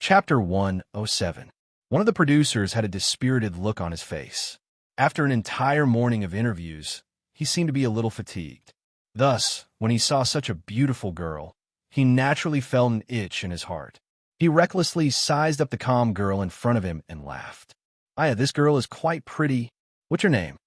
Chapter 107. One of the producers had a dispirited look on his face. After an entire morning of interviews, he seemed to be a little fatigued. Thus, when he saw such a beautiful girl, he naturally felt an itch in his heart. He recklessly sized up the calm girl in front of him and laughed. "Aya, this girl is quite pretty. What's your name?"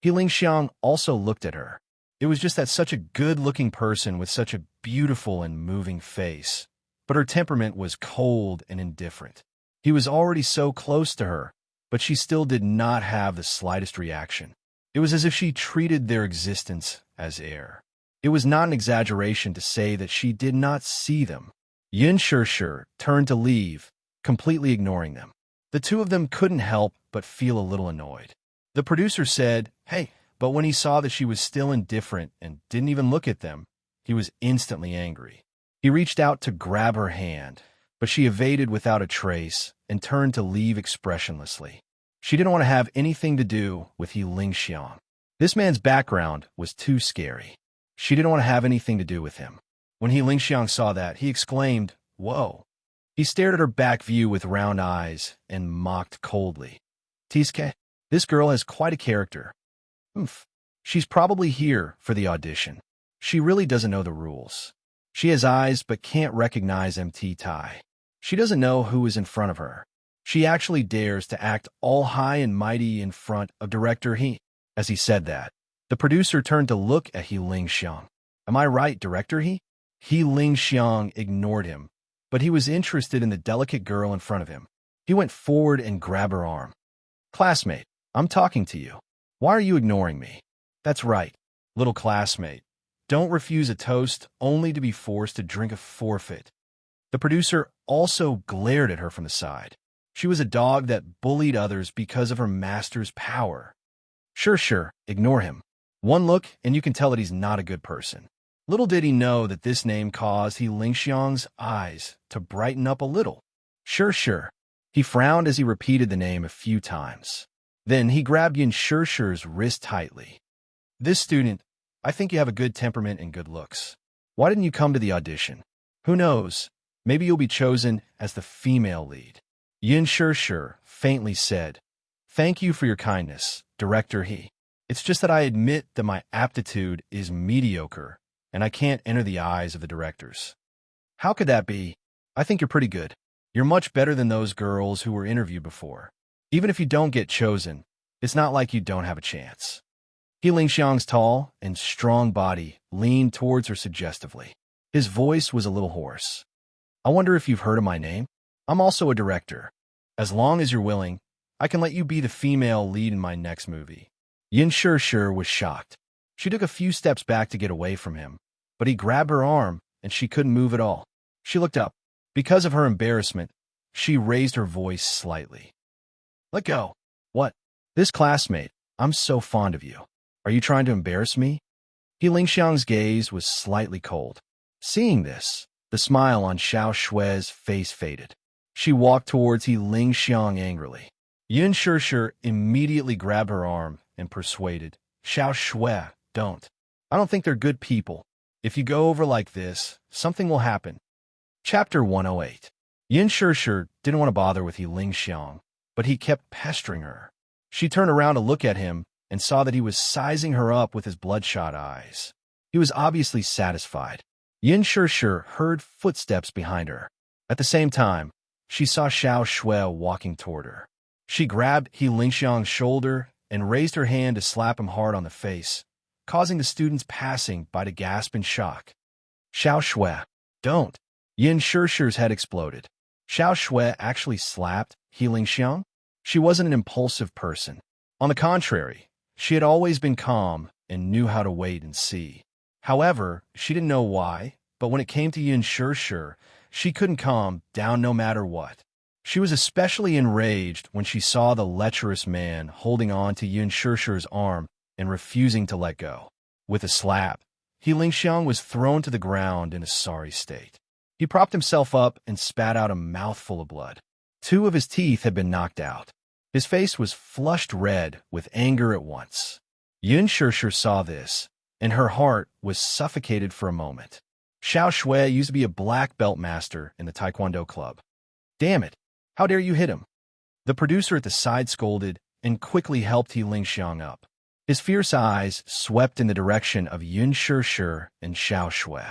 He Lingxiang also looked at her. It was just that such a good-looking person with such a beautiful and moving face, but her temperament was cold and indifferent. He was already so close to her, but she still did not have the slightest reaction. It was as if she treated their existence as air. It was not an exaggeration to say that she did not see them. Yin Shishir turned to leave, completely ignoring them. The two of them couldn't help but feel a little annoyed. The producer said, "Hey," but when he saw that she was still indifferent and didn't even look at them, he was instantly angry. He reached out to grab her hand, but she evaded without a trace and turned to leave expressionlessly. She didn't want to have anything to do with He Lingxiang. This man's background was too scary. She didn't want to have anything to do with him. When He Lingxiang saw that, he exclaimed, "Whoa." He stared at her back view with round eyes and mocked coldly. "Tiske, this girl has quite a character. She's probably here for the audition. She really doesn't know the rules. She has eyes but can't recognize MT Tai. She doesn't know who is in front of her. She actually dares to act all high and mighty in front of director He." As he said that, the producer turned to look at He Lingxiang. "Am I right, director He?" He Lingxiang ignored him, but he was interested in the delicate girl in front of him. He went forward and grabbed her arm. "Classmate, I'm talking to you. Why are you ignoring me?" "That's right, little classmate. Don't refuse a toast only to be forced to drink a forfeit." The producer also glared at her from the side. She was a dog that bullied others because of her master's power. Sure, ignore him. One look and you can tell that he's not a good person." Little did he know that this name caused He Lingxiang's eyes to brighten up a little. Sure. He frowned as he repeated the name a few times. Then he grabbed Yin Shishir's wrist tightly. "This student, I think you have a good temperament and good looks. Why didn't you come to the audition? Who knows, maybe you'll be chosen as the female lead." Yin Shishir faintly said, "Thank you for your kindness, Director He. It's just that I admit that my aptitude is mediocre, and I can't enter the eyes of the directors." "How could that be? I think you're pretty good. You're much better than those girls who were interviewed before. Even if you don't get chosen, it's not like you don't have a chance." He Lingxiang's tall and strong body leaned towards her suggestively. His voice was a little hoarse. "I wonder if you've heard of my name? I'm also a director. As long as you're willing, I can let you be the female lead in my next movie." Yin Shishir was shocked. She took a few steps back to get away from him, but he grabbed her arm and she couldn't move at all. She looked up. Because of her embarrassment, she raised her voice slightly. "Let go." "What?" "This classmate, I'm so fond of you. Are you trying to embarrass me?" He Lingxiang's gaze was slightly cold. Seeing this, the smile on Xiao Shui's face faded. She walked towards He Lingxiang angrily. Yin Shishir immediately grabbed her arm and persuaded, "Xiao Shui, don't. I don't think they're good people. If you go over like this, something will happen." Chapter 108. Yin Shishir didn't want to bother with He Lingxiang, but he kept pestering her. She turned around to look at him and saw that he was sizing her up with his bloodshot eyes. He was obviously satisfied. Yin Shishir heard footsteps behind her. At the same time, she saw Xiao Shui walking toward her. She grabbed He Lingxiang's shoulder and raised her hand to slap him hard on the face, causing the students passing by to gasp in shock. "Xiao Shui, don't." Yin Shishir's head exploded. Xiao Shui actually slapped He Lingxiang? She wasn't an impulsive person. On the contrary, she had always been calm and knew how to wait and see. However, she didn't know why, but when it came to Yin Shishir, she couldn't calm down no matter what. She was especially enraged when she saw the lecherous man holding on to Yin Shishir's arm and refusing to let go. With a slap, He Lingxiang was thrown to the ground in a sorry state. He propped himself up and spat out a mouthful of blood. 2 of his teeth had been knocked out. His face was flushed red with anger at once. Yin Shishir saw this, and her heart was suffocated for a moment. Xiao Shui used to be a black belt master in the Taekwondo club. Damn it! How dare you hit him? The producer at the side scolded and quickly helped He Lingxiang up. His fierce eyes swept in the direction of Yun Shishir and Xiao Shui.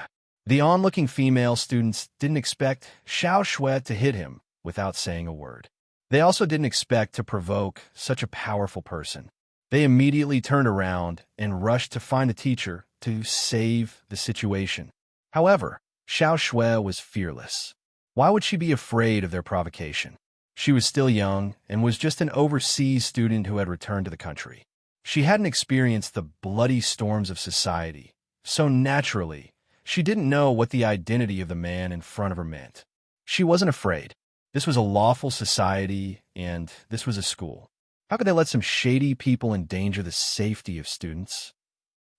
The onlooking female students didn't expect Xiao Shui to hit him without saying a word. They also didn't expect to provoke such a powerful person. They immediately turned around and rushed to find the teacher to save the situation. However, Xiao Shui was fearless. Why would she be afraid of their provocation? She was still young and was just an overseas student who had returned to the country. She hadn't experienced the bloody storms of society, so naturally, she didn't know what the identity of the man in front of her meant. She wasn't afraid. This was a lawful society, and this was a school. How could they let some shady people endanger the safety of students?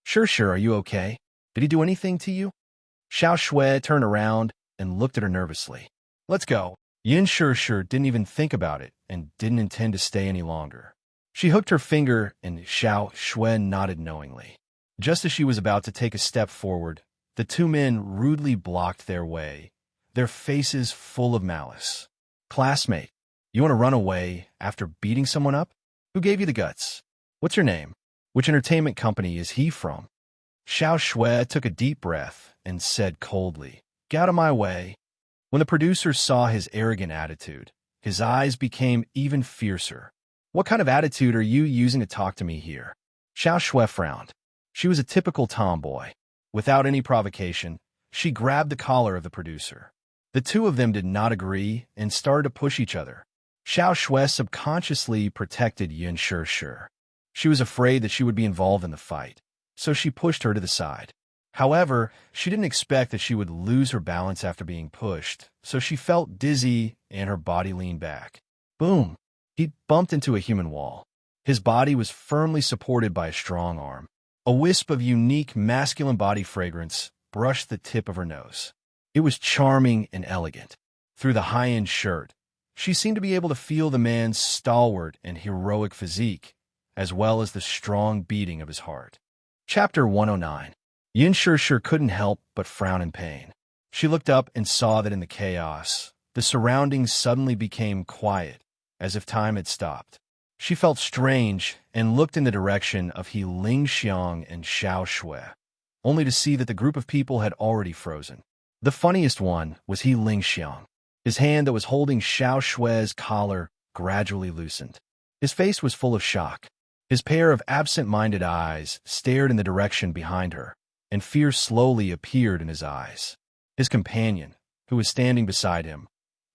Sure, are you okay? Did he do anything to you? Xiao Shui turned around and looked at her nervously. Let's go. Yin Shishir didn't even think about it and didn't intend to stay any longer. She hooked her finger and Xiao Shui nodded knowingly. Just as she was about to take a step forward, the two men rudely blocked their way, their faces full of malice. Classmate, you want to run away after beating someone up? Who gave you the guts? What's your name? Which entertainment company is he from? Xiao Shui took a deep breath and said coldly, "Get out of my way." When the producer saw his arrogant attitude, his eyes became even fiercer. What kind of attitude are you using to talk to me here? Xiao Shui frowned. She was a typical tomboy. Without any provocation, she grabbed the collar of the producer. The two of them did not agree and started to push each other. Xiao Shui subconsciously protected Yun Shishir. She was afraid that she would be involved in the fight, so she pushed her to the side. However, she didn't expect that she would lose her balance after being pushed, so she felt dizzy and her body leaned back. Boom! He bumped into a human wall. His body was firmly supported by a strong arm. A wisp of unique masculine body fragrance brushed the tip of her nose. It was charming and elegant. Through the high-end shirt, she seemed to be able to feel the man's stalwart and heroic physique, as well as the strong beating of his heart. Chapter 109. Yin Shishir couldn't help but frown in pain. She looked up and saw that in the chaos, the surroundings suddenly became quiet, as if time had stopped. She felt strange and looked in the direction of He Lingxiang and Xiao Shui, only to see that the group of people had already frozen. The funniest one was He Lingxiang. His hand that was holding Xiao Shui's collar gradually loosened. His face was full of shock. His pair of absent-minded eyes stared in the direction behind her, and fear slowly appeared in his eyes. His companion, who was standing beside him,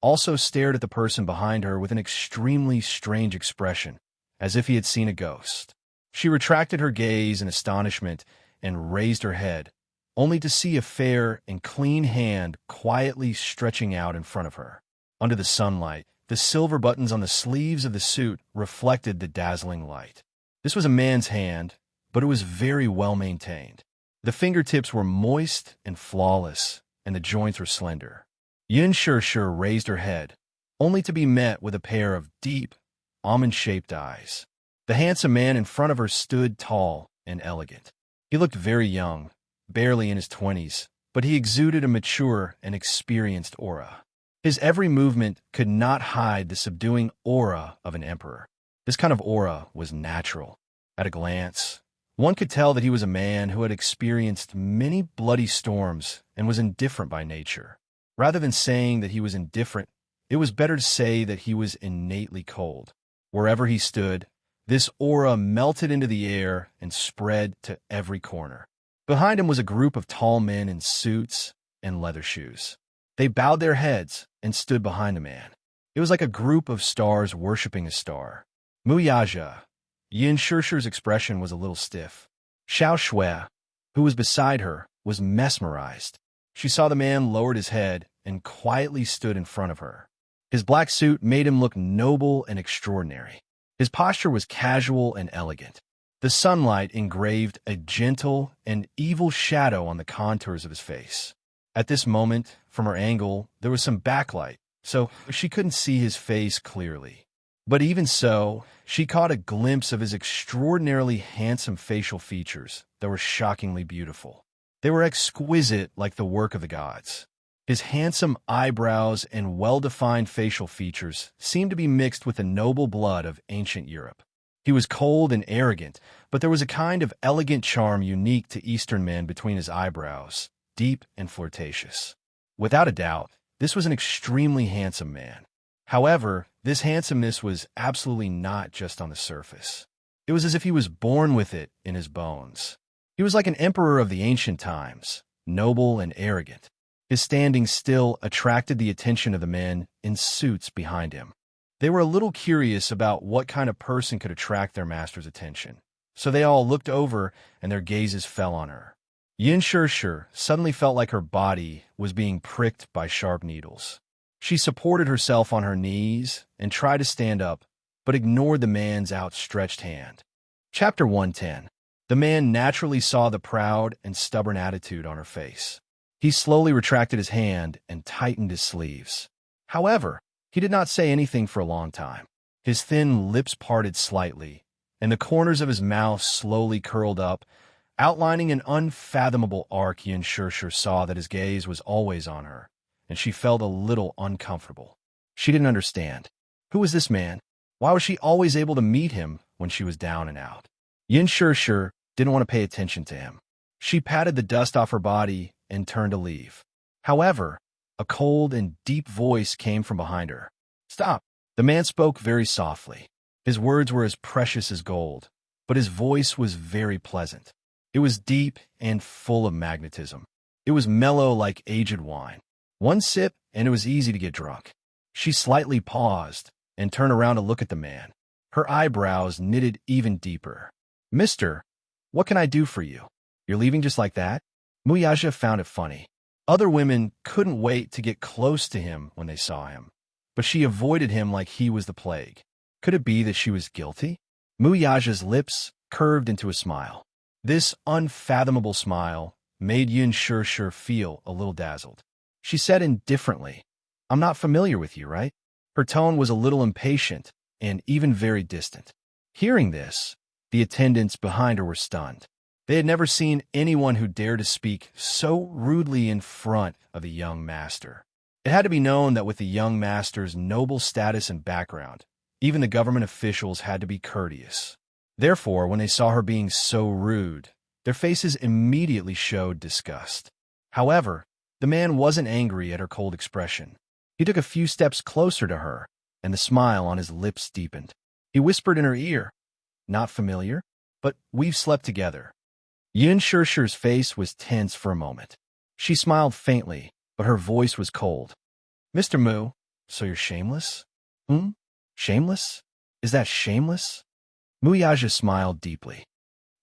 also stared at the person behind her with an extremely strange expression, as if he had seen a ghost. She retracted her gaze in astonishment and raised her head, only to see a fair and clean hand quietly stretching out in front of her. Under the sunlight, the silver buttons on the sleeves of the suit reflected the dazzling light. This was a man's hand, but it was very well maintained. The fingertips were moist and flawless, and the joints were slender. Yin Shishir raised her head, only to be met with a pair of deep, almond-shaped eyes. The handsome man in front of her stood tall and elegant. He looked very young, barely in his 20s, but he exuded a mature and experienced aura. His every movement could not hide the subduing aura of an emperor. This kind of aura was natural. At a glance, one could tell that he was a man who had experienced many bloody storms and was indifferent by nature. Rather than saying that he was indifferent, it was better to say that he was innately cold. Wherever he stood, this aura melted into the air and spread to every corner. Behind him was a group of tall men in suits and leather shoes. They bowed their heads and stood behind the man. It was like a group of stars worshiping a star. Muyaja. Yin Shishir's expression was a little stiff. Xiao Shui, who was beside her, was mesmerized. She saw the man lowered his head and quietly stood in front of her. His black suit made him look noble and extraordinary. His posture was casual and elegant. The sunlight engraved a gentle and evil shadow on the contours of his face. At this moment, from her angle, there was some backlight, so she couldn't see his face clearly. But even so, she caught a glimpse of his extraordinarily handsome facial features that were shockingly beautiful. They were exquisite like the work of the gods. His handsome eyebrows and well-defined facial features seemed to be mixed with the noble blood of ancient Europe. He was cold and arrogant, but there was a kind of elegant charm unique to Eastern men between his eyebrows, deep and flirtatious. Without a doubt, this was an extremely handsome man. However, this handsomeness was absolutely not just on the surface. It was as if he was born with it in his bones. He was like an emperor of the ancient times, noble and arrogant. His standing still attracted the attention of the men in suits behind him. They were a little curious about what kind of person could attract their master's attention, so they all looked over and their gazes fell on her. Yin Shirshir suddenly felt like her body was being pricked by sharp needles. She supported herself on her knees and tried to stand up, but ignored the man's outstretched hand. Chapter 110. The man naturally saw the proud and stubborn attitude on her face. He slowly retracted his hand and tightened his sleeves. However, he did not say anything for a long time. His thin lips parted slightly, and the corners of his mouth slowly curled up, outlining an unfathomable arc. Yin Shirshir saw that his gaze was always on her, and she felt a little uncomfortable. She didn't understand. Who was this man? Why was she always able to meet him when she was down and out? Yin Shirshir didn't want to pay attention to him. She patted the dust off her body and turned to leave. However, a cold and deep voice came from behind her. "Stop!" The man spoke very softly. His words were as precious as gold, but his voice was very pleasant. It was deep and full of magnetism. It was mellow like aged wine. One sip, and it was easy to get drunk. She slightly paused and turned around to look at the man. Her eyebrows knitted even deeper. "Mister, what can I do for you? You're leaving just like that?" Muyaja found it funny. Other women couldn't wait to get close to him when they saw him, but she avoided him like he was the plague. Could it be that she was guilty? Muyaja's lips curved into a smile. This unfathomable smile made Yin Shirshir feel a little dazzled. She said indifferently, "I'm not familiar with you, right?" Her tone was a little impatient and even very distant. Hearing this, the attendants behind her were stunned. They had never seen anyone who dared to speak so rudely in front of the young master. It had to be known that with the young master's noble status and background, even the government officials had to be courteous. Therefore, when they saw her being so rude, their faces immediately showed disgust. However, the man wasn't angry at her cold expression. He took a few steps closer to her, and the smile on his lips deepened. He whispered in her ear, "Not familiar, but we've slept together." Yin Shirshir's face was tense for a moment. She smiled faintly, but her voice was cold. "Mr. Mu, so you're shameless?" Shameless? Is that shameless?" Muyaja smiled deeply.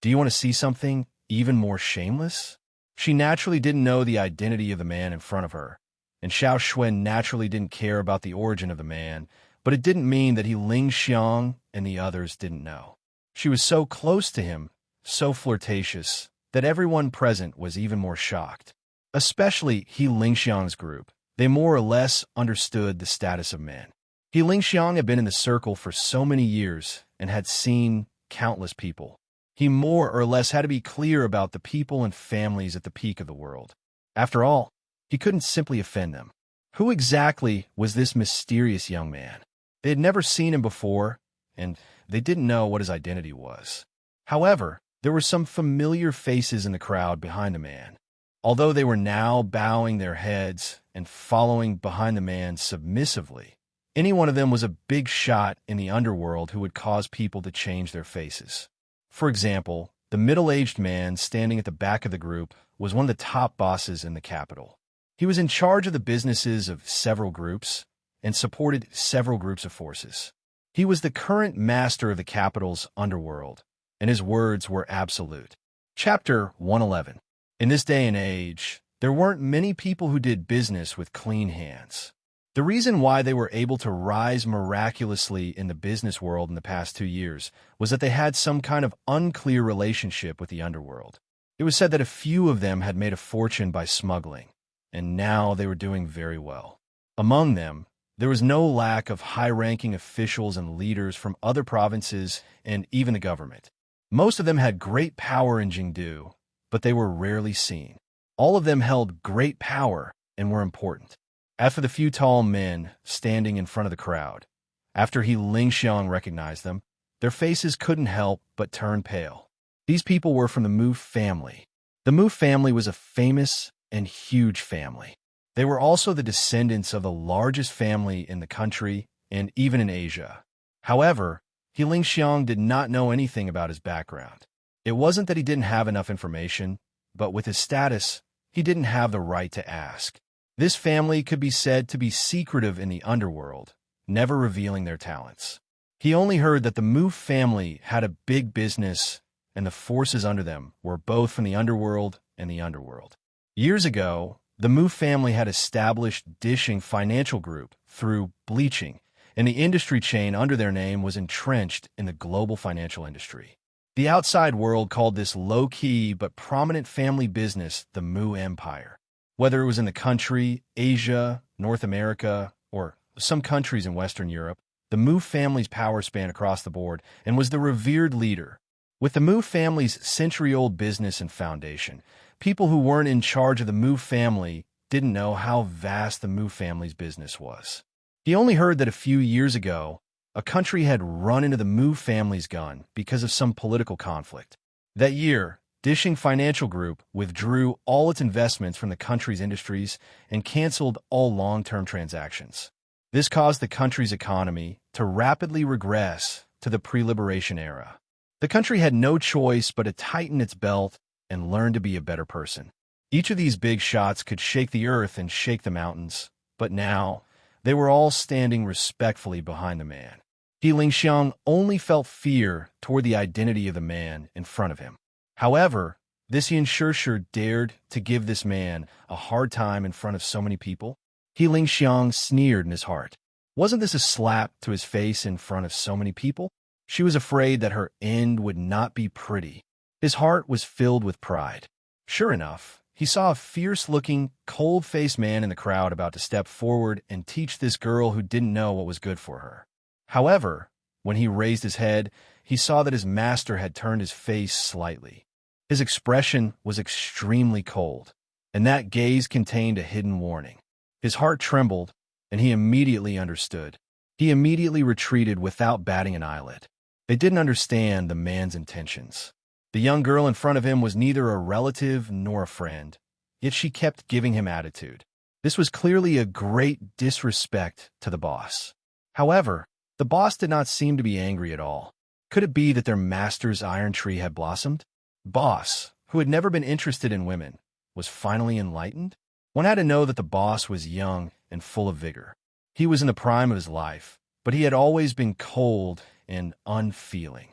"Do you want to see something even more shameless?" She naturally didn't know the identity of the man in front of her, and Xiao Xuan naturally didn't care about the origin of the man, but it didn't mean that he Ling Xiang and the others didn't know. She was so close to him, so flirtatious, that everyone present was even more shocked. Especially He Lingxiang's group. They more or less understood the status of men. He Lingxiang had been in the circle for so many years and had seen countless people. He more or less had to be clear about the people and families at the peak of the world. After all, he couldn't simply offend them. Who exactly was this mysterious young man? They had never seen him before, and they didn't know what his identity was. However, there were some familiar faces in the crowd behind the man. Although they were now bowing their heads and following behind the man submissively, any one of them was a big shot in the underworld who would cause people to change their faces. For example, the middle-aged man standing at the back of the group was one of the top bosses in the capital. He was in charge of the businesses of several groups and supported several groups of forces. He was the current master of the capital's underworld, and his words were absolute. Chapter 111. In this day and age, there weren't many people who did business with clean hands. The reason why they were able to rise miraculously in the business world in the past 2 years was that they had some kind of unclear relationship with the underworld. It was said that a few of them had made a fortune by smuggling, and now they were doing very well. Among them, there was no lack of high-ranking officials and leaders from other provinces and even the government. Most of them had great power in Jingdu, but they were rarely seen. All of them held great power, and were important. As for the few tall men standing in front of the crowd, after Ling Xiang recognized them, their faces couldn't help but turn pale. These people were from the Mu family. The Mu family was a famous and huge family. They were also the descendants of the largest family in the country and even in Asia. However, Ling Xiang did not know anything about his background. It wasn't that he didn't have enough information, but with his status, he didn't have the right to ask. This family could be said to be secretive in the underworld, never revealing their talents. He only heard that the Mu family had a big business and the forces under them were both from the underworld and the underworld. Years ago, the Mu family had established Dishing Financial Group through bleaching, and the industry chain under their name was entrenched in the global financial industry. The outside world called this low-key but prominent family business the Mu Empire. Whether it was in the country, Asia, North America, or some countries in Western Europe, the Mu family's power spanned across the board and was the revered leader. With the Mu family's century-old business and foundation, people who weren't in charge of the Mu family didn't know how vast the Mu family's business was. He only heard that a few years ago, a country had run into the Mu family's gun because of some political conflict. That year, Dishing Financial Group withdrew all its investments from the country's industries and canceled all long-term transactions. This caused the country's economy to rapidly regress to the pre-liberation era. The country had no choice but to tighten its belt and learn to be a better person. Each of these big shots could shake the earth and shake the mountains, but now they were all standing respectfully behind the man. Ling Xiang only felt fear toward the identity of the man in front of him. However, this Yin Shishir dared to give this man a hard time in front of so many people. Ling Xiang sneered in his heart. Wasn't this a slap to his face in front of so many people? She was afraid that her end would not be pretty. His heart was filled with pride. Sure enough, he saw a fierce-looking, cold-faced man in the crowd about to step forward and teach this girl who didn't know what was good for her. However, when he raised his head, he saw that his master had turned his face slightly. His expression was extremely cold, and that gaze contained a hidden warning. His heart trembled, and he immediately understood. He immediately retreated without batting an eyelid. They didn't understand the man's intentions. The young girl in front of him was neither a relative nor a friend, yet she kept giving him attitude. This was clearly a great disrespect to the boss. However, the boss did not seem to be angry at all. Could it be that their master's iron tree had blossomed? Boss, who had never been interested in women, was finally enlightened? One had to know that the boss was young and full of vigor. He was in the prime of his life, but he had always been cold and unfeeling.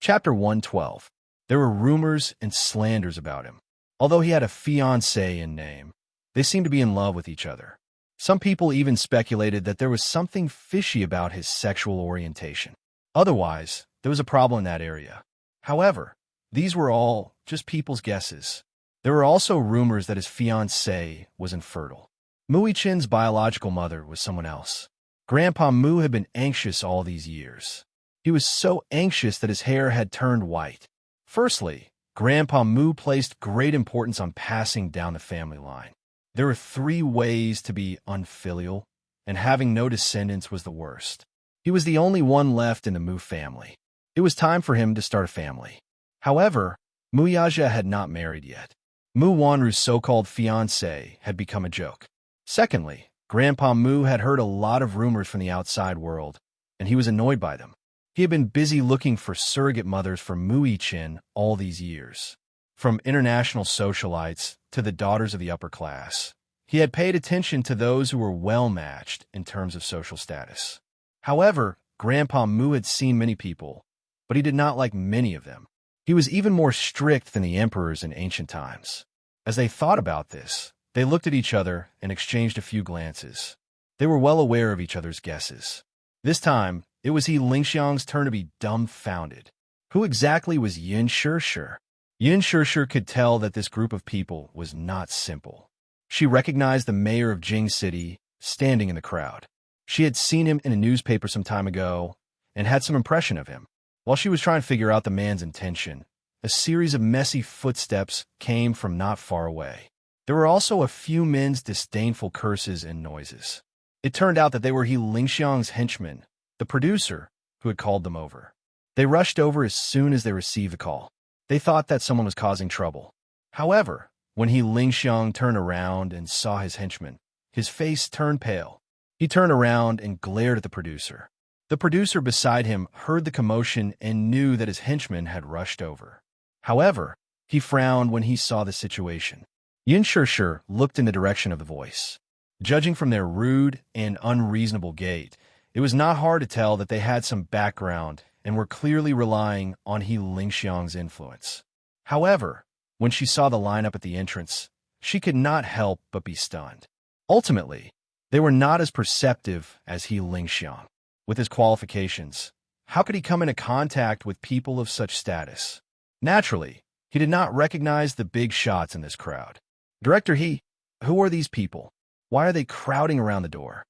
Chapter 112. There were rumors and slanders about him. Although he had a fiancée in name, they seemed to be in love with each other. Some people even speculated that there was something fishy about his sexual orientation. Otherwise, there was a problem in that area. However, these were all just people's guesses. There were also rumors that his fiancée was infertile. Mu Yichen's biological mother was someone else. Grandpa Mu had been anxious all these years. He was so anxious that his hair had turned white. Firstly, Grandpa Mu placed great importance on passing down the family line. There were 3 ways to be unfilial, and having no descendants was the worst. He was the only one left in the Mu family. It was time for him to start a family. However, Mu Yaja had not married yet. Mu Wanru's so-called fiancé had become a joke. Secondly, Grandpa Mu had heard a lot of rumors from the outside world, and he was annoyed by them. He had been busy looking for surrogate mothers for Mu Yichin all these years. From international socialites to the daughters of the upper class, he had paid attention to those who were well-matched in terms of social status. However, Grandpa Mu had seen many people, but he did not like many of them. He was even more strict than the emperors in ancient times. As they thought about this, they looked at each other and exchanged a few glances. They were well aware of each other's guesses. This time, it was Ling Xiang's turn to be dumbfounded. Who exactly was Yin Shishir? Yin Shishir could tell that this group of people was not simple. She recognized the mayor of Jing City standing in the crowd. She had seen him in a newspaper some time ago and had some impression of him. While she was trying to figure out the man's intention, a series of messy footsteps came from not far away. There were also a few men's disdainful curses and noises. It turned out that they were He Lingxiang's henchmen, the producer, who had called them over. They rushed over as soon as they received the call. They thought that someone was causing trouble. However, when He Lingxiang turned around and saw his henchmen, his face turned pale. He turned around and glared at the producer. The producer beside him heard the commotion and knew that his henchman had rushed over. However, he frowned when he saw the situation. Yin Shishir looked in the direction of the voice. Judging from their rude and unreasonable gait, it was not hard to tell that they had some background and were clearly relying on He Lingxiang's influence. However, when she saw the lineup at the entrance, she could not help but be stunned. Ultimately, they were not as perceptive as He Lingxiang. With his qualifications, how could he come into contact with people of such status? Naturally, he did not recognize the big shots in this crowd. Director He, who are these people? Why are they crowding around the door?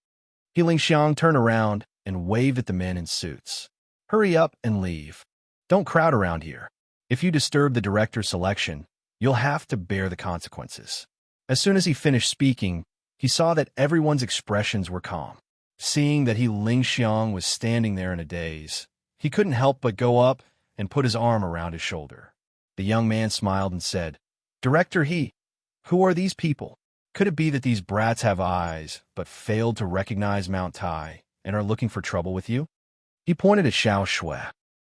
He Lingxiang turned around and waved at the men in suits. Hurry up and leave. Don't crowd around here. If you disturb the director's selection, you'll have to bear the consequences. As soon as he finished speaking, he saw that everyone's expressions were calm. Seeing that He Lingxiang was standing there in a daze, he couldn't help but go up and put his arm around his shoulder. The young man smiled and said, Director He, who are these people? Could it be that these brats have eyes, but failed to recognize Mount Tai and are looking for trouble with you? He pointed at Xiao Shui.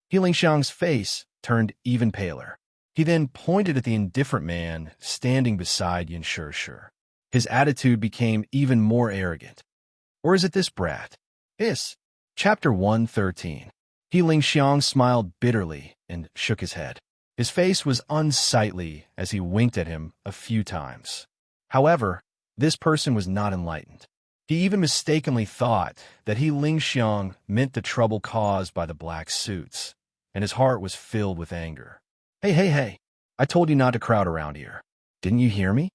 He Lingxiang's face turned even paler. He then pointed at the indifferent man standing beside Yin Shishir. His attitude became even more arrogant. Or is it this brat? Chapter 113. He Lingxiang smiled bitterly and shook his head. His face was unsightly as he winked at him a few times. However, this person was not enlightened. He even mistakenly thought that He Lingxiang meant the trouble caused by the black suits, and his heart was filled with anger. Hey, I told you not to crowd around here. Didn't you hear me?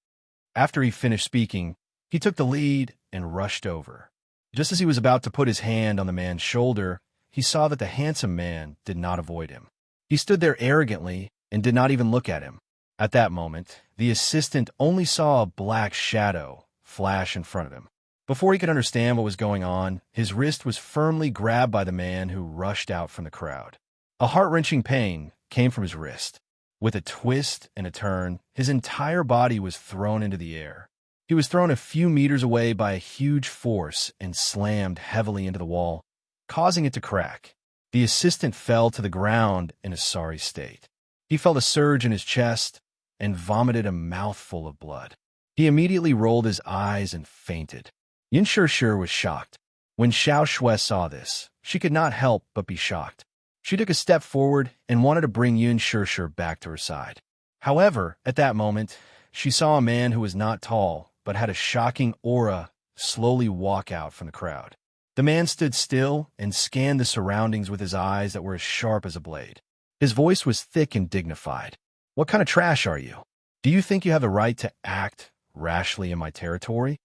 After he finished speaking, he took the lead and rushed over. Just as he was about to put his hand on the man's shoulder, he saw that the handsome man did not avoid him. He stood there arrogantly and did not even look at him. At that moment, the assistant only saw a black shadow flash in front of him. Before he could understand what was going on, his wrist was firmly grabbed by the man who rushed out from the crowd. A heart-wrenching pain came from his wrist. With a twist and a turn, his entire body was thrown into the air. He was thrown a few meters away by a huge force and slammed heavily into the wall, causing it to crack. The assistant fell to the ground in a sorry state. He felt a surge in his chest and vomited a mouthful of blood. He immediately rolled his eyes and fainted. Yin Shishir was shocked. When Xiao Shui saw this, she could not help but be shocked. She took a step forward and wanted to bring Yin Shishir back to her side. However, at that moment, she saw a man who was not tall, but had a shocking aura slowly walk out from the crowd. The man stood still and scanned the surroundings with his eyes that were as sharp as a blade. His voice was thick and dignified. What kind of trash are you? Do you think you have the right to act rashly in my territory?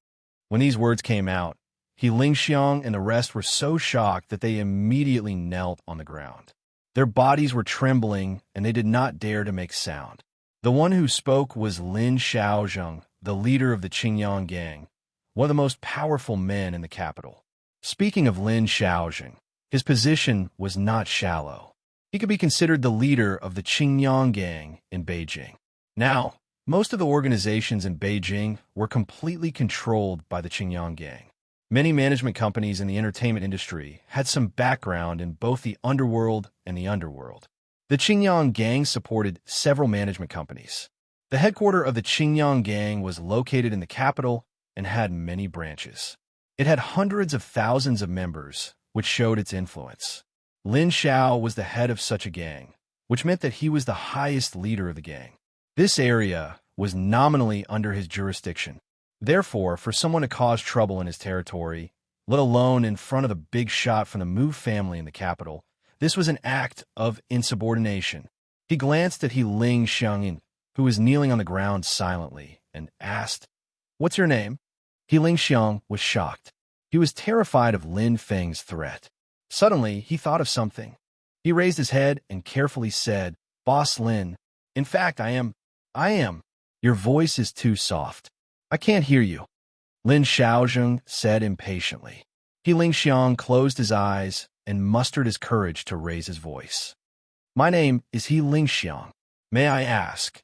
When these words came out, He Lingxiang and the rest were so shocked that they immediately knelt on the ground. Their bodies were trembling and they did not dare to make sound. The one who spoke was Lin Xiaozheng, the leader of the Qingyang gang, one of the most powerful men in the capital. Speaking of Lin Xiaozheng, his position was not shallow. He could be considered the leader of the Qingyang gang in Beijing. Now, most of the organizations in Beijing were completely controlled by the Qingyang gang. Many management companies in the entertainment industry had some background in both the underworld and the underworld. The Qingyang gang supported several management companies. The headquarters of the Qingyang gang was located in the capital and had many branches. It had hundreds of thousands of members, which showed its influence. Lin Xiao was the head of such a gang, which meant that he was the highest leader of the gang. This area was nominally under his jurisdiction. Therefore, for someone to cause trouble in his territory, let alone in front of the big shot from the Mu family in the capital, this was an act of insubordination. He glanced at He Lingxiang, who was kneeling on the ground silently, and asked, "What's your name?" He Lingxiang was shocked. He was terrified of Lin Feng's threat. Suddenly, he thought of something. He raised his head and carefully said, "Boss Lin, in fact, I am. Your voice is too soft. I can't hear you, Lin Xiaozheng said impatiently. He Lingxiang closed his eyes and mustered his courage to raise his voice. My name is He Lingxiang. May I ask?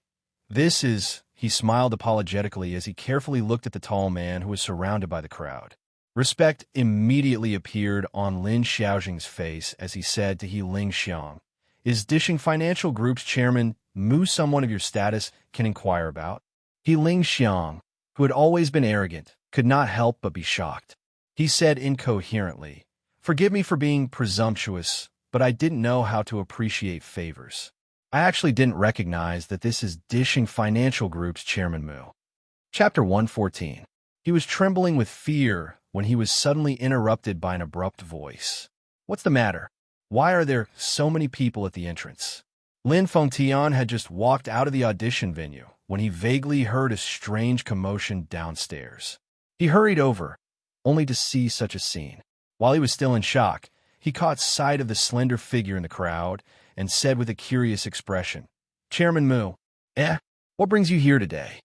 This is... He smiled apologetically as he carefully looked at the tall man who was surrounded by the crowd. Respect immediately appeared on Lin Xiaozheng's face as he said to He Lingxiang, Is Dishing Financial Group's chairman Mu someone of your status can inquire about? He Lingxiang, who had always been arrogant, could not help but be shocked. He said incoherently, Forgive me for being presumptuous, but I didn't know how to appreciate favors. I actually didn't recognize that this is Dishing Financial Group's chairman Mu. Chapter 114. He was trembling with fear when he was suddenly interrupted by an abrupt voice. What's the matter? Why are there so many people at the entrance? Lin Fengtian had just walked out of the audition venue when he vaguely heard a strange commotion downstairs. He hurried over, only to see such a scene. While he was still in shock, he caught sight of the slender figure in the crowd and said with a curious expression, Chairman Mu, what brings you here today?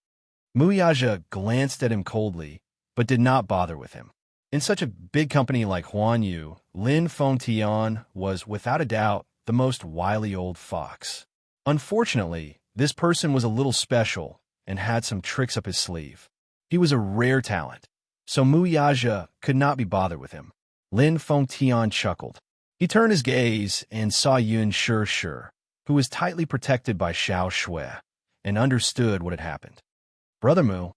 Mu Yaja glanced at him coldly, but did not bother with him. In such a big company like Huan Yu, Lin Fengtian was, without a doubt, the most wily old fox. Unfortunately, this person was a little special and had some tricks up his sleeve. He was a rare talent, so Mu Yaja could not be bothered with him. Lin Fengtian chuckled. He turned his gaze and saw Yun Shi, who was tightly protected by Xiao Shui, and understood what had happened. Brother Mu.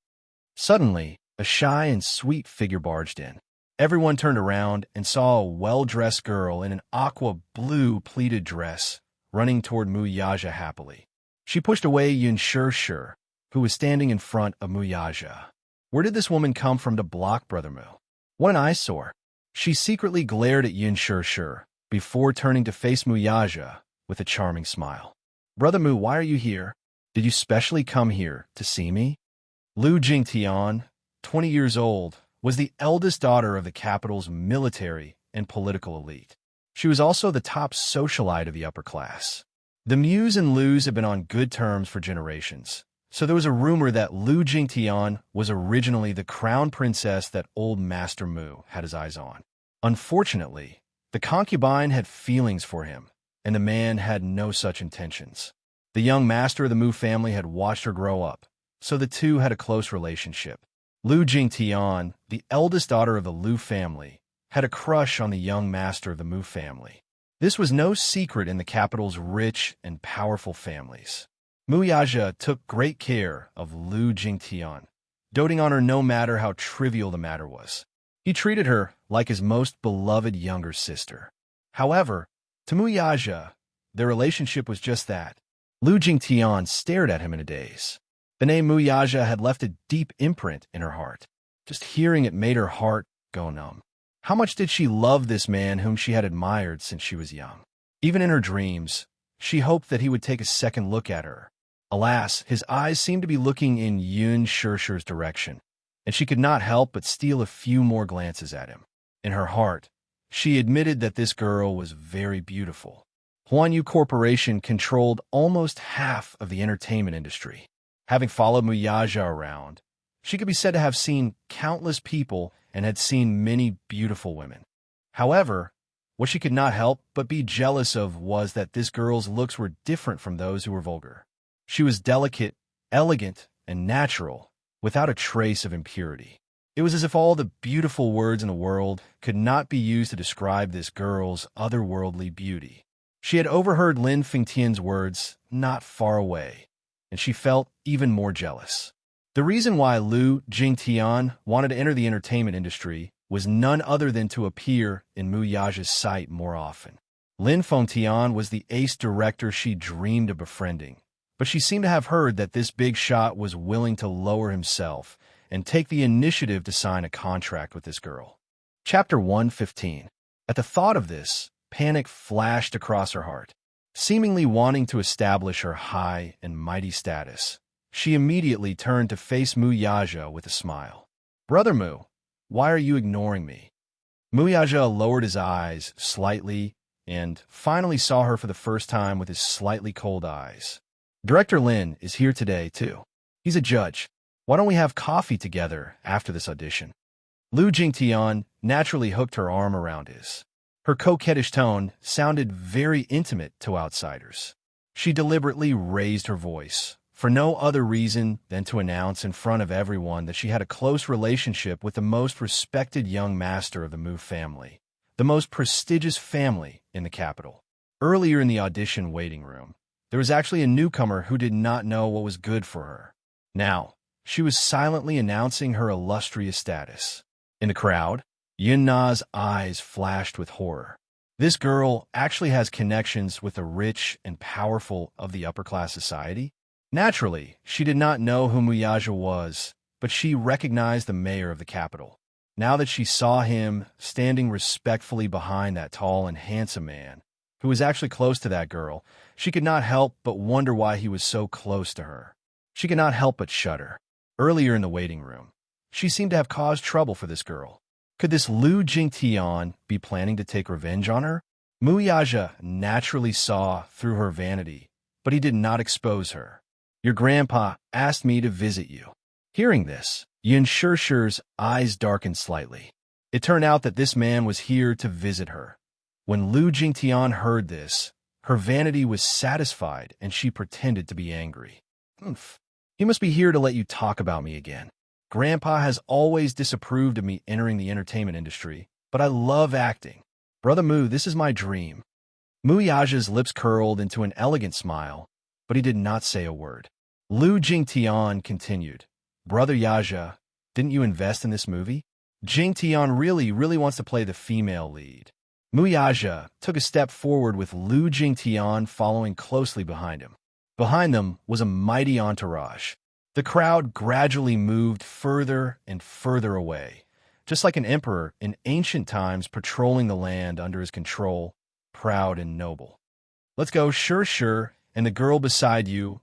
Suddenly, a shy and sweet figure barged in. Everyone turned around and saw a well-dressed girl in an aqua blue pleated dress running toward Mu Yaja happily. She pushed away Yun Shi, who was standing in front of Mu Yaja. Where did this woman come from to block Brother Mu? What an eyesore! She secretly glared at Yun Shi before turning to face Mu Yaja with a charming smile. Brother Mu, why are you here? Did you specially come here to see me? Lu Jingtian, 20 years old, was the eldest daughter of the capital's military and political elite. She was also the top socialite of the upper class. The Muse and Lus had been on good terms for generations, so there was a rumor that Lu Jingtian was originally the crown princess that old Master Mu had his eyes on. Unfortunately, the concubine had feelings for him, and the man had no such intentions. The young master of the Mu family had watched her grow up, so the two had a close relationship. Lu Jingtian, the eldest daughter of the Lu family, had a crush on the young master of the Mu family. This was no secret in the capital's rich and powerful families. Mu Yaja took great care of Lu Jingtian, doting on her no matter how trivial the matter was. He treated her like his most beloved younger sister. However, to Mu Yaja, their relationship was just that. Lu Jingtian stared at him in a daze. The name Mu Yaja had left a deep imprint in her heart. Just hearing it made her heart go numb. How much did she love this man whom she had admired since she was young? Even in her dreams, she hoped that he would take a second look at her. Alas, his eyes seemed to be looking in Yun Shi's direction, and she could not help but steal a few more glances at him. In her heart, she admitted that this girl was very beautiful. Huan Yu Corporation controlled almost half of the entertainment industry. Having followed Mu Yaja around, she could be said to have seen countless people and had seen many beautiful women. However, what she could not help but be jealous of was that this girl's looks were different from those who were vulgar. She was delicate, elegant, and natural, without a trace of impurity. It was as if all the beautiful words in the world could not be used to describe this girl's otherworldly beauty. She had overheard Lin Fengtian's words not far away, and she felt even more jealous. The reason why Lu Jingtian wanted to enter the entertainment industry was none other than to appear in Mu Yaja's sight more often. Lin Fengtian was the ace director she dreamed of befriending, but she seemed to have heard that this big shot was willing to lower himself and take the initiative to sign a contract with this girl. Chapter 115. At the thought of this, panic flashed across her heart. Seemingly wanting to establish her high and mighty status, she immediately turned to face Mu Yaja with a smile. Brother Mu, why are you ignoring me? Mu Yaja lowered his eyes slightly and finally saw her for the first time with his slightly cold eyes. Director Lin is here today, too. He's a judge. Why don't we have coffee together after this audition? Lu Jingtian naturally hooked her arm around his. Her coquettish tone sounded very intimate to outsiders. She deliberately raised her voice, for no other reason than to announce in front of everyone that she had a close relationship with the most respected young master of the Mu family, the most prestigious family in the capital. Earlier in the audition waiting room, there was actually a newcomer who did not know what was good for her. Now, she was silently announcing her illustrious status. In the crowd, Yun Na's eyes flashed with horror. This girl actually has connections with the rich and powerful of the upper-class society? Naturally, she did not know who Muyaja was, but she recognized the mayor of the capital. Now that she saw him standing respectfully behind that tall and handsome man, who was actually close to that girl, she could not help but wonder why he was so close to her. She could not help but shudder. Earlier in the waiting room, she seemed to have caused trouble for this girl. Could this Lu Jingtian be planning to take revenge on her? Muyaja naturally saw through her vanity, but he did not expose her. Your grandpa asked me to visit you. Hearing this, Yun Shishir's eyes darkened slightly. It turned out that this man was here to visit her. When Lu Jingtian heard this, her vanity was satisfied and she pretended to be angry. Humph. He must be here to let you talk about me again. Grandpa has always disapproved of me entering the entertainment industry, but I love acting. Brother Mu, this is my dream. Muyaja's lips curled into an elegant smile, but he did not say a word. Lu Jingtian continued, Brother Yaja, didn't you invest in this movie? Jingtian really wants to play the female lead. Muyaja took a step forward with Lu Jingtian following closely behind him. Behind them was a mighty entourage. The crowd gradually moved further and further away, just like an emperor in ancient times patrolling the land under his control, proud and noble. Let's go, sure, and the girl beside you,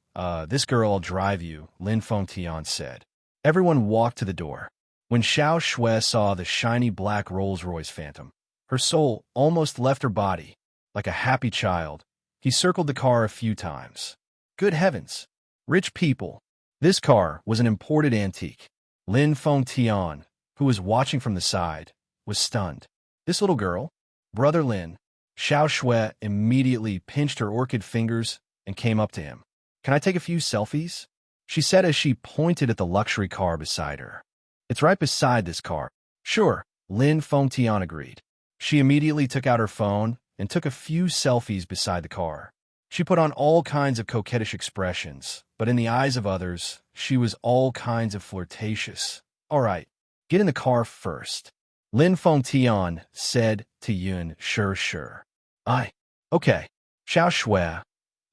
this girl will drive you, Lin Fengtian said. Everyone walked to the door. When Xiao Shui saw the shiny black Rolls-Royce Phantom, her soul almost left her body. Like a happy child, he circled the car a few times. Good heavens! Rich people! This car was an imported antique. Lin Fengtian, who was watching from the side, was stunned. This little girl? Brother Lin. Xiao Shui immediately pinched her orchid fingers and came up to him. Can I take a few selfies? She said as she pointed at the luxury car beside her. It's right beside this car. Sure, Lin Fengtian agreed. She immediately took out her phone and took a few selfies beside the car. She put on all kinds of coquettish expressions, but in the eyes of others, she was all kinds of flirtatious. All right, get in the car first. Lin Fengtian said to Yun, sure. Okay. Xiao Shui,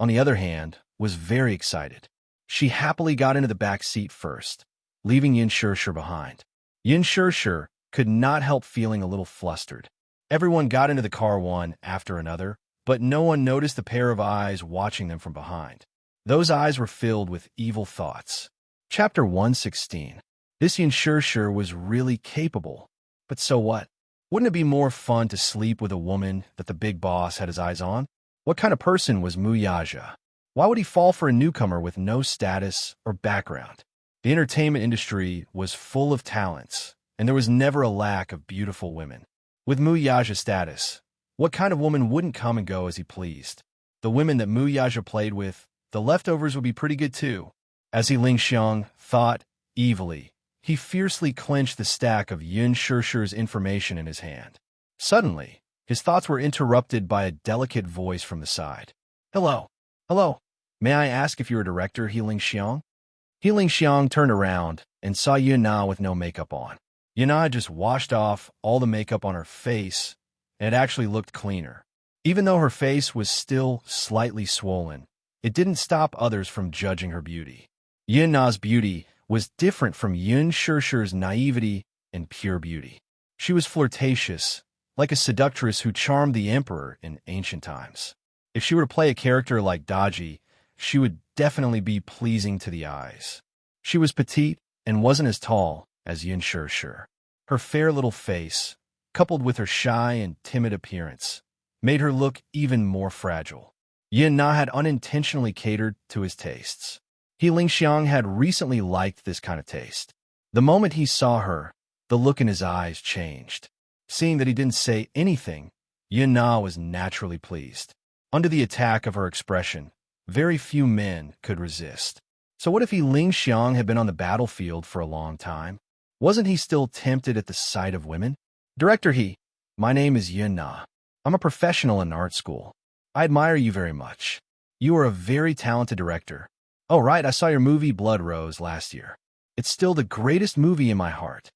on the other hand, was very excited. She happily got into the back seat first, leaving Yun Shishir behind. Yun Shishir could not help feeling a little flustered. Everyone got into the car one after another, but no one noticed the pair of eyes watching them from behind. Those eyes were filled with evil thoughts. Chapter 116. This Yun Shishir was really capable. But so what? Wouldn't it be more fun to sleep with a woman that the big boss had his eyes on? What kind of person was Muyaja? Why would he fall for a newcomer with no status or background? The entertainment industry was full of talents, and there was never a lack of beautiful women. With Muyaja's status, what kind of woman wouldn't come and go as he pleased? The women that Muyaja played with, the leftovers would be pretty good too. As he Lingxiang thought evilly, he fiercely clenched the stack of Yun Shishir's information in his hand. Suddenly, his thoughts were interrupted by a delicate voice from the side. Hello. May I ask if you're a director, He Lingxiang? He Lingxiang turned around and saw Yun Na with no makeup on. Yun Na just washed off all the makeup on her face, and it actually looked cleaner. Even though her face was still slightly swollen, it didn't stop others from judging her beauty. Yun Na's beauty was different from Yun Shishir's naivety and pure beauty. She was flirtatious, like a seductress who charmed the emperor in ancient times. If she were to play a character like Daji, she would definitely be pleasing to the eyes. She was petite and wasn't as tall as Yun Shishir. Her fair little face, coupled with her shy and timid appearance, made her look even more fragile. Yun Na had unintentionally catered to his tastes. He Lingxiang had recently liked this kind of taste. The moment he saw her, the look in his eyes changed. Seeing that he didn't say anything, Yin Na was naturally pleased. Under the attack of her expression, very few men could resist. So what if he Lingxiang had been on the battlefield for a long time? Wasn't he still tempted at the sight of women? Director my name is Yin Na. I'm a professional in art school. I admire you very much. You are a very talented director. Oh, right, I saw your movie Blood Rose last year. It's still the greatest movie in my heart.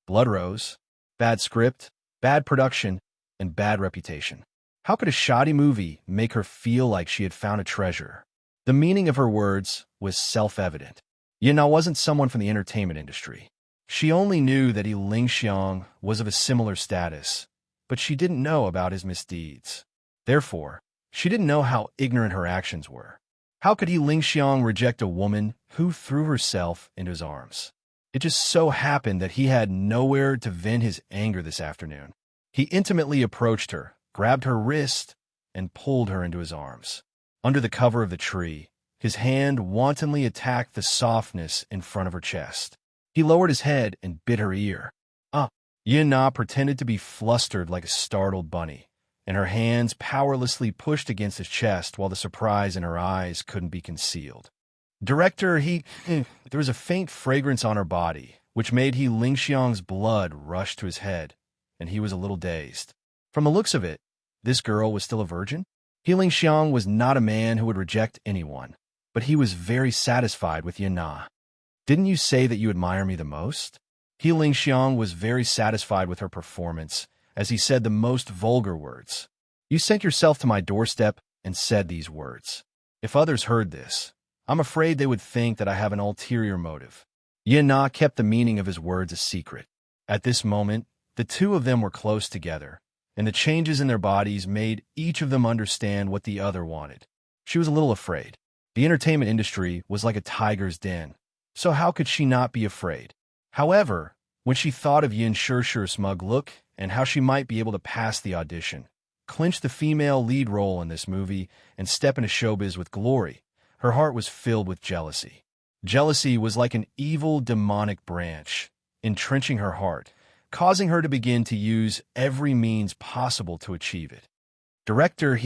Blood Rose? Bad script, bad production, and bad reputation. How could a shoddy movie make her feel like she had found a treasure? The meaning of her words was self-evident. Yin Na wasn't someone from the entertainment industry. She only knew that He Lingxiang was of a similar status, but she didn't know about his misdeeds. Therefore, she didn't know how ignorant her actions were. How could He Lingxiang reject a woman who threw herself into his arms? It just so happened that he had nowhere to vent his anger this afternoon. He intimately approached her, grabbed her wrist, and pulled her into his arms. Under the cover of the tree, his hand wantonly attacked the softness in front of her chest. He lowered his head and bit her ear. Yin Na pretended to be flustered like a startled bunny, and her hands powerlessly pushed against his chest while the surprise in her eyes couldn't be concealed. Director, there was a faint fragrance on her body, which made He Lingxiang's blood rush to his head, and he was a little dazed. From the looks of it, this girl was still a virgin? He Lingxiang was not a man who would reject anyone, but he was very satisfied with Yin Na. Didn't you say that you admire me the most? He Lingxiang was very satisfied with her performance, as he said the most vulgar words. You sent yourself to my doorstep and said these words. If others heard this, I'm afraid they would think that I have an ulterior motive. Yin Na kept the meaning of his words a secret. At this moment, the two of them were close together, and the changes in their bodies made each of them understand what the other wanted. She was a little afraid. The entertainment industry was like a tiger's den, so how could she not be afraid? However, when she thought of Yin Shishir's smug look and how she might be able to pass the audition, clinch the female lead role in this movie, and step into showbiz with glory, her heart was filled with jealousy. Jealousy was like an evil demonic branch, entrenching her heart, causing her to begin to use every means possible to achieve it. Director,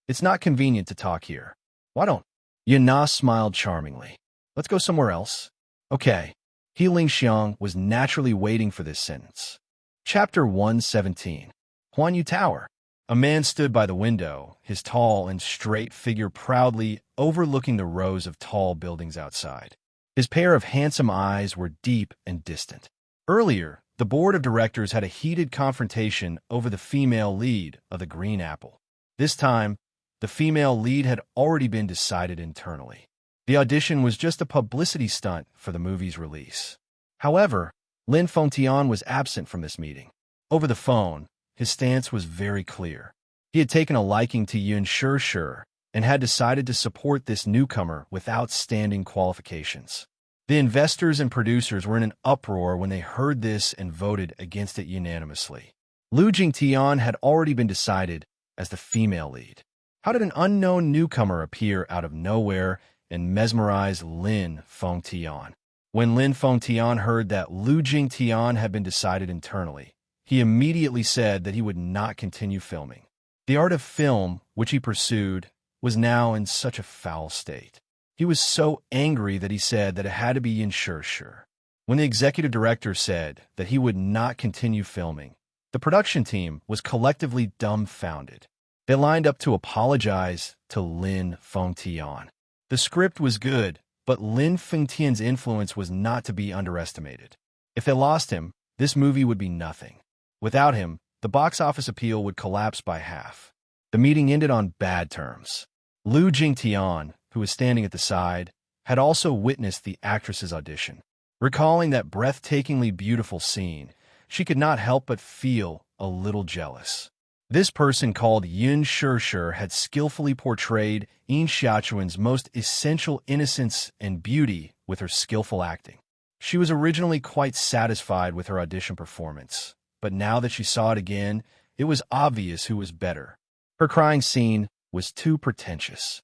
it's not convenient to talk here. Why don't? Yin Na smiled charmingly. Let's go somewhere else. Okay. He Lingxiang was naturally waiting for this sentence. Chapter 117. Huanyu Tower. A man stood by the window, his tall and straight figure proudly overlooking the rows of tall buildings outside. His pair of handsome eyes were deep and distant. Earlier, the board of directors had a heated confrontation over the female lead of the Green Apple. This time, the female lead had already been decided internally. The audition was just a publicity stunt for the movie's release. However, Lin Fengtian was absent from this meeting. Over the phone, his stance was very clear. He had taken a liking to Yin Shishir and had decided to support this newcomer with outstanding qualifications. The investors and producers were in an uproar when they heard this and voted against it unanimously. Lu Jingtian had already been decided as the female lead. How did an unknown newcomer appear out of nowhere and mesmerize Lin Fengtian? When Lin Fengtian heard that Lu Jingtian had been decided internally, he immediately said that he would not continue filming. The art of film, which he pursued, was now in such a foul state. He was so angry that he said that it had to be Yin Shishir. When the executive director said that he would not continue filming, the production team was collectively dumbfounded. They lined up to apologize to Lin Fengtian. The script was good, but Lin Fengtian's influence was not to be underestimated. If they lost him, this movie would be nothing. Without him, the box office appeal would collapse by half. The meeting ended on bad terms. Lu Jingtian, who was standing at the side, had also witnessed the actress's audition. Recalling that breathtakingly beautiful scene, she could not help but feel a little jealous. This person called Yin Shishir had skillfully portrayed Yin Xiaochuan's most essential innocence and beauty with her skillful acting. She was originally quite satisfied with her audition performance, but now that she saw it again, it was obvious who was better. Her crying scene was too pretentious.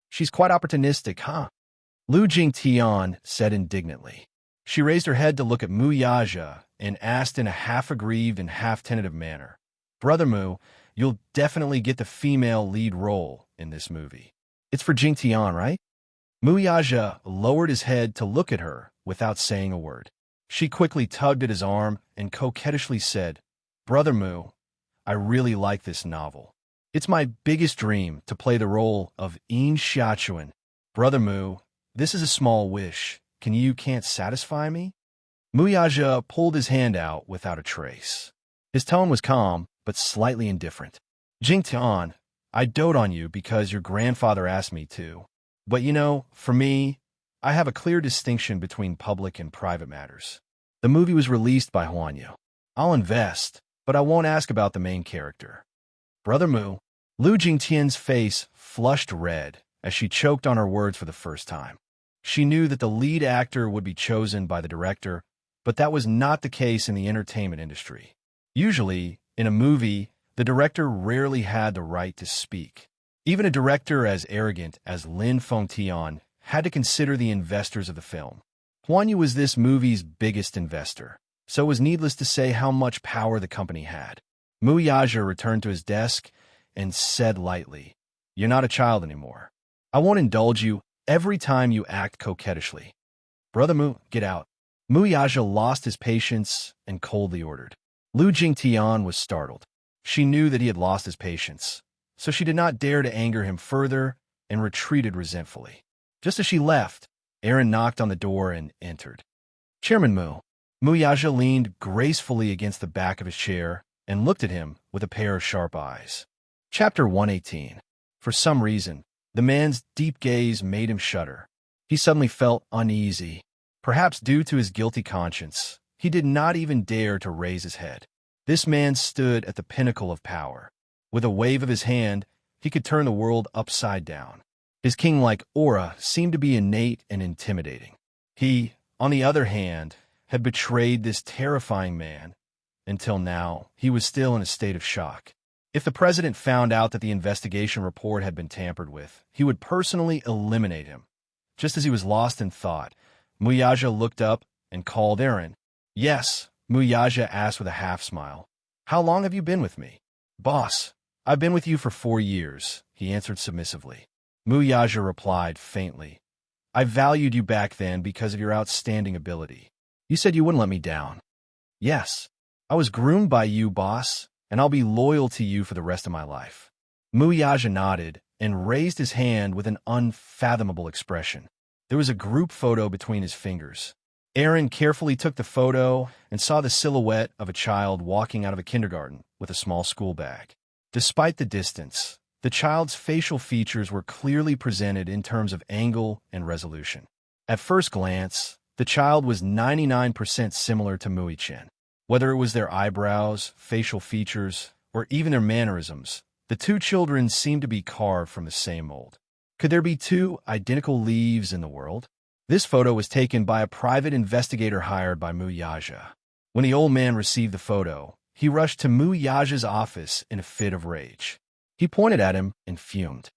She's quite opportunistic, huh? Lu Jingtian said indignantly. She raised her head to look at Mu Yaja and asked in a half-aggrieved and half-tentative manner, "Brother Mu, you'll definitely get the female lead role in this movie. It's for Jingtian, right?" Mu Yaja lowered his head to look at her without saying a word. She quickly tugged at his arm and coquettishly said, "Brother Mu, I really like this novel. It's my biggest dream to play the role of Xiachuan. Brother Mu, this is a small wish. Can't satisfy me?" Mu Yaja pulled his hand out without a trace. His tone was calm, but slightly indifferent. "Jingtian, I dote on you because your grandfather asked me to. But for me, I have a clear distinction between public and private matters. The movie was released by Huanyu. I'll invest, but I won't ask about the main character." Brother Mu, Lu Jingtian's face flushed red as she choked on her words for the first time. She knew that the lead actor would be chosen by the director, but that was not the case in the entertainment industry. Usually, in a movie, the director rarely had the right to speak. Even a director as arrogant as Lin Fengtian had to consider the investors of the film. Huanyu was this movie's biggest investor, so it was needless to say how much power the company had. Mu Yaja returned to his desk and said lightly, "You're not a child anymore. I won't indulge you every time you act coquettishly. Brother Mu, get out." Mu Yaja lost his patience and coldly ordered. Lu Jingtian was startled. She knew that he had lost his patience, so she did not dare to anger him further and retreated resentfully. Just as she left, Aaron knocked on the door and entered. "Chairman Mu." Mu Yaja leaned gracefully against the back of his chair and looked at him with a pair of sharp eyes. Chapter 118. For some reason, the man's deep gaze made him shudder. He suddenly felt uneasy. Perhaps due to his guilty conscience, he did not even dare to raise his head. This man stood at the pinnacle of power. With a wave of his hand, he could turn the world upside down. His king-like aura seemed to be innate and intimidating. He, on the other hand, had betrayed this terrifying man. Until now, he was still in a state of shock. If the president found out that the investigation report had been tampered with, he would personally eliminate him. Just as he was lost in thought, Mu Yaja looked up and called Aaron. "Yes," Mu Yaja asked with a half-smile. "How long have you been with me?" "Boss, I've been with you for 4 years," he answered submissively. Mu Yaja replied faintly, "I valued you back then because of your outstanding ability. You said you wouldn't let me down." "Yes, I was groomed by you, boss, and I'll be loyal to you for the rest of my life." Mu Yaja nodded and raised his hand with an unfathomable expression. There was a group photo between his fingers. Aaron carefully took the photo and saw the silhouette of a child walking out of a kindergarten with a small school bag. Despite the distance, the child's facial features were clearly presented in terms of angle and resolution. At first glance, the child was 99% similar to Mui-chan. Whether it was their eyebrows, facial features, or even their mannerisms, the two children seemed to be carved from the same mold. Could there be two identical leaves in the world? This photo was taken by a private investigator hired by Mu Yaja. When the old man received the photo, he rushed to Mu Yaja's office in a fit of rage. He pointed at him and fumed.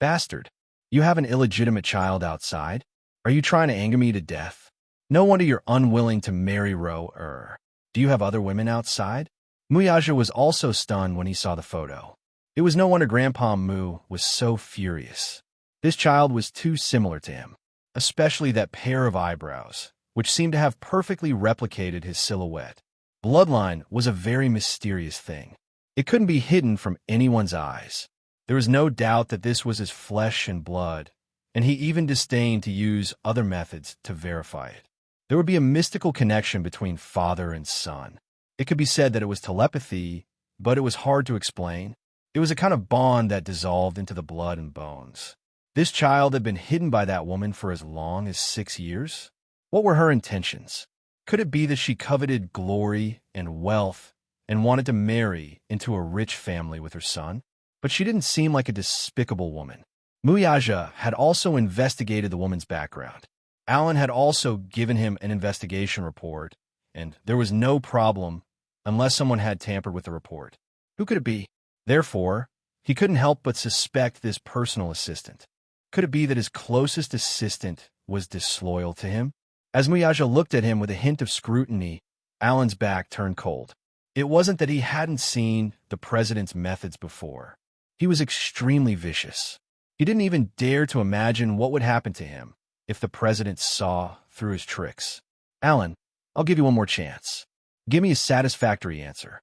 "Bastard, you have an illegitimate child outside? Are you trying to anger me to death? No wonder you're unwilling to marry Ro-er. Do you have other women outside?" Mu Yaja was also stunned when he saw the photo. It was no wonder Grandpa Mu was so furious. This child was too similar to him, especially that pair of eyebrows, which seemed to have perfectly replicated his silhouette. Bloodline was a very mysterious thing. It couldn't be hidden from anyone's eyes. There was no doubt that this was his flesh and blood, and he even disdained to use other methods to verify it. There would be a mystical connection between father and son. It could be said that it was telepathy, but it was hard to explain. It was a kind of bond that dissolved into the blood and bones. This child had been hidden by that woman for as long as 6 years. What were her intentions? Could it be that she coveted glory and wealth and wanted to marry into a rich family with her son? But she didn't seem like a despicable woman. Mu Yaja had also investigated the woman's background. Alan had also given him an investigation report, and there was no problem unless someone had tampered with the report. Who could it be? Therefore, he couldn't help but suspect this personal assistant. Could it be that his closest assistant was disloyal to him? As Muyaja looked at him with a hint of scrutiny, Alan's back turned cold. It wasn't that he hadn't seen the president's methods before. He was extremely vicious. He didn't even dare to imagine what would happen to him if the president saw through his tricks. Alan, I'll give you one more chance. Give me a satisfactory answer.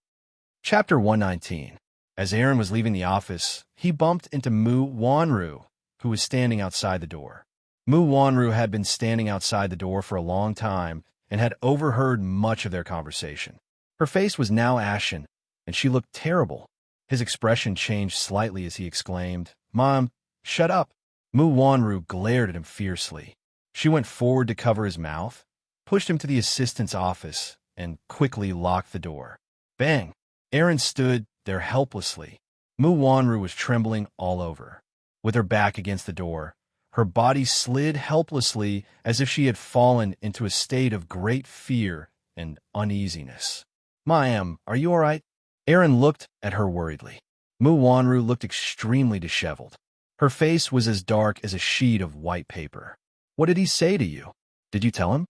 Chapter 119. As Aaron was leaving the office, he bumped into Mu Wanru, who was standing outside the door. Mu Wanru had been standing outside the door for a long time and had overheard much of their conversation. Her face was now ashen, and she looked terrible. His expression changed slightly as he exclaimed, "Mom, shut up!" Mu Wanru glared at him fiercely. She went forward to cover his mouth, pushed him to the assistant's office, and quickly locked the door. Bang! Aaron stood there helplessly. Mu Wanru was trembling all over. With her back against the door, her body slid helplessly as if she had fallen into a state of great fear and uneasiness. "Ma'am, are you all right?" Aaron looked at her worriedly. Mu Wanru looked extremely disheveled. Her face was as dark as a sheet of white paper. "What did he say to you? Did you tell him?"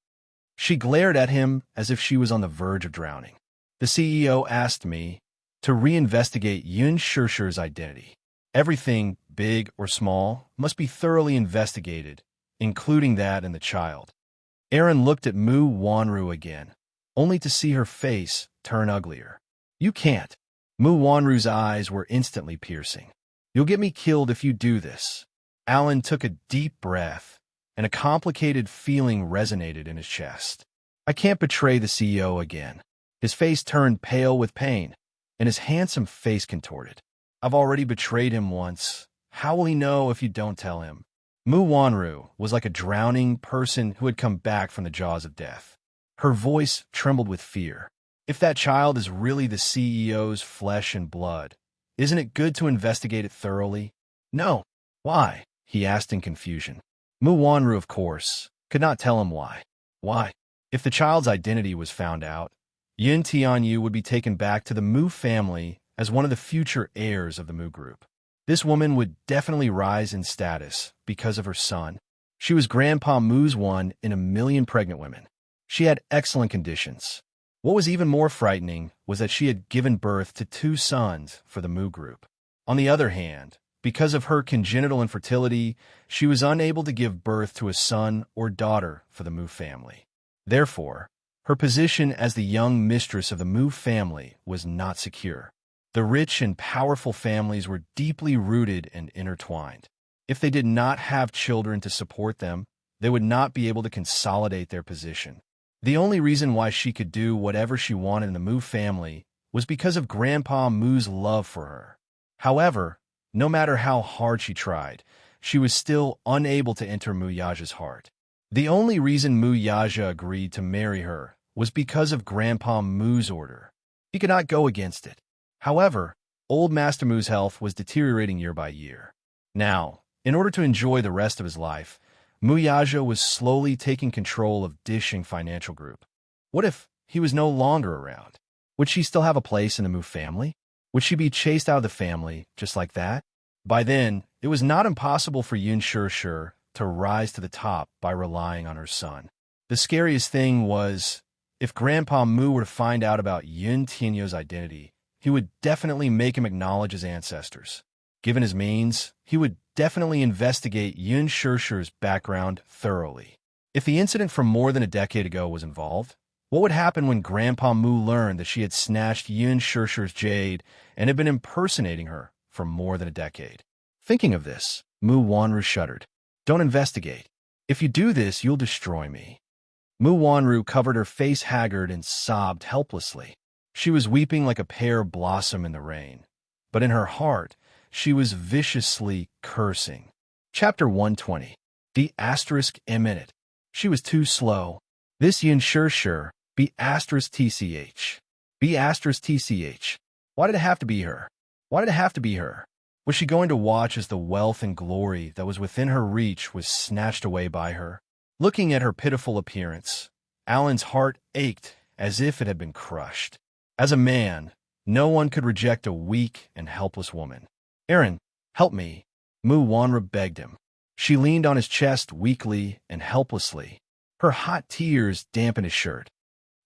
She glared at him as if she was on the verge of drowning. "The CEO asked me to reinvestigate Yun Shirshir's identity. Everything, big or small, must be thoroughly investigated, including that and the child." Aaron looked at Mu Wanru again, only to see her face turn uglier. "You can't." Mu Wanru's eyes were instantly piercing. "You'll get me killed if you do this." Alan took a deep breath, and a complicated feeling resonated in his chest. "I can't betray the CEO again." His face turned pale with pain, and his handsome face contorted. "I've already betrayed him once. How will he know if you don't tell him?" Mu Wanru was like a drowning person who had come back from the jaws of death. Her voice trembled with fear. "If that child is really the CEO's flesh and blood, isn't it good to investigate it thoroughly?" "No." "Why?" he asked in confusion. Mu Wanru, of course, could not tell him why. Why? If the child's identity was found out, Yin Tianyu would be taken back to the Mu family as one of the future heirs of the Mu group. This woman would definitely rise in status because of her son. She was Grandpa Mu's one in a million pregnant women. She had excellent conditions. What was even more frightening was that she had given birth to 2 sons for the Mu group. On the other hand, because of her congenital infertility, she was unable to give birth to a son or daughter for the Mu family. Therefore, her position as the young mistress of the Mu family was not secure. The rich and powerful families were deeply rooted and intertwined. If they did not have children to support them, they would not be able to consolidate their position. The only reason why she could do whatever she wanted in the Mu family was because of Grandpa Mu's love for her. However, no matter how hard she tried, she was still unable to enter Muyaja's heart. The only reason Muyaja agreed to marry her was because of Grandpa Mu's order. He could not go against it. However, old Master Mu's health was deteriorating year by year. Now, in order to enjoy the rest of his life, Muyaja was slowly taking control of Dishing Financial Group. What if he was no longer around? Would she still have a place in the Mu family? Would she be chased out of the family just like that? By then, it was not impossible for Yun Shirshir to rise to the top by relying on her son. The scariest thing was, if Grandpa Mu were to find out about Yun Tianyu's identity, he would definitely make him acknowledge his ancestors. Given his means, he would definitely investigate Yun Shirshir's background thoroughly. If the incident from more than a decade ago was involved, what would happen when Grandpa Mu learned that she had snatched Yun Shirshir's jade and had been impersonating her for more than a decade? Thinking of this, Mu Wanru shuddered. "Don't investigate. If you do this, you'll destroy me." Mu Wanru covered her face haggard and sobbed helplessly. She was weeping like a pear blossom in the rain, but in her heart, she was viciously cursing. Chapter 120. The asterisk minute. She was too slow. This Yun Shirshir, B asterisk TCH. B asterisk TCH. Why did it have to be her? Why did it have to be her? Was she going to watch as the wealth and glory that was within her reach was snatched away by her? Looking at her pitiful appearance, Alan's heart ached as if it had been crushed. As a man, no one could reject a weak and helpless woman. "Aaron, help me," Mu Wanru begged him. She leaned on his chest weakly and helplessly. Her hot tears dampened his shirt.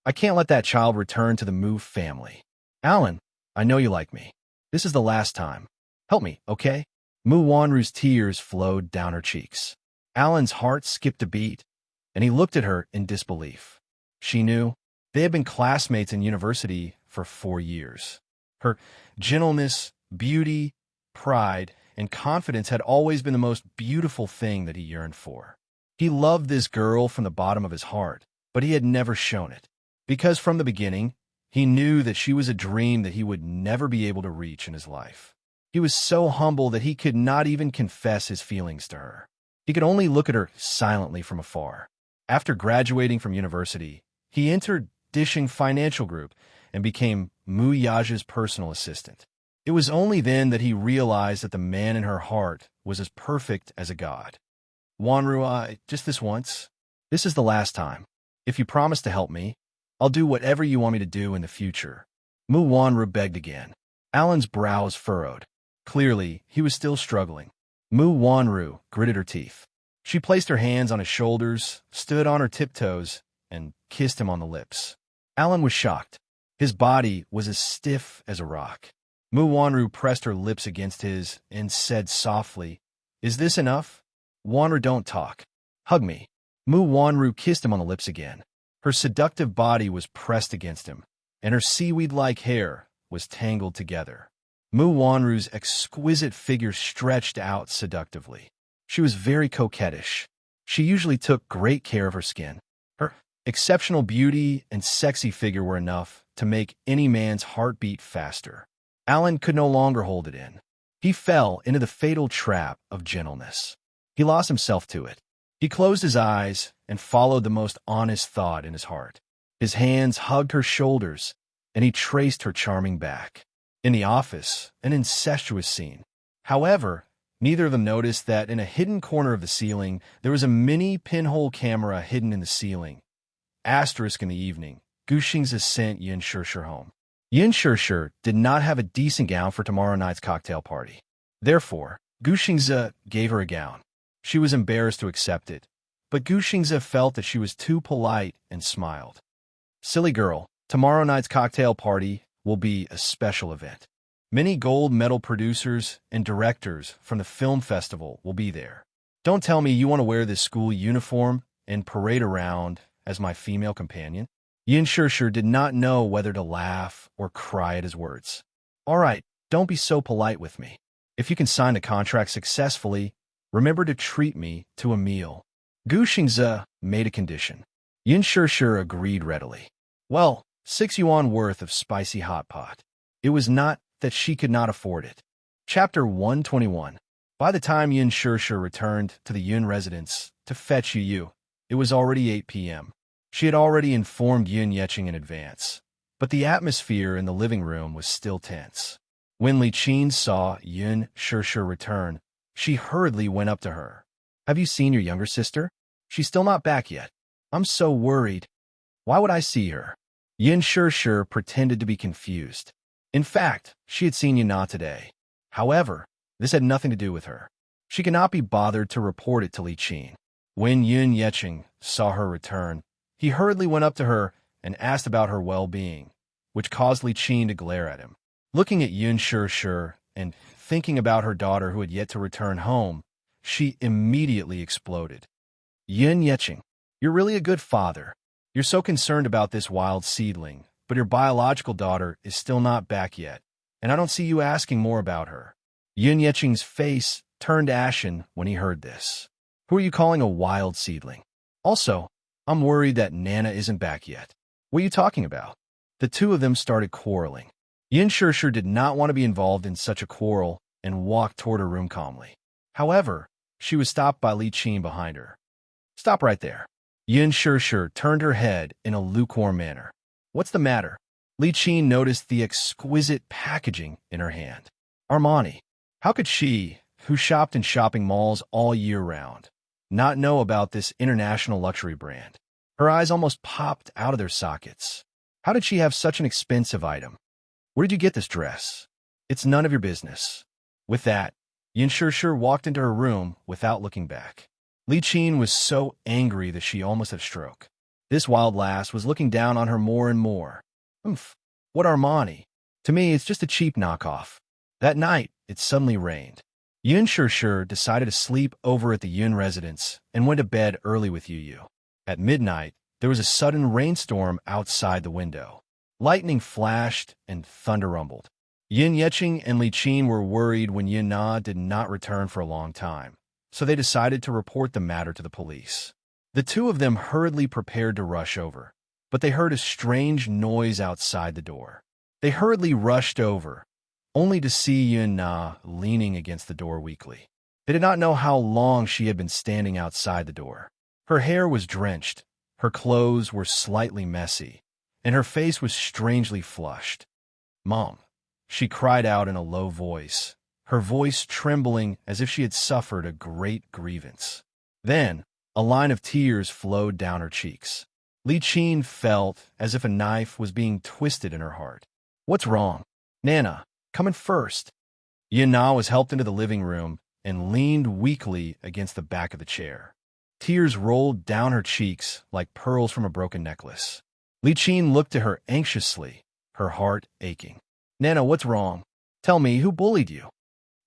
I can't let that child return to the Mu family. Alan, I know you like me. This is the last time. Help me, okay? Mu Wanru's tears flowed down her cheeks. Alan's heart skipped a beat, and he looked at her in disbelief. She knew they had been classmates in university for 4 years. Her gentleness, beauty, pride, and confidence had always been the most beautiful thing that he yearned for. He loved this girl from the bottom of his heart, but he had never shown it. Because from the beginning, he knew that she was a dream that he would never be able to reach in his life. He was so humble that he could not even confess his feelings to her. He could only look at her silently from afar. After graduating from university, he entered Dishing Financial Group and became Mu Yaja's personal assistant. It was only then that he realized that the man in her heart was as perfect as a god. Wanru, just this once. This is the last time. If you promise to help me, I'll do whatever you want me to do in the future. Mu Wanru begged again. Alan's brows furrowed. Clearly, he was still struggling. Mu Wanru gritted her teeth. She placed her hands on his shoulders, stood on her tiptoes, and kissed him on the lips. Alan was shocked. His body was as stiff as a rock. Mu Wanru pressed her lips against his and said softly, Is this enough? Wanru, don't talk. Hug me. Mu Wanru kissed him on the lips again. Her seductive body was pressed against him, and her seaweed-like hair was tangled together. Mu Wanru's exquisite figure stretched out seductively. She was very coquettish. She usually took great care of her skin. Her exceptional beauty and sexy figure were enough to make any man's heart beat faster. Alan could no longer hold it in. He fell into the fatal trap of gentleness. He lost himself to it. He closed his eyes and followed the most honest thought in his heart. His hands hugged her shoulders, and he traced her charming back. In the office, an incestuous scene. However, neither of them noticed that in a hidden corner of the ceiling, there was a mini pinhole camera hidden in the ceiling. Asterisk in the evening, Guxing's sent Yin Shishir home. Yin Shishir did not have a decent gown for tomorrow night's cocktail party. Therefore, Guxing's gave her a gown. She was embarrassed to accept it, but Guxing's felt that she was too polite and smiled. Silly girl, tomorrow night's cocktail party will be a special event. Many gold medal producers and directors from the film festival will be there. Don't tell me you want to wear this school uniform and parade around as my female companion. Yin Shishir did not know whether to laugh or cry at his words. All right, don't be so polite with me. If you can sign the contract successfully, remember to treat me to a meal. Guxing's made a condition. Yin Shishir agreed readily. Well, 6 yuan worth of spicy hot pot. It was not that she could not afford it. Chapter 121. By the time Yin Shishir returned to the Yun residence to fetch Yu, it was already 8 p.m. She had already informed Yun Yeqing in advance, but the atmosphere in the living room was still tense. When Li Qin saw Yin Shishir return, she hurriedly went up to her. Have you seen your younger sister? She's still not back yet. I'm so worried. Why would I see her? Yin Shishir pretended to be confused. In fact, she had seen Yana today. However, this had nothing to do with her. She could not be bothered to report it to Li Qin. When Yun Yeqing saw her return, he hurriedly went up to her and asked about her well-being, which caused Li Qin to glare at him. Looking at Yin Shishir and thinking about her daughter who had yet to return home, she immediately exploded. Yin Yeqing, you're really a good father. You're so concerned about this wild seedling, but your biological daughter is still not back yet, and I don't see you asking more about her. Yin Yeqing's face turned ashen when he heard this. Who are you calling a wild seedling? Also, I'm worried that Nana isn't back yet. What are you talking about? The two of them started quarreling. Yin Shishir did not want to be involved in such a quarrel and walked toward her room calmly. However, she was stopped by Li Qin behind her. Stop right there. Yin Shishir turned her head in a lukewarm manner. What's the matter? Li Qin noticed the exquisite packaging in her hand. Armani. How could she, who shopped in shopping malls all year round, not know about this international luxury brand? Her eyes almost popped out of their sockets. How did she have such an expensive item? Where did you get this dress? It's none of your business. With that, Yin Shishir walked into her room without looking back. Li Qin was so angry that she almost had a stroke. This wild lass was looking down on her more and more. Oomph, what Armani? To me, it's just a cheap knockoff. That night, it suddenly rained. Yin Shishir decided to sleep over at the Yun residence and went to bed early with Yu Yu. At midnight, there was a sudden rainstorm outside the window. Lightning flashed and thunder rumbled. Yin Yeqing and Li Qin were worried when Yin Na did not return for a long time, so they decided to report the matter to the police. The two of them hurriedly prepared to rush over, but they heard a strange noise outside the door. They hurriedly rushed over, only to see Yun Na leaning against the door weakly. They did not know how long she had been standing outside the door. Her hair was drenched, her clothes were slightly messy, and her face was strangely flushed. "Mom," she cried out in a low voice, her voice trembling as if she had suffered a great grievance. Then, a line of tears flowed down her cheeks. Li Qin felt as if a knife was being twisted in her heart. "What's wrong? Nana, come in first." Yin Na was helped into the living room and leaned weakly against the back of the chair. Tears rolled down her cheeks like pearls from a broken necklace. Li Qin looked at her anxiously, her heart aching. "Nana, what's wrong? Tell me, who bullied you?"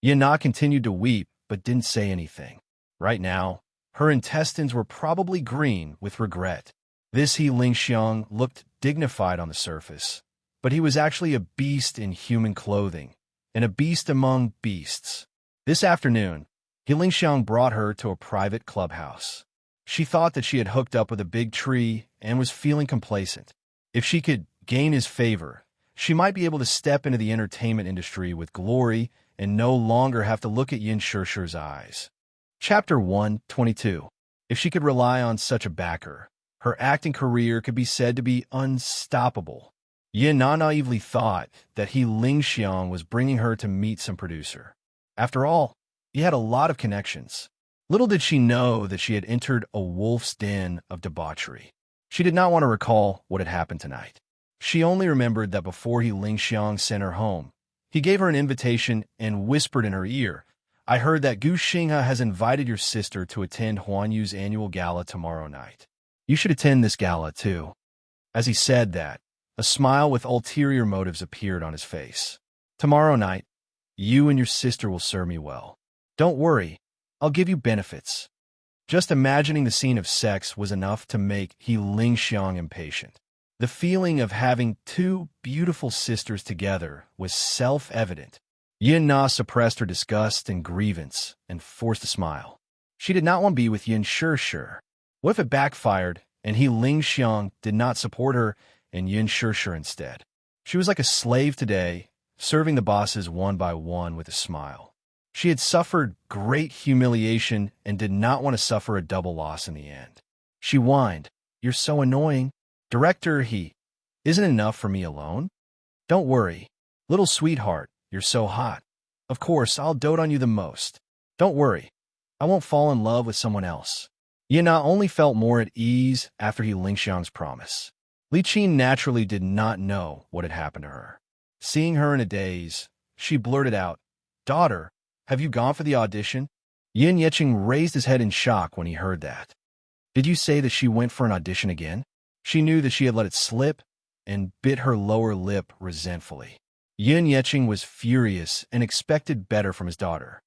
Yin Na continued to weep, but didn't say anything. Right now, her intestines were probably green with regret. This He Lingxiang looked dignified on the surface, but he was actually a beast in human clothing, and a beast among beasts. This afternoon, He Lingxiang brought her to a private clubhouse. She thought that she had hooked up with a big tree and was feeling complacent. If she could gain his favor, she might be able to step into the entertainment industry with glory and no longer have to look at Yin Shishir's eyes. Chapter 122. If she could rely on such a backer, her acting career could be said to be unstoppable. Yin Na naively thought that He Lingxiang was bringing her to meet some producer. After all, he had a lot of connections. Little did she know that she had entered a wolf's den of debauchery. She did not want to recall what had happened tonight. She only remembered that before He Lingxiang sent her home, he gave her an invitation and whispered in her ear, "I heard that Gu Xinghe has invited your sister to attend Huan Yu's annual gala tomorrow night. You should attend this gala, too." As he said that, a smile with ulterior motives appeared on his face. "Tomorrow night, you and your sister will serve me well. Don't worry, I'll give you benefits." Just imagining the scene of sex was enough to make He Lingxiang impatient. The feeling of having two beautiful sisters together was self-evident. Yin Na suppressed her disgust and grievance and forced a smile. She did not want to be with Yin Shishir. What if it backfired and He Lingxiang did not support her and Yin Shishir instead? She was like a slave today, serving the bosses one by one with a smile. She had suffered great humiliation and did not want to suffer a double loss in the end. She whined, "You're so annoying. Director, isn't it enough for me alone? Don't worry. Little sweetheart, you're so hot. Of course, I'll dote on you the most. Don't worry. I won't fall in love with someone else." Yin Na only felt more at ease after He Lingxiang's promise. Li Qin naturally did not know what had happened to her. Seeing her in a daze, she blurted out, "Daughter, have you gone for the audition?" Yin Yeqing raised his head in shock when he heard that. "Did you say that she went for an audition again?" She knew that she had let it slip and bit her lower lip resentfully. Yin Yeqing was furious and expected better from his daughter.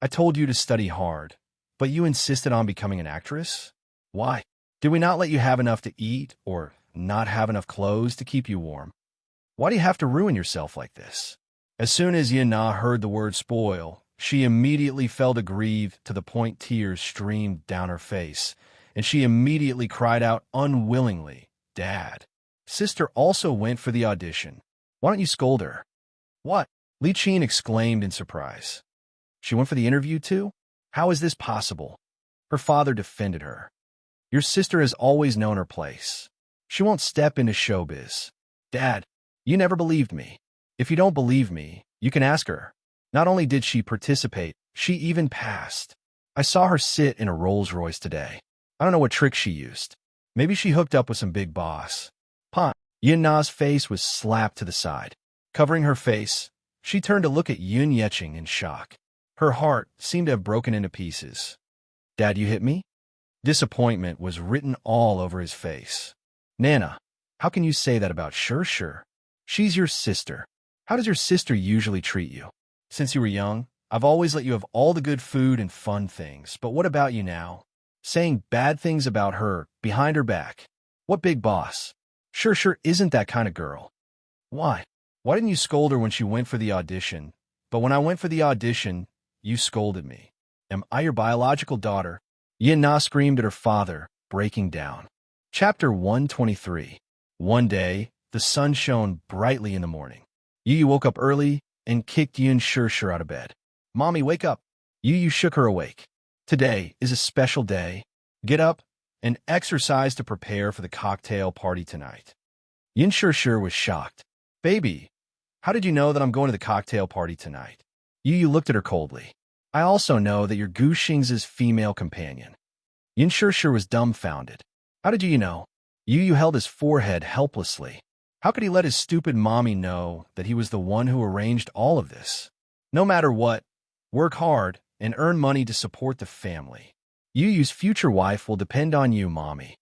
"I told you to study hard, but you insisted on becoming an actress? Why? Did we not let you have enough to eat or not have enough clothes to keep you warm? Why do you have to ruin yourself like this?" As soon as Yin Na heard the word spoil, she immediately felt aggrieved to the point tears streamed down her face, and she immediately cried out unwillingly, "Dad, sister also went for the audition. Why don't you scold her?" "What?" Li Qin exclaimed in surprise. "She went for the interview too? How is this possible?" Her father defended her. "Your sister has always known her place. She won't step into showbiz." "Dad, you never believed me. If you don't believe me, you can ask her. Not only did she participate, she even passed. I saw her sit in a Rolls Royce today. I don't know what trick she used. Maybe she hooked up with some big boss." "Pon." Yin Na's face was slapped to the side. Covering her face, she turned to look at Yun Yeqing in shock. Her heart seemed to have broken into pieces. "Dad, you hit me?" Disappointment was written all over his face. "Nana, how can you say that about Sure? She's your sister. How does your sister usually treat you? Since you were young, I've always let you have all the good food and fun things, but what about you now? Saying bad things about her behind her back. What big boss? Sure isn't that kind of girl. Why? Why didn't you scold her when she went for the audition? But when I went for the audition, you scolded me. Am I your biological daughter?" Yin-Na screamed at her father, breaking down. Chapter 123. One day, the sun shone brightly in the morning. Yu woke up early and kicked Yun Sure out of bed. "Mommy, wake up." Yu shook her awake. "Today is a special day. Get up and exercise to prepare for the cocktail party tonight." Yun Sure was shocked. "Baby, how did you know that I'm going to the cocktail party tonight?" Yu looked at her coldly. "I also know that you're Gu Xing's female companion." Yun Sure was dumbfounded. "How did you know?" Yu held his forehead helplessly. How could he let his stupid mommy know that he was the one who arranged all of this? No matter what, work hard and earn money to support the family. Yu's future wife will depend on you, mommy.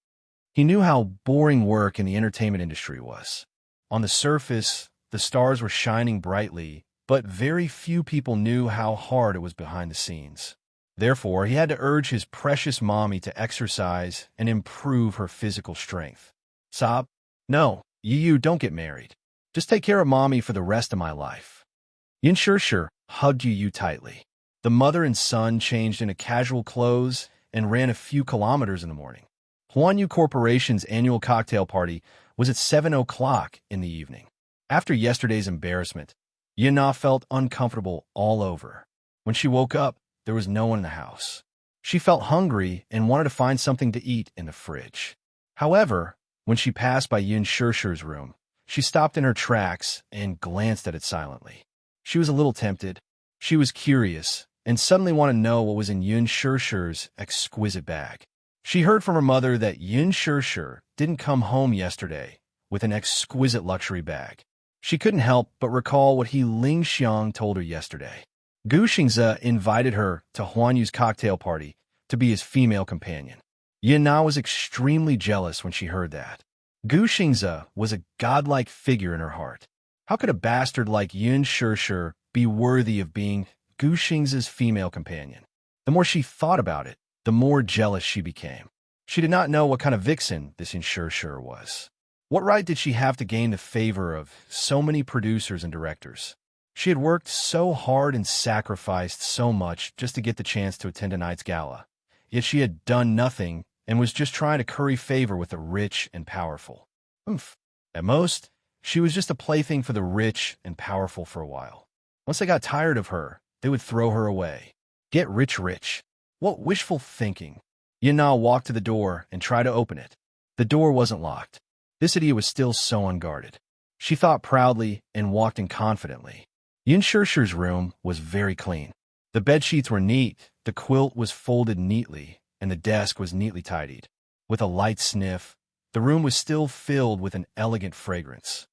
He knew how boring work in the entertainment industry was. On the surface, the stars were shining brightly, but very few people knew how hard it was behind the scenes. Therefore, he had to urge his precious mommy to exercise and improve her physical strength. "Sob, no, Yu, don't get married. Just take care of mommy for the rest of my life." Yun Sure hugged Yu tightly. The mother and son changed into casual clothes and ran a few kilometers in the morning. Huanyu Corporation's annual cocktail party was at 7 o'clock in the evening. After yesterday's embarrassment, Yin-Na felt uncomfortable all over. When she woke up, there was no one in the house. She felt hungry and wanted to find something to eat in the fridge. However, when she passed by Yun Sure's room, she stopped in her tracks and glanced at it silently. She was a little tempted. She was curious and suddenly wanted to know what was in Yun Sure's exquisite bag. She heard from her mother that Yun Sure didn't come home yesterday with an exquisite luxury bag. She couldn't help but recall what Ling Xiang told her yesterday. Gu Xingze invited her to Huanyu's cocktail party to be his female companion. Yin-Na was extremely jealous when she heard that. Gu Xingze was a godlike figure in her heart. How could a bastard like Yun Sure be worthy of being Gu Xingze's female companion? The more she thought about it, the more jealous she became. She did not know what kind of vixen this Yun Sure was. What right did she have to gain the favor of so many producers and directors? She had worked so hard and sacrificed so much just to get the chance to attend tonight's gala. Yet she had done nothing and was just trying to curry favor with the rich and powerful. At most, she was just a plaything for the rich and powerful for a while. Once they got tired of her, they would throw her away. Get rich. What wishful thinking. Yin-Na walked to the door and tried to open it. The door wasn't locked. This idiot was still so unguarded. She thought proudly and walked in confidently. Yun Sure's room was very clean. The bedsheets were neat, the quilt was folded neatly, and the desk was neatly tidied. With a light sniff, the room was still filled with an elegant fragrance.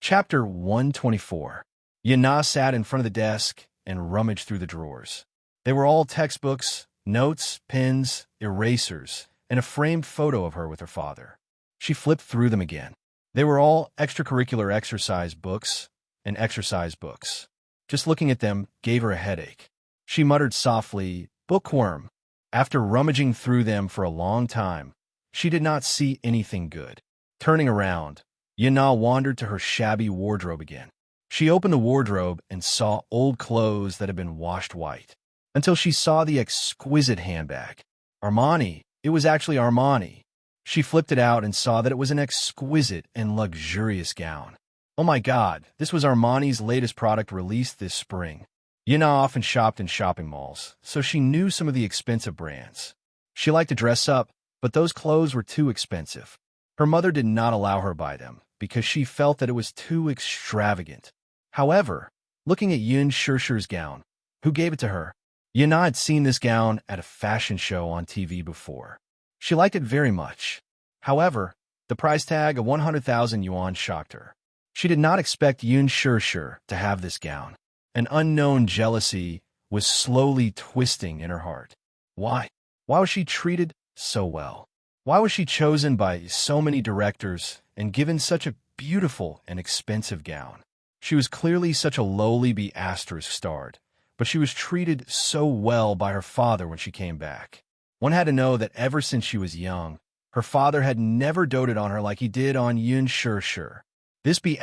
Chapter 124. Yin-Na sat in front of the desk and rummaged through the drawers. They were all textbooks, notes, pens, erasers, and a framed photo of her with her father. She flipped through them again. They were all extracurricular exercise books and exercise books. Just looking at them gave her a headache. She muttered softly, "Bookworm." After rummaging through them for a long time, she did not see anything good. Turning around, Yin-Na wandered to her shabby wardrobe again. She opened the wardrobe and saw old clothes that had been washed white, until she saw the exquisite handbag. Armani. It was actually Armani. She flipped it out and saw that it was an exquisite and luxurious gown. Oh my God, this was Armani's latest product released this spring. Yin-Na often shopped in shopping malls, so she knew some of the expensive brands. She liked to dress up, but those clothes were too expensive. Her mother did not allow her to buy them because she felt that it was too extravagant. However, looking at Yun Sure's gown, who gave it to her? Yin-Na had seen this gown at a fashion show on TV before. She liked it very much. However, the price tag of 100,000 yuan shocked her. She did not expect Yun Sure to have this gown. An unknown jealousy was slowly twisting in her heart. Why? Why was she treated so well? Why was she chosen by so many directors and given such a beautiful and expensive gown? She was clearly such a lowly B** starred, but she was treated so well by her father when she came back. One had to know that ever since she was young, her father had never doted on her like he did on Yun Shir. This B**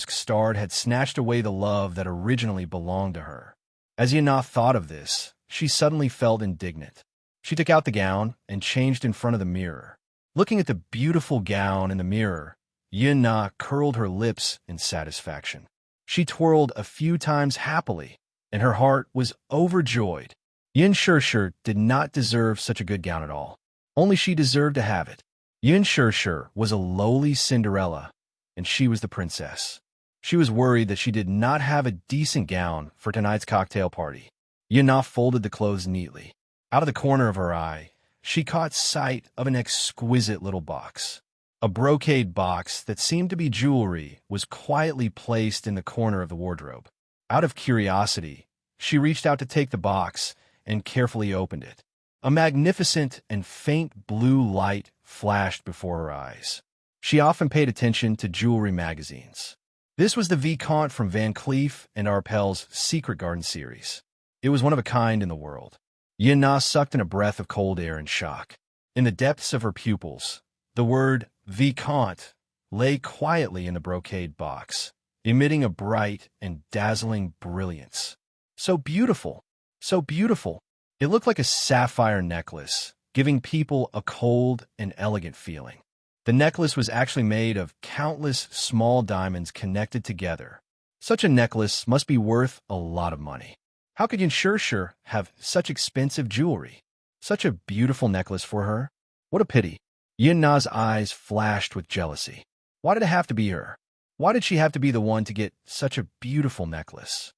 starred had snatched away the love that originally belonged to her. As Yuna thought of this, she suddenly felt indignant. She took out the gown and changed in front of the mirror. Looking at the beautiful gown in the mirror, Yuna curled her lips in satisfaction. She twirled a few times happily, and her heart was overjoyed. Yun Shir did not deserve such a good gown at all. Only she deserved to have it. Yun Shir was a lowly Cinderella, and she was the princess. She was worried that she did not have a decent gown for tonight's cocktail party. Yuna folded the clothes neatly. Out of the corner of her eye, she caught sight of an exquisite little box. A brocade box that seemed to be jewelry was quietly placed in the corner of the wardrobe. Out of curiosity, she reached out to take the box and carefully opened it. A magnificent and faint blue light flashed before her eyes. She often paid attention to jewelry magazines. This was the Vicomte from Van Cleef and Arpels' Secret Garden series. It was one of a kind in the world. Yuna sucked in a breath of cold air in shock. In the depths of her pupils, the word Vicomte lay quietly in the brocade box, emitting a bright and dazzling brilliance. So beautiful, so beautiful. It looked like a sapphire necklace, giving people a cold and elegant feeling. The necklace was actually made of countless small diamonds connected together. Such a necklace must be worth a lot of money. How could Yun Shir have such expensive jewelry? Such a beautiful necklace for her? What a pity. Yuna's eyes flashed with jealousy. Why did it have to be her? Why did she have to be the one to get such a beautiful necklace?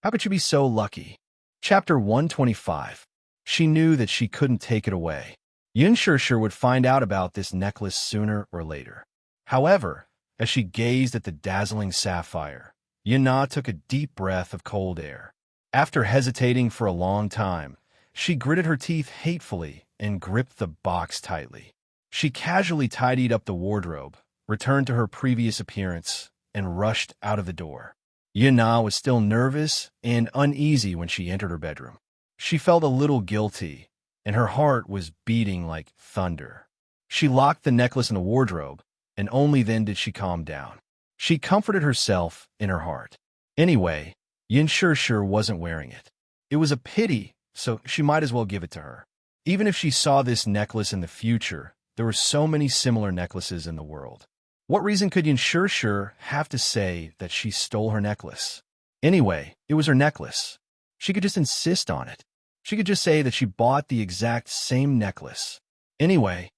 How could she be so lucky? Chapter 125. She knew that she couldn't take it away. Yun Shir would find out about this necklace sooner or later. However, as she gazed at the dazzling sapphire, Yuna took a deep breath of cold air. After hesitating for a long time, she gritted her teeth hatefully and gripped the box tightly. She casually tidied up the wardrobe, returned to her previous appearance, and rushed out of the door. Yuna was still nervous and uneasy when she entered her bedroom. She felt a little guilty, and her heart was beating like thunder. She locked the necklace in the wardrobe, and only then did she calm down. She comforted herself in her heart. Anyway, Yun Shir wasn't wearing it. It was a pity, so she might as well give it to her. Even if she saw this necklace in the future, there were so many similar necklaces in the world. What reason could Yun Shir have to say that she stole her necklace? Anyway, it was her necklace. She could just insist on it. She could just say that she bought the exact same necklace. Anyway,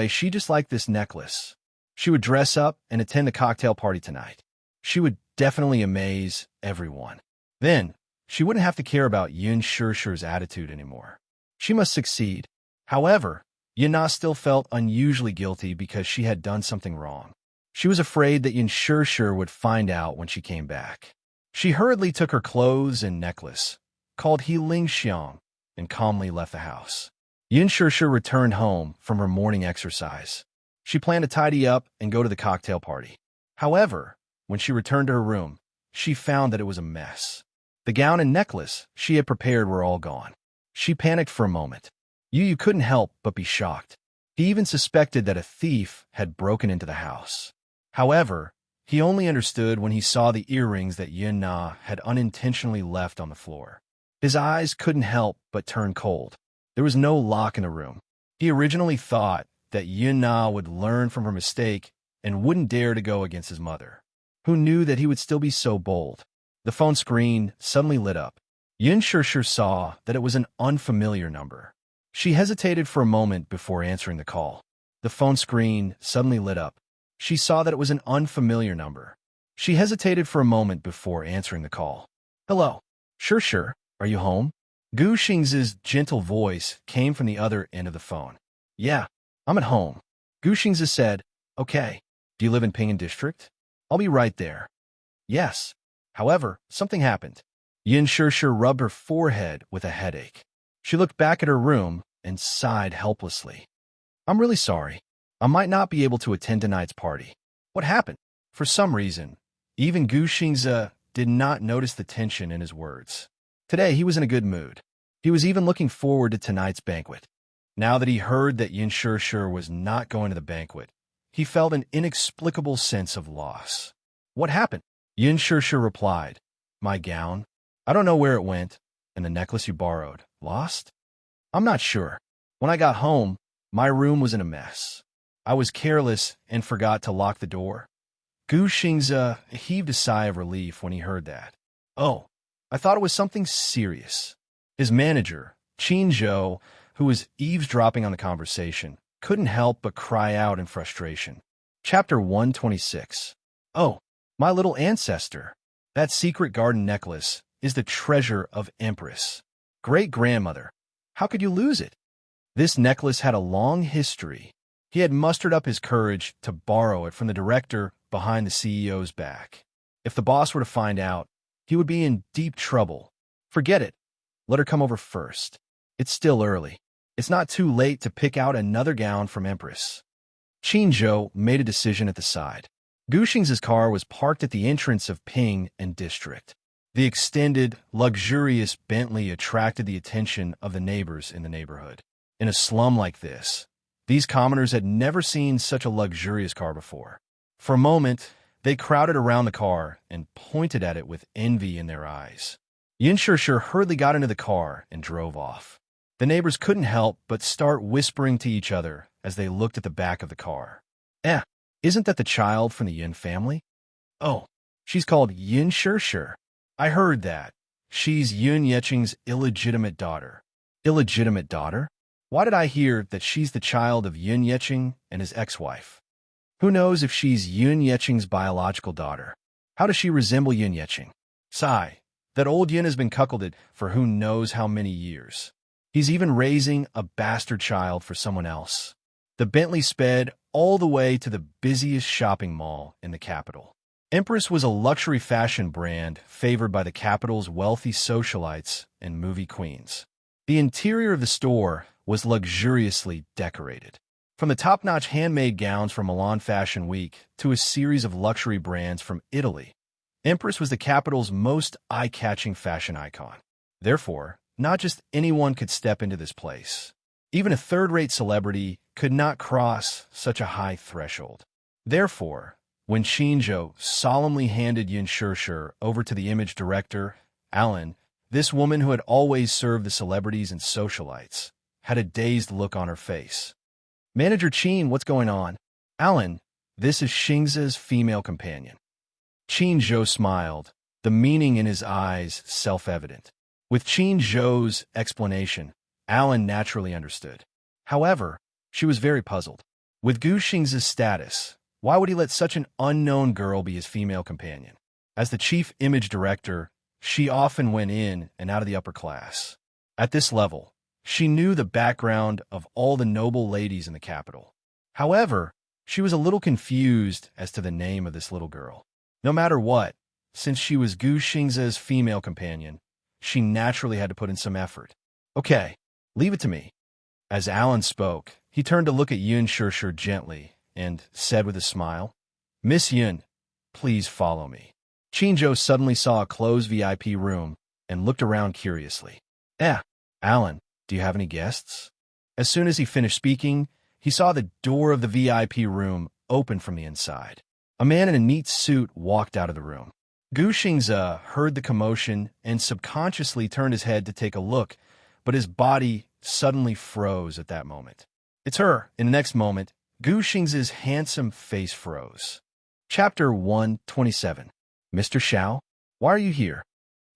she just liked this necklace. She would dress up and attend the cocktail party tonight. She would definitely amaze everyone. Then, she wouldn't have to care about Yun Shir's attitude anymore. She must succeed. However, Yuna still felt unusually guilty because she had done something wrong. She was afraid that Yun Shir would find out when she came back. She hurriedly took her clothes and necklace, called He Ling Xiang, and calmly left the house. Yun Shir returned home from her morning exercise. She planned to tidy up and go to the cocktail party. However, when she returned to her room, she found that it was a mess. The gown and necklace she had prepared were all gone. She panicked for a moment. Yu couldn't help but be shocked. He even suspected that a thief had broken into the house. However, he only understood when he saw the earrings that Yuna had unintentionally left on the floor. His eyes couldn't help but turn cold. There was no lock in the room. He originally thought that Yuna would learn from her mistake and wouldn't dare to go against his mother. Who knew that he would still be so bold? The phone screen suddenly lit up. Yun Shir saw that it was an unfamiliar number. She hesitated for a moment before answering the call. The phone screen suddenly lit up. She saw that it was an unfamiliar number. She hesitated for a moment before answering the call. Hello. Shir, are you home? Gu Xing's gentle voice came from the other end of the phone. Yeah, I'm at home. Gu Xing said, Okay. Do you live in Ping'an District? I'll be right there. Yes. However, something happened. Yin Shirshir rubbed her forehead with a headache. She looked back at her room and sighed helplessly. I'm really sorry. I might not be able to attend tonight's party. What happened? For some reason, even Gu Xingze did not notice the tension in his words. Today, he was in a good mood. He was even looking forward to tonight's banquet. Now that he heard that Yin Shirshir was not going to the banquet, he felt an inexplicable sense of loss. What happened? Yin Shirshir replied, My gown. I don't know where it went, and the necklace you borrowed. Lost? I'm not sure. When I got home, my room was in a mess. I was careless and forgot to lock the door. Gu Xingze heaved a sigh of relief when he heard that. Oh, I thought it was something serious. His manager, Qin Zhou, who was eavesdropping on the conversation, couldn't help but cry out in frustration. Chapter 126. Oh, my little ancestor. That secret garden necklace is the treasure of Empress. Great-grandmother. How could you lose it? This necklace had a long history. He had mustered up his courage to borrow it from the director behind the CEO's back. If the boss were to find out, he would be in deep trouble. Forget it. Let her come over first. It's still early. It's not too late to pick out another gown from Empress. Qin Zhou made a decision at the side. Gu Xingze's car was parked at the entrance of Ping and District. The extended, luxurious Bentley attracted the attention of the neighbors in the neighborhood. In a slum like this, these commoners had never seen such a luxurious car before. For a moment, they crowded around the car and pointed at it with envy in their eyes. Yin Shirshir hurriedly got into the car and drove off. The neighbors couldn't help but start whispering to each other as they looked at the back of the car. Isn't that the child from the Yin family? Oh, she's called Yin Shirshir. I heard that. She's Yun Yeching's illegitimate daughter. Illegitimate daughter? Why did I hear that she's the child of Yun Yeching and his ex-wife? Who knows if she's Yun Yeching's biological daughter? How does she resemble Yun Yeching? Sigh, that old Yun has been cuckolded for who knows how many years. He's even raising a bastard child for someone else. The Bentley sped all the way to the busiest shopping mall in the capital. Empress was a luxury fashion brand favored by the capital's wealthy socialites and movie queens. The interior of the store was luxuriously decorated. From the top-notch handmade gowns from Milan Fashion Week to a series of luxury brands from Italy, Empress was the capital's most eye-catching fashion icon. Therefore, not just anyone could step into this place. Even a third-rate celebrity could not cross such a high threshold. Therefore, when Qin Zhou solemnly handed Yin Shirshir over to the image director, Alan, this woman who had always served the celebrities and socialites, had a dazed look on her face. Manager Qin, what's going on? Alan, this is Xingze's female companion. Qin Zhou smiled, the meaning in his eyes self-evident. With Qin Zhou's explanation, Alan naturally understood. However, she was very puzzled. With Gu Xingze's status, why would he let such an unknown girl be his female companion? As the chief image director, she often went in and out of the upper class. At this level, she knew the background of all the noble ladies in the capital. However, she was a little confused as to the name of this little girl. No matter what, since she was Gu Xingze's female companion, she naturally had to put in some effort. Okay, leave it to me. As Alan spoke, he turned to look at Yun Shirshir gently and said with a smile, Miss Yun, please follow me. Qin Zhou suddenly saw a closed VIP room and looked around curiously. Alan, do you have any guests? As soon as he finished speaking, he saw the door of the VIP room open from the inside. A man in a neat suit walked out of the room. Gu Xingze heard the commotion and subconsciously turned his head to take a look, but his body suddenly froze at that moment. It's her. In the next moment, Gu Xingze's handsome face froze. Chapter 127. Mr. Xiao, why are you here?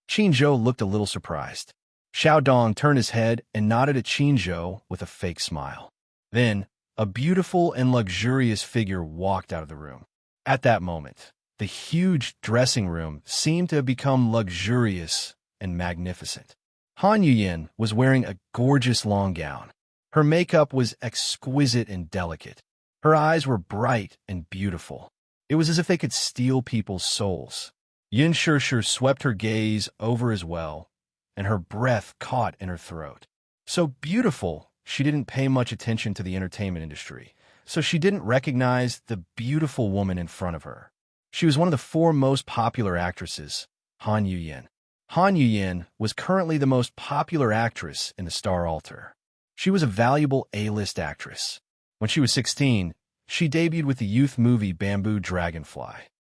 Qin Zhou looked a little surprised. Xiao Dong turned his head and nodded at Qin Zhou with a fake smile. Then, a beautiful and luxurious figure walked out of the room. At that moment, the huge dressing room seemed to have become luxurious and magnificent. Han Yuyin was wearing a gorgeous long gown. Her makeup was exquisite and delicate. Her eyes were bright and beautiful. It was as if they could steal people's souls. Yin Shishir swept her gaze over as well, and her breath caught in her throat. So beautiful, she didn't pay much attention to the entertainment industry, so she didn't recognize the beautiful woman in front of her. She was one of the four most popular actresses, Han Yuyin. Han Yuyin was currently the most popular actress in the Star Altar. She was a valuable A-list actress. When she was 16, she debuted with the youth movie Bamboo Dragonfly.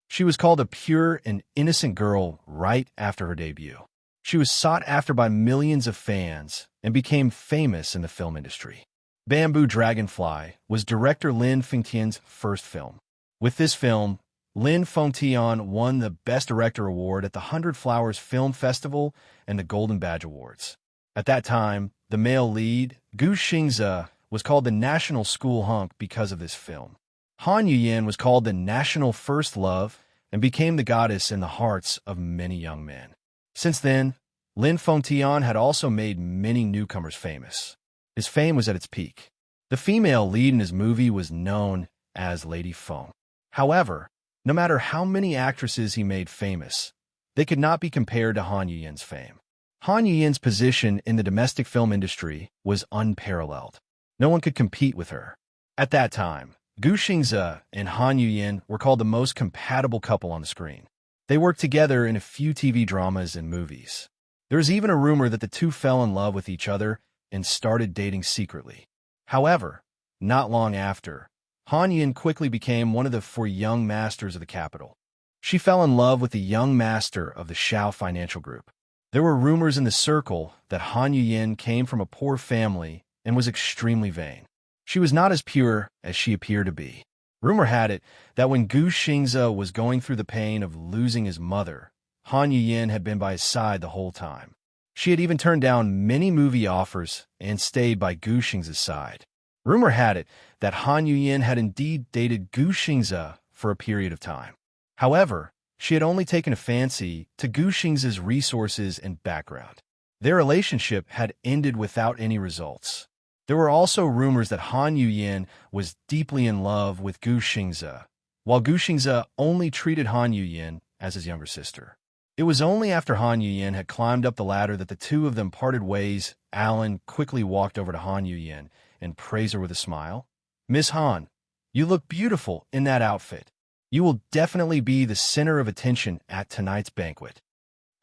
She was called a pure and innocent girl right after her debut. She was sought after by millions of fans and became famous in the film industry. Bamboo Dragonfly was director Lin Fengtian's first film. With this film, Lin Fengtian won the Best Director Award at the 100 Flowers Film Festival and the Golden Badge Awards. At that time, the male lead, Gu Xingze, was called the National School Hunk because of this film. Han Yuyin was called the National First Love and became the goddess in the hearts of many young men. Since then, Lin Fengtian had also made many newcomers famous. His fame was at its peak. The female lead in his movie was known as Lady Feng. However, no matter how many actresses he made famous, they could not be compared to Han Yuyin's fame. Han Yuyin's position in the domestic film industry was unparalleled. No one could compete with her. At that time, Gu Xingze and Han Yuyin were called the most compatible couple on the screen. They worked together in a few TV dramas and movies. There is even a rumor that the two fell in love with each other and started dating secretly. However, not long after, Han Yuyin quickly became one of the four young masters of the capital. She fell in love with the young master of the Shao Financial Group. There were rumors in the circle that Han Yuyin came from a poor family and was extremely vain. She was not as pure as she appeared to be. Rumor had it that when Gu Xingze was going through the pain of losing his mother, Han Yuyin had been by his side the whole time. She had even turned down many movie offers and stayed by Gu Xingze's side. Rumor had it that Han Yuyin had indeed dated Gu Xingze for a period of time. However, she had only taken a fancy to Gu Xingze's resources and background. Their relationship had ended without any results. There were also rumors that Han Yuyin was deeply in love with Gu Xingze, while Gu Xingze only treated Han Yuyin as his younger sister. It was only after Han Yuyin had climbed up the ladder that the two of them parted ways. Alan quickly walked over to Han Yuyin and praised her with a smile. "Miss Han, you look beautiful in that outfit. You will definitely be the center of attention at tonight's banquet."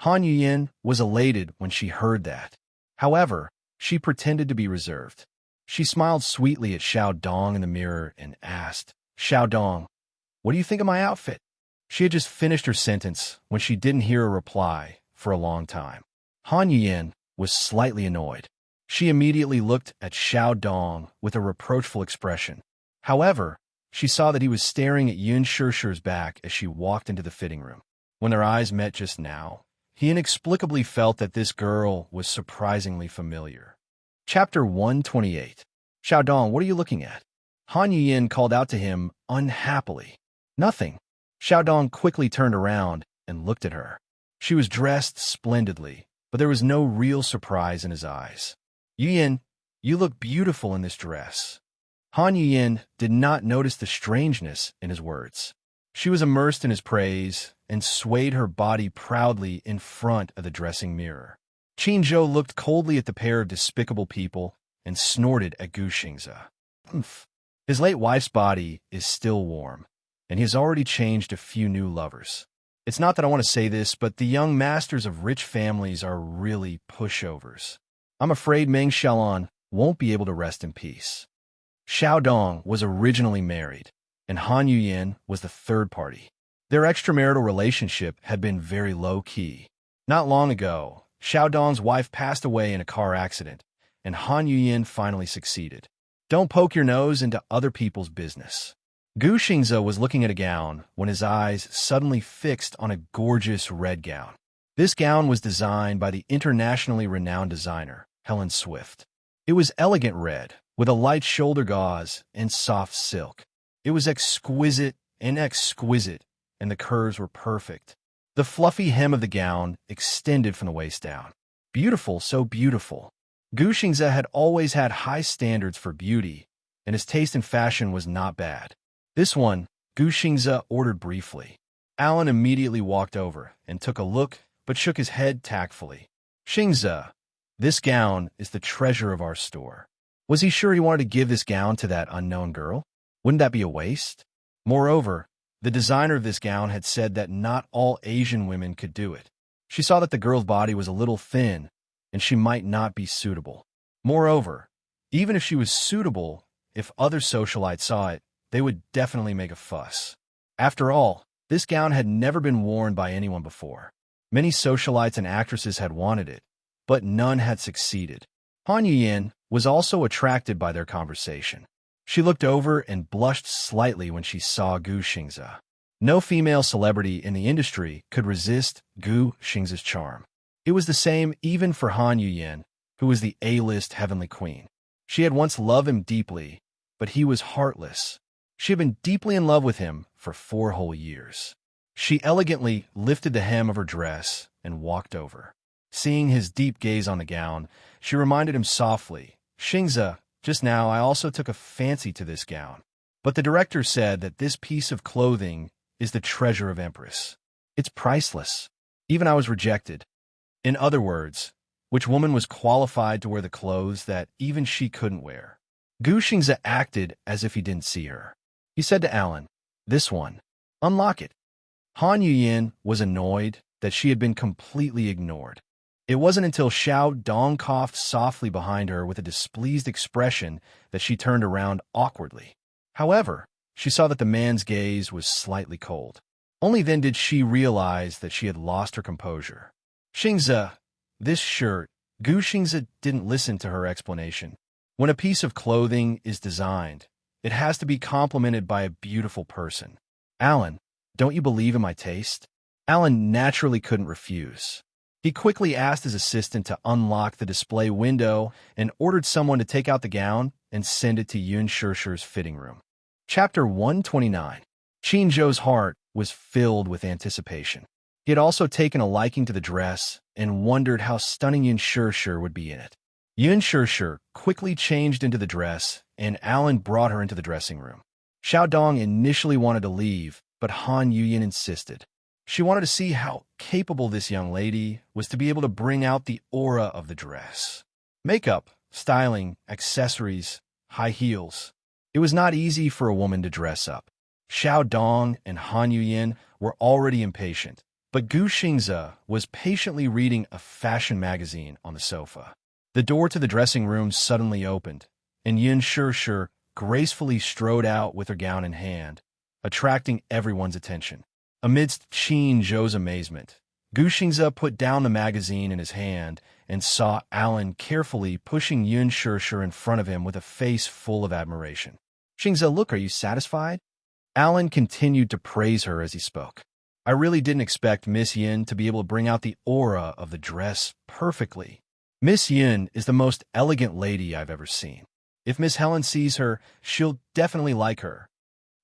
Han Yuyin was elated when she heard that. However, she pretended to be reserved. She smiled sweetly at Xiao Dong in the mirror and asked, "Xiao Dong, what do you think of my outfit?" She had just finished her sentence when she didn't hear a reply for a long time. Han Yuyin was slightly annoyed. She immediately looked at Xiao Dong with a reproachful expression. However, she saw that he was staring at Yin Shishir's back as she walked into the fitting room. When their eyes met just now, he inexplicably felt that this girl was surprisingly familiar. Chapter 128. "Xiao Dong, what are you looking at?" Han Yuyin called out to him unhappily. "Nothing." Xiao Dong quickly turned around and looked at her. She was dressed splendidly, but there was no real surprise in his eyes. "Yuyin, you look beautiful in this dress." Han Yuyin did not notice the strangeness in his words. She was immersed in his praise and swayed her body proudly in front of the dressing mirror. Qin Zhou looked coldly at the pair of despicable people and snorted at Gu Xingze. "Humph. His late wife's body is still warm, and he has already changed a few new lovers. It's not that I want to say this, but the young masters of rich families are really pushovers. I'm afraid Meng Xiaolan won't be able to rest in peace." Xiao Dong was originally married, and Han Yuyin was the third party. Their extramarital relationship had been very low-key. Not long ago, Xiao Dong's wife passed away in a car accident, and Han Yuyin finally succeeded. Don't poke your nose into other people's business. Gu Xingze was looking at a gown when his eyes suddenly fixed on a gorgeous red gown. This gown was designed by the internationally renowned designer, Helen Swift. It was elegant red, with a light shoulder gauze and soft silk. It was exquisite, and the curves were perfect. The fluffy hem of the gown extended from the waist down. Beautiful, so beautiful. Gu Xingze had always had high standards for beauty, and his taste in fashion was not bad. This one, Gu Xingze ordered briefly. Alan immediately walked over and took a look, but shook his head tactfully. Xingze, this gown is the treasure of our store. Was he sure he wanted to give this gown to that unknown girl? Wouldn't that be a waste? Moreover, the designer of this gown had said that not all Asian women could do it. She saw that the girl's body was a little thin, and she might not be suitable. Moreover, even if she was suitable, if other socialites saw it, they would definitely make a fuss. After all, this gown had never been worn by anyone before. Many socialites and actresses had wanted it, but none had succeeded. Han Yuyin was also attracted by their conversation. She looked over and blushed slightly when she saw Gu Xingze. No female celebrity in the industry could resist Gu Xingze's charm. It was the same even for Han Yuyin, who was the A-list heavenly queen. She had once loved him deeply, but he was heartless. She had been deeply in love with him for 4 whole years. She elegantly lifted the hem of her dress and walked over. Seeing his deep gaze on the gown, she reminded him softly, Xingze, just now I also took a fancy to this gown. But the director said that this piece of clothing is the treasure of Empress. It's priceless. Even I was rejected. In other words, which woman was qualified to wear the clothes that even she couldn't wear? Gu Xingze acted as if he didn't see her. He said to Alan, this one. Unlock it. Han Yuyin was annoyed that she had been completely ignored. It wasn't until Xiao Dong coughed softly behind her with a displeased expression that she turned around awkwardly. However, she saw that the man's gaze was slightly cold. Only then did she realize that she had lost her composure. Xingze, this shirt. Gu Xingze didn't listen to her explanation. When a piece of clothing is designed, it has to be complemented by a beautiful person. Alan, don't you believe in my taste? Alan naturally couldn't refuse. He quickly asked his assistant to unlock the display window and ordered someone to take out the gown and send it to Yun Shishir's fitting room. Chapter 129. Qin Zhou's heart was filled with anticipation. He had also taken a liking to the dress and wondered how stunning Yun Shishir would be in it. Yun Shishir quickly changed into the dress, and Alan brought her into the dressing room. Xiao Dong initially wanted to leave, but Han Yuyin insisted. She wanted to see how capable this young lady was to be able to bring out the aura of the dress. Makeup, styling, accessories, high heels. It was not easy for a woman to dress up. Xiao Dong and Han Yuyin were already impatient, but Gu Xingze was patiently reading a fashion magazine on the sofa. The door to the dressing room suddenly opened, and Yun Shishir gracefully strode out with her gown in hand, attracting everyone's attention. Amidst Qin Zhou's amazement, Gu Xingze put down the magazine in his hand and saw Alan carefully pushing Yun Shishir in front of him with a face full of admiration. Xingze, look, are you satisfied? Alan continued to praise her as he spoke. I really didn't expect Miss Yin to be able to bring out the aura of the dress perfectly. Miss Yin is the most elegant lady I've ever seen. If Miss Helen sees her, she'll definitely like her.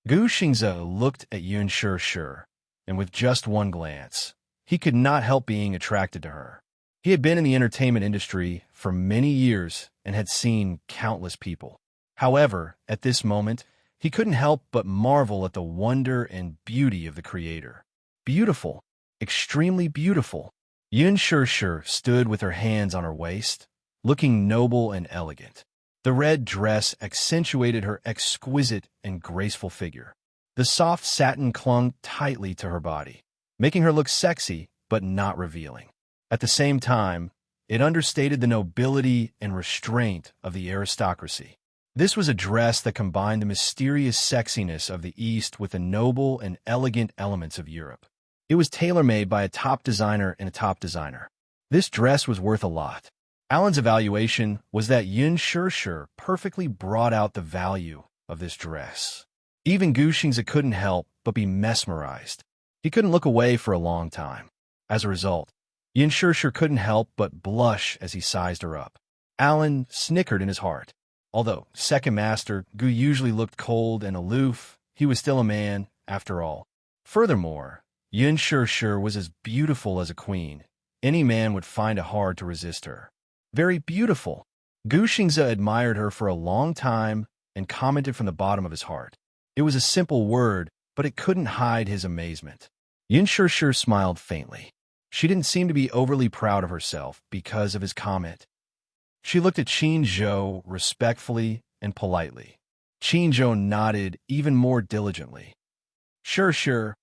Gu Xingze looked at Yun Shishir, and with just one glance, he could not help being attracted to her. He had been in the entertainment industry for many years and had seen countless people. However, at this moment, he couldn't help but marvel at the wonder and beauty of the creator. Beautiful, extremely beautiful. Yun Shishir stood with her hands on her waist, looking noble and elegant. The red dress accentuated her exquisite and graceful figure. The soft satin clung tightly to her body, making her look sexy but not revealing. At the same time, it understated the nobility and restraint of the aristocracy. This was a dress that combined the mysterious sexiness of the East with the noble and elegant elements of Europe. It was tailor-made by a top designer and a top designer. This dress was worth a lot. Alan's evaluation was that Yun Shishir perfectly brought out the value of this dress. Even Gu Xingze couldn't help but be mesmerized. He couldn't look away for a long time. As a result, Yun Shishir couldn't help but blush as he sized her up. Alan snickered in his heart. Although second master Gu usually looked cold and aloof, he was still a man, after all. Furthermore, Yun Shishir was as beautiful as a queen. Any man would find it hard to resist her. Very beautiful. Gu Xingze admired her for a long time and commented from the bottom of his heart. It was a simple word, but it couldn't hide his amazement. Yin Shishir smiled faintly. She didn't seem to be overly proud of herself because of his comment. She looked at Qin Zhou respectfully and politely. Qin Zhou nodded even more diligently. Sure.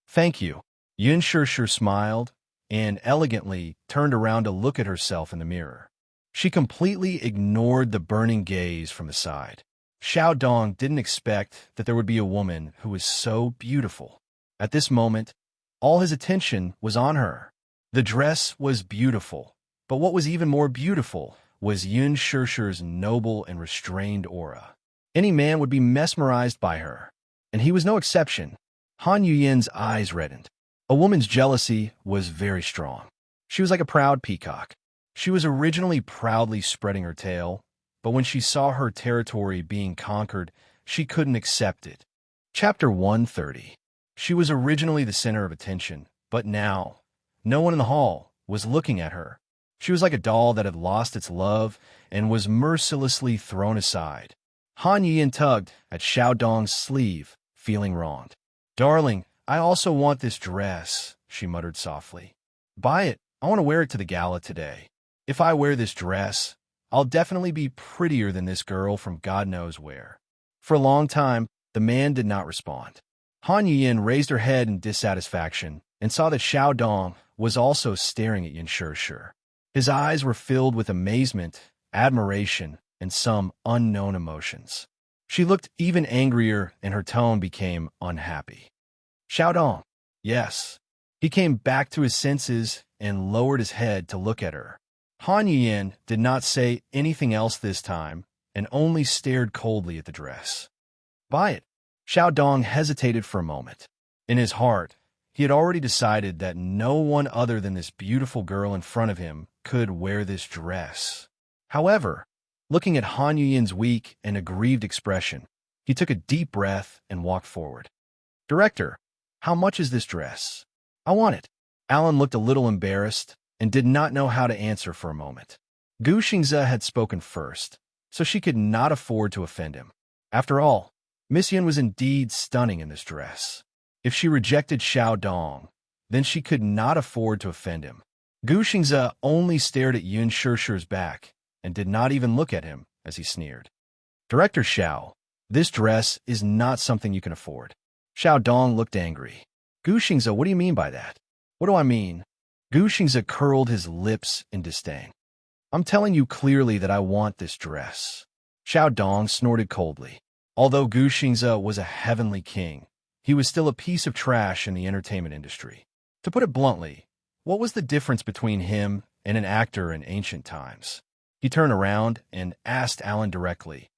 Thank you. Yin Shishir smiled and elegantly turned around to look at herself in the mirror. She completely ignored the burning gaze from the side. Xiao Dong didn't expect that there would be a woman who was so beautiful. At this moment, all his attention was on her. The dress was beautiful, but what was even more beautiful was Yin Shishir's noble and restrained aura. Any man would be mesmerized by her, and he was no exception. Han Yuyin's eyes reddened. A woman's jealousy was very strong. She was like a proud peacock. She was originally proudly spreading her tail, but when she saw her territory being conquered, she couldn't accept it. Chapter 130. She was originally the center of attention, but now, no one in the hall was looking at her. She was like a doll that had lost its love and was mercilessly thrown aside. Han Yuyin tugged at Xiao Dong's sleeve, feeling wronged. "Darling, I also want this dress," she muttered softly. "Buy it. I want to wear it to the gala today. If I wear this dress, I'll definitely be prettier than this girl from God knows where." For a long time, the man did not respond. Han Yuyin raised her head in dissatisfaction and saw that Xiao Dong was also staring at Yin Shishir. His eyes were filled with amazement, admiration, and some unknown emotions. She looked even angrier and her tone became unhappy. "Xiao Dong." "Yes." He came back to his senses and lowered his head to look at her. Han Yuyin did not say anything else this time and only stared coldly at the dress. "Buy it." Xiao Dong hesitated for a moment. In his heart, he had already decided that no one other than this beautiful girl in front of him could wear this dress. However, looking at Han Yuyin's weak and aggrieved expression, he took a deep breath and walked forward. "Director, how much is this dress? I want it." Alan looked a little embarrassed and did not know how to answer for a moment. Gu Xingze had spoken first, so she could not afford to offend him. After all, Miss Yin was indeed stunning in this dress. If she rejected Xiao Dong, then she could not afford to offend him. Gu Xingze only stared at Yin Shishir's back and did not even look at him as he sneered. "Director Xiao, this dress is not something you can afford." Xiao Dong looked angry. "Gu Xingze, what do you mean by that?" "What do I mean?" Gu Xingze curled his lips in disdain. "I'm telling you clearly that I want this dress." Xiao Dong snorted coldly. Although Gu Xingze was a heavenly king, he was still a piece of trash in the entertainment industry. To put it bluntly, what was the difference between him and an actor in ancient times? He turned around and asked Alan directly,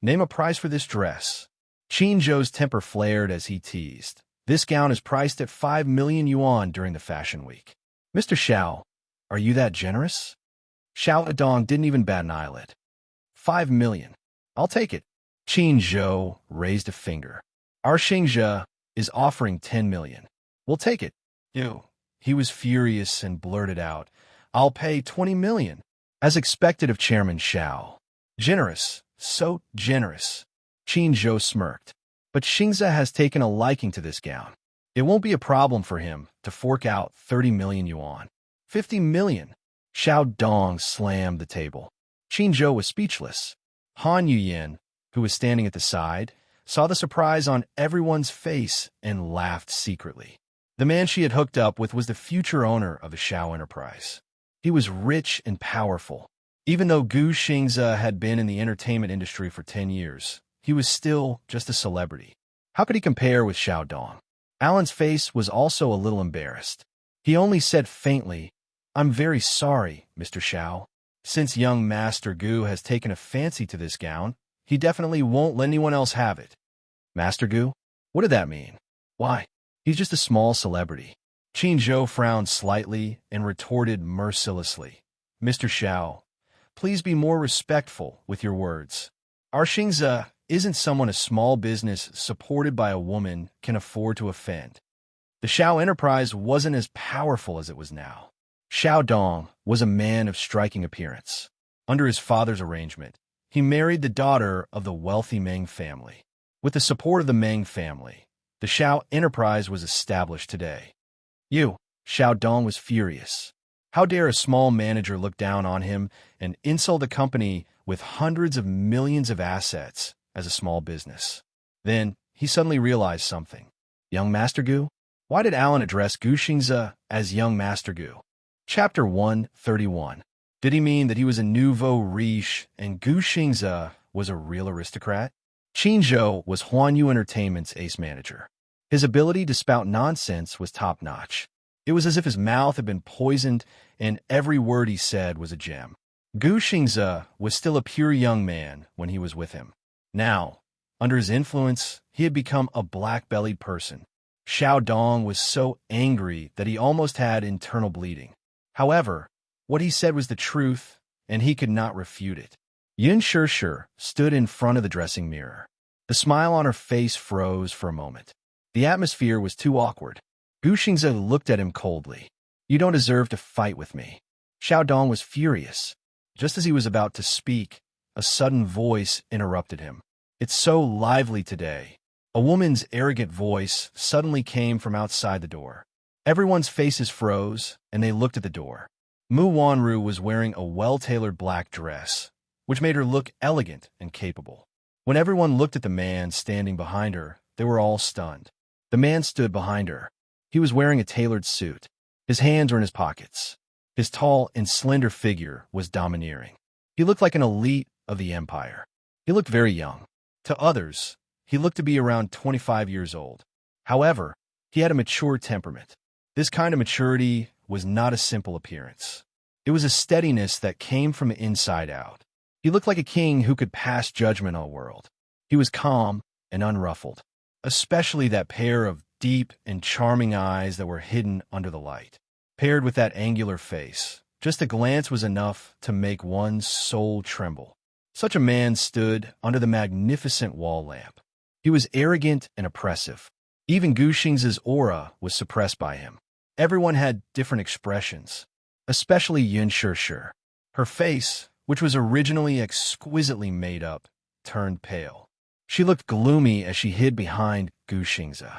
"Name a price for this dress." Qin Zhou's temper flared as he teased. "This gown is priced at 5 million yuan during the fashion week." "Mr. Xiao, are you that generous?" Xiao Dong didn't even bat an eyelid. 5 million. I'll take it." Qin Zhou raised a finger. "Our Xingzhe is offering 10 million. We'll take it." "You." He was furious and blurted out, "I'll pay 20 million. As expected of Chairman Xiao. "Generous, so generous." Qin Zhou smirked. "But Xingzhe has taken a liking to this gown. It won't be a problem for him to fork out 30 million yuan. 50 million. Xiao Dong slammed the table. Qin Zhou was speechless. Han Yuyin, who was standing at the side, saw the surprise on everyone's face and laughed secretly. The man she had hooked up with was the future owner of the Xiao enterprise. He was rich and powerful. Even though Gu Xingze had been in the entertainment industry for 10 years, he was still just a celebrity. How could he compare with Xiao Dong? Alan's face was also a little embarrassed. He only said faintly, "I'm very sorry, Mr. Xiao. Since young Master Gu has taken a fancy to this gown, he definitely won't let anyone else have it." "Master Gu? What did that mean?" "Why, he's just a small celebrity." Qin Zhou frowned slightly and retorted mercilessly, "Mr. Xiao, please be more respectful with your words. Our Xingze isn't someone a small business supported by a woman can afford to offend. The Xiao enterprise wasn't as powerful as it was now." Xiao Dong was a man of striking appearance. Under his father's arrangement, he married the daughter of the wealthy Meng family. With the support of the Meng family, the Xiao enterprise was established today. You, Xiao Dong was furious. How dare a small manager look down on him and insult a company with hundreds of millions of assets as a small business? Then, he suddenly realized something. Young Master Gu? Why did Alan address Gu Xingze as Young Master Gu? Chapter 131. Did he mean that he was a nouveau riche and Gu Xingze was a real aristocrat? Qin Zhou was Huanyu Entertainment's ace manager. His ability to spout nonsense was top-notch. It was as if his mouth had been poisoned and every word he said was a gem. Gu Xingze was still a pure young man when he was with him. Now, under his influence, he had become a black-bellied person. Xiao Dong was so angry that he almost had internal bleeding. However, what he said was the truth, and he could not refute it. Yun Shishir stood in front of the dressing mirror. The smile on her face froze for a moment. The atmosphere was too awkward. Gu Xingze looked at him coldly. You don't deserve to fight with me. Xiao Dong was furious. Just as he was about to speak, a sudden voice interrupted him. It's so lively today. A woman's arrogant voice suddenly came from outside the door. Everyone's faces froze, and they looked at the door. Mu Wanru was wearing a well-tailored black dress, which made her look elegant and capable. When everyone looked at the man standing behind her, they were all stunned. The man stood behind her. He was wearing a tailored suit. His hands were in his pockets. His tall and slender figure was domineering. He looked like an elite of the empire. He looked very young. To others, he looked to be around 25 years old. However, he had a mature temperament. This kind of maturity was not a simple appearance. It was a steadiness that came from the inside out. He looked like a king who could pass judgment on the world. He was calm and unruffled, especially that pair of deep and charming eyes that were hidden under the light. Paired with that angular face, just a glance was enough to make one's soul tremble. Such a man stood under the magnificent wall lamp. He was arrogant and oppressive. Even Gu Xingze's aura was suppressed by him. Everyone had different expressions, especially Yun Shishir. Her face, which was originally exquisitely made up, turned pale. She looked gloomy as she hid behind Gu Xingze.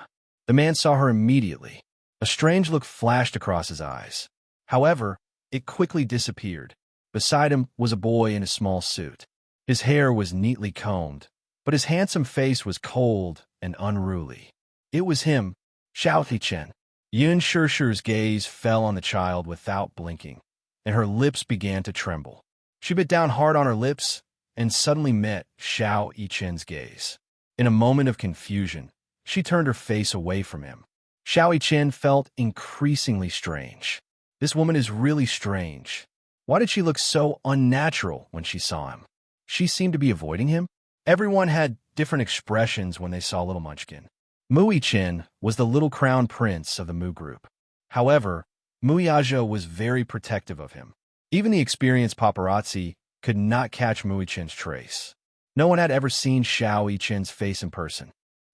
The man saw her immediately. A strange look flashed across his eyes. However, it quickly disappeared. Beside him was a boy in a small suit. His hair was neatly combed, but his handsome face was cold and unruly. It was him, Xiao Tichen. Yun Shishir's gaze fell on the child without blinking, and her lips began to tremble. She bit down hard on her lips and suddenly met Xiao Yichen's gaze. In a moment of confusion, she turned her face away from him. Xiao Yichen felt increasingly strange. This woman is really strange. Why did she look so unnatural when she saw him? She seemed to be avoiding him. Everyone had different expressions when they saw little Munchkin. Mu Yichen was the little crown prince of the Mu group. However, Mu Yaja was very protective of him. Even the experienced paparazzi could not catch Mu Yichen's trace. No one had ever seen Xiao Yichen's face in person.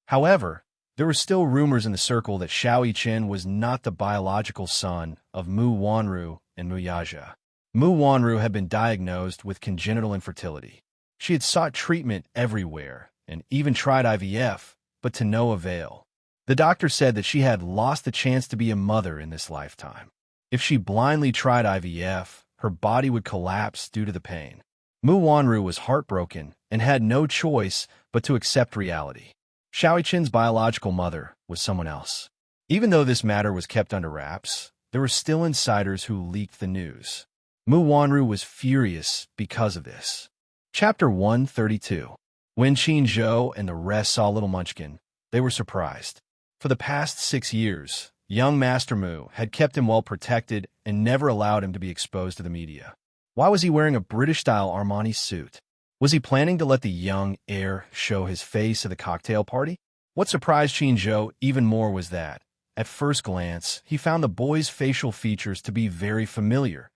However, there were still rumors in the circle that Xiao Yichen was not the biological son of Mu Wanru and Mu Yaja. Mu Wanru had been diagnosed with congenital infertility. She had sought treatment everywhere and even tried IVF, but to no avail. The doctor said that she had lost the chance to be a mother in this lifetime. If she blindly tried IVF, her body would collapse due to the pain. Mu Wanru was heartbroken and had no choice but to accept reality. Xiao Yichen's biological mother was someone else. Even though this matter was kept under wraps, there were still insiders who leaked the news. Mu Wanru was furious because of this. Chapter 132. When Qin Zhou and the rest saw little Munchkin, they were surprised. For the past 6 years, young Master Mu had kept him well protected and never allowed him to be exposed to the media. Why was he wearing a British-style Armani suit? Was he planning to let the young heir show his face at the cocktail party? What surprised Qin Zhou even more was that, at first glance, he found the boy's facial features to be very familiar,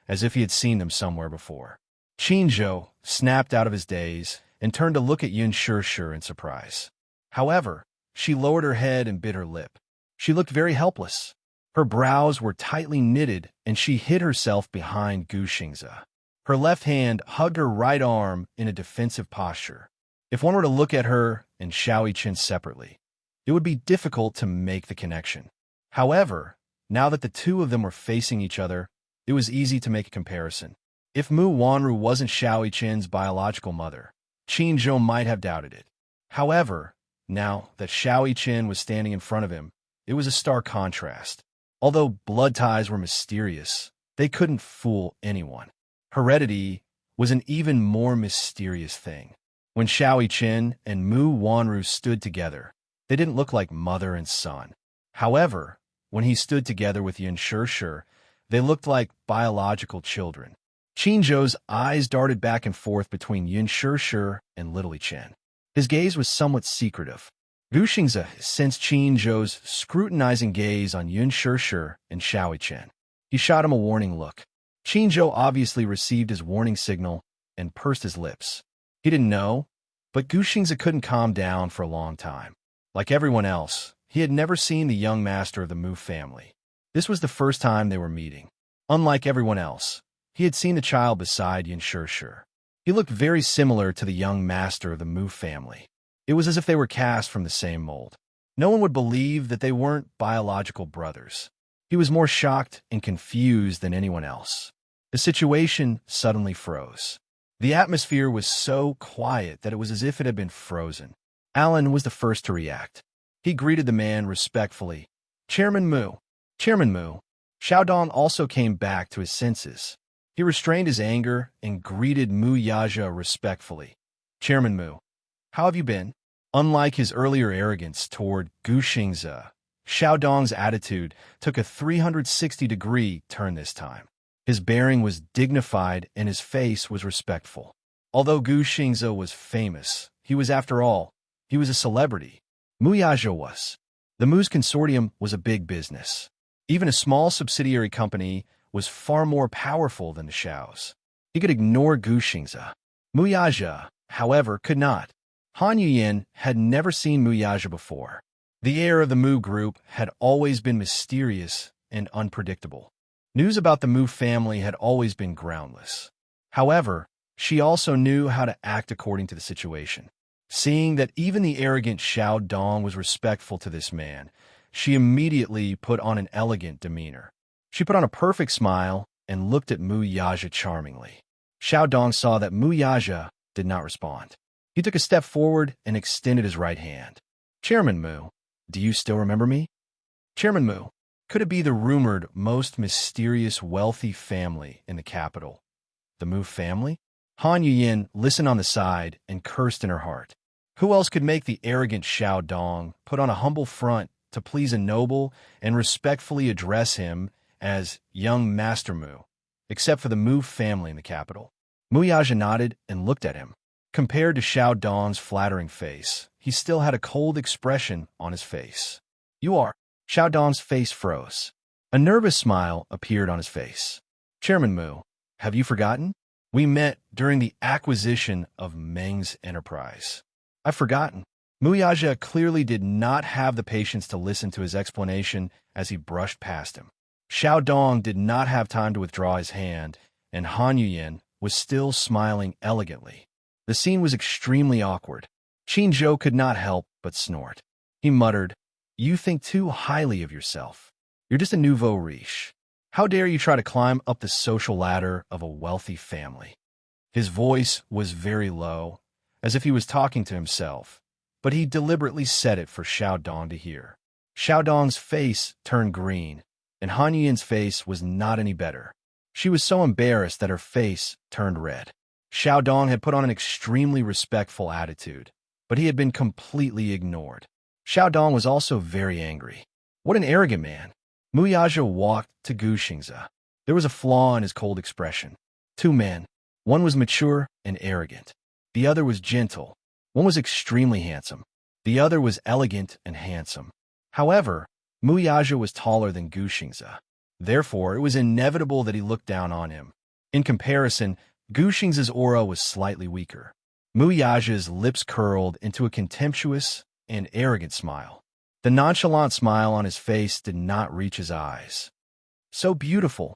as if he had seen them somewhere before. Qin Zhou snapped out of his daze and turned to look at Yun Shishir in surprise. However, she lowered her head and bit her lip. She looked very helpless. Her brows were tightly knitted, and she hid herself behind Gu Xingze. Her left hand hugged her right arm in a defensive posture. If one were to look at her and Xiao Yichen separately, it would be difficult to make the connection. However, Now that the two of them were facing each other, it was easy to make a comparison. If Mu Wanru wasn't Xiao Qin's biological mother, Qin Zhou might have doubted it. However, now that Xiao Qin was standing in front of him, it was a stark contrast. Although blood ties were mysterious, they couldn't fool anyone. Heredity was an even more mysterious thing. When Xiao Qin and Mu Wanru stood together, they didn't look like mother and son. However, when he stood together with Yin Shishir, they looked like biological children. Qin Zhou's eyes darted back and forth between Yin Shishir and Little Chen. His gaze was somewhat secretive. Gu Xingze sensed Qin Zhou's scrutinizing gaze on Yin Shishir and Xiao Chen. He shot him a warning look. Qin Zhou obviously received his warning signal and pursed his lips. He didn't know, but Gu Xingze couldn't calm down for a long time. Like everyone else, he had never seen the young master of the Mu family. This was the first time they were meeting. Unlike everyone else, he had seen the child beside Yin Shishir. He looked very similar to the young master of the Mu family. It was as if they were cast from the same mold. No one would believe that they weren't biological brothers. He was more shocked and confused than anyone else. The situation suddenly froze. The atmosphere was so quiet that it was as if it had been frozen. Alan was the first to react. He greeted the man respectfully. Chairman Mu. Chairman Mu. Xiaodong also came back to his senses. He restrained his anger and greeted Mu Yaja respectfully. Chairman Mu, how have you been? Unlike his earlier arrogance toward Gu Xingze, Xiaodong's attitude took a 360-degree turn this time. His bearing was dignified and his face was respectful. Although Gu Xingze was famous, he was, after all, he was a celebrity. Mu Yaja was. The Mu's consortium was a big business. Even a small subsidiary company was far more powerful than the Xiaos. He could ignore Gu Xingze. Mu Yaja, however, could not. Han Yuyin had never seen Mu Yaja before. The heir of the Mu group had always been mysterious and unpredictable. News about the Mu family had always been groundless. However, she also knew how to act according to the situation. Seeing that even the arrogant Xiao Dong was respectful to this man, she immediately put on an elegant demeanor. She put on a perfect smile and looked at Mu Yaja charmingly. Xiao Dong saw that Mu Yaja did not respond. He took a step forward and extended his right hand. Chairman Mu, do you still remember me? Chairman Mu, could it be the rumored most mysterious wealthy family in the capital? The Mu family? Han Yuyin listened on the side and cursed in her heart. Who else could make the arrogant Xiao Dong put on a humble front to please a noble and respectfully address him as young Master Mu, except for the Mu family in the capital? Mu Yaja nodded and looked at him. Compared to Xiao Dong's flattering face, he still had a cold expression on his face. You are. Xiao Dong's face froze. A nervous smile appeared on his face. Chairman Mu, have you forgotten? We met during the acquisition of Meng's enterprise. I've forgotten. Mu Yaja clearly did not have the patience to listen to his explanation as he brushed past him. Xiao Dong did not have time to withdraw his hand, and Han Yuyin was still smiling elegantly. The scene was extremely awkward. Qin Zhou could not help but snort. He muttered, You think too highly of yourself. You're just a nouveau riche. How dare you try to climb up the social ladder of a wealthy family? His voice was very low, as if he was talking to himself, but he deliberately said it for Xiao Dong to hear. Xiao Dong's face turned green, and Han Yin's face was not any better. She was so embarrassed that her face turned red. Xiao Dong had put on an extremely respectful attitude, but he had been completely ignored. Xiao Dong was also very angry. What an arrogant man. Mu Yaja walked to Gu Xingze. There was a flaw in his cold expression. Two men. One was mature and arrogant. The other was gentle. One was extremely handsome. The other was elegant and handsome. However, Mu Yaja was taller than Gu Xingze. Therefore, it was inevitable that he looked down on him. In comparison, Gu Xingze's aura was slightly weaker. Mu Yaja's lips curled into a contemptuous and arrogant smile. The nonchalant smile on his face did not reach his eyes. So beautiful.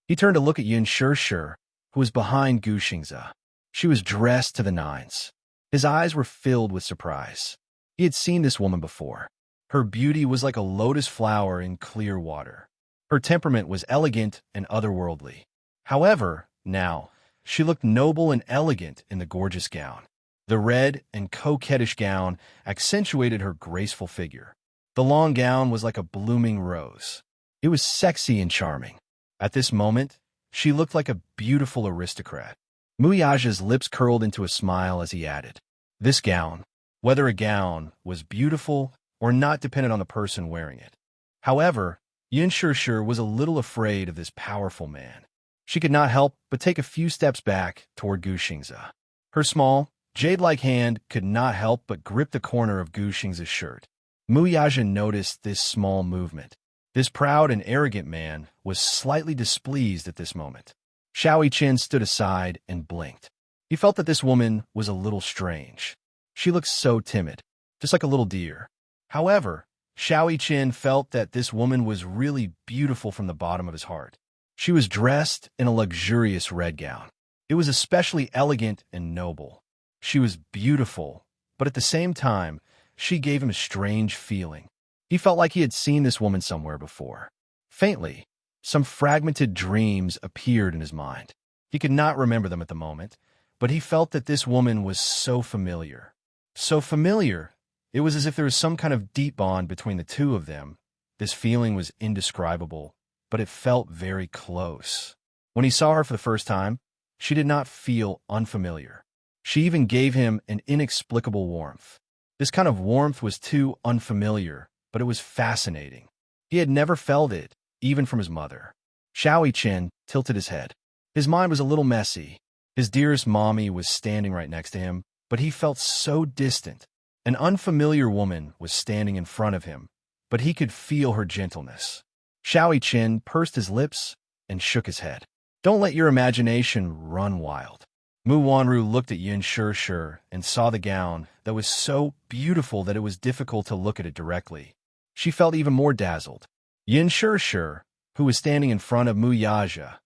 He turned to look at Yin Shishir, who was behind Gu Xingze. She was dressed to the nines. His eyes were filled with surprise. He had seen this woman before. Her beauty was like a lotus flower in clear water. Her temperament was elegant and otherworldly. However, now, she looked noble and elegant in the gorgeous gown. The red and coquettish gown accentuated her graceful figure. The long gown was like a blooming rose. It was sexy and charming. At this moment, she looked like a beautiful aristocrat. Muyaja's lips curled into a smile as he added, "This gown, whether a gown was beautiful or not depended on the person wearing it." However, Yin Shishir was a little afraid of this powerful man. She could not help but take a few steps back toward Gu Xingze. Her small, jade-like hand could not help but grip the corner of Gu Xingze's shirt. Muyaja noticed this small movement. This proud and arrogant man was slightly displeased at this moment. Xiao Yiqin stood aside and blinked. He felt that this woman was a little strange. She looked so timid, just like a little deer. However, Xiao Yiqin felt that this woman was really beautiful from the bottom of his heart. She was dressed in a luxurious red gown. It was especially elegant and noble. She was beautiful, but at the same time, she gave him a strange feeling. He felt like he had seen this woman somewhere before. Faintly, some fragmented dreams appeared in his mind. He could not remember them at the moment, but he felt that this woman was so familiar. So familiar, it was as if there was some kind of deep bond between the two of them. This feeling was indescribable, but it felt very close. When he saw her for the first time, she did not feel unfamiliar. She even gave him an inexplicable warmth. This kind of warmth was too unfamiliar, but it was fascinating. He had never felt it, even from his mother. Xiao Yiqin tilted his head. His mind was a little messy. His dearest mommy was standing right next to him, but he felt so distant. An unfamiliar woman was standing in front of him, but he could feel her gentleness. Xiao Yiqin pursed his lips and shook his head. Don't let your imagination run wild. Mu Wanru looked at Yin Shishir and saw the gown that was so beautiful that it was difficult to look at it directly. She felt even more dazzled. Yin Shishir, who was standing in front of Muyaja,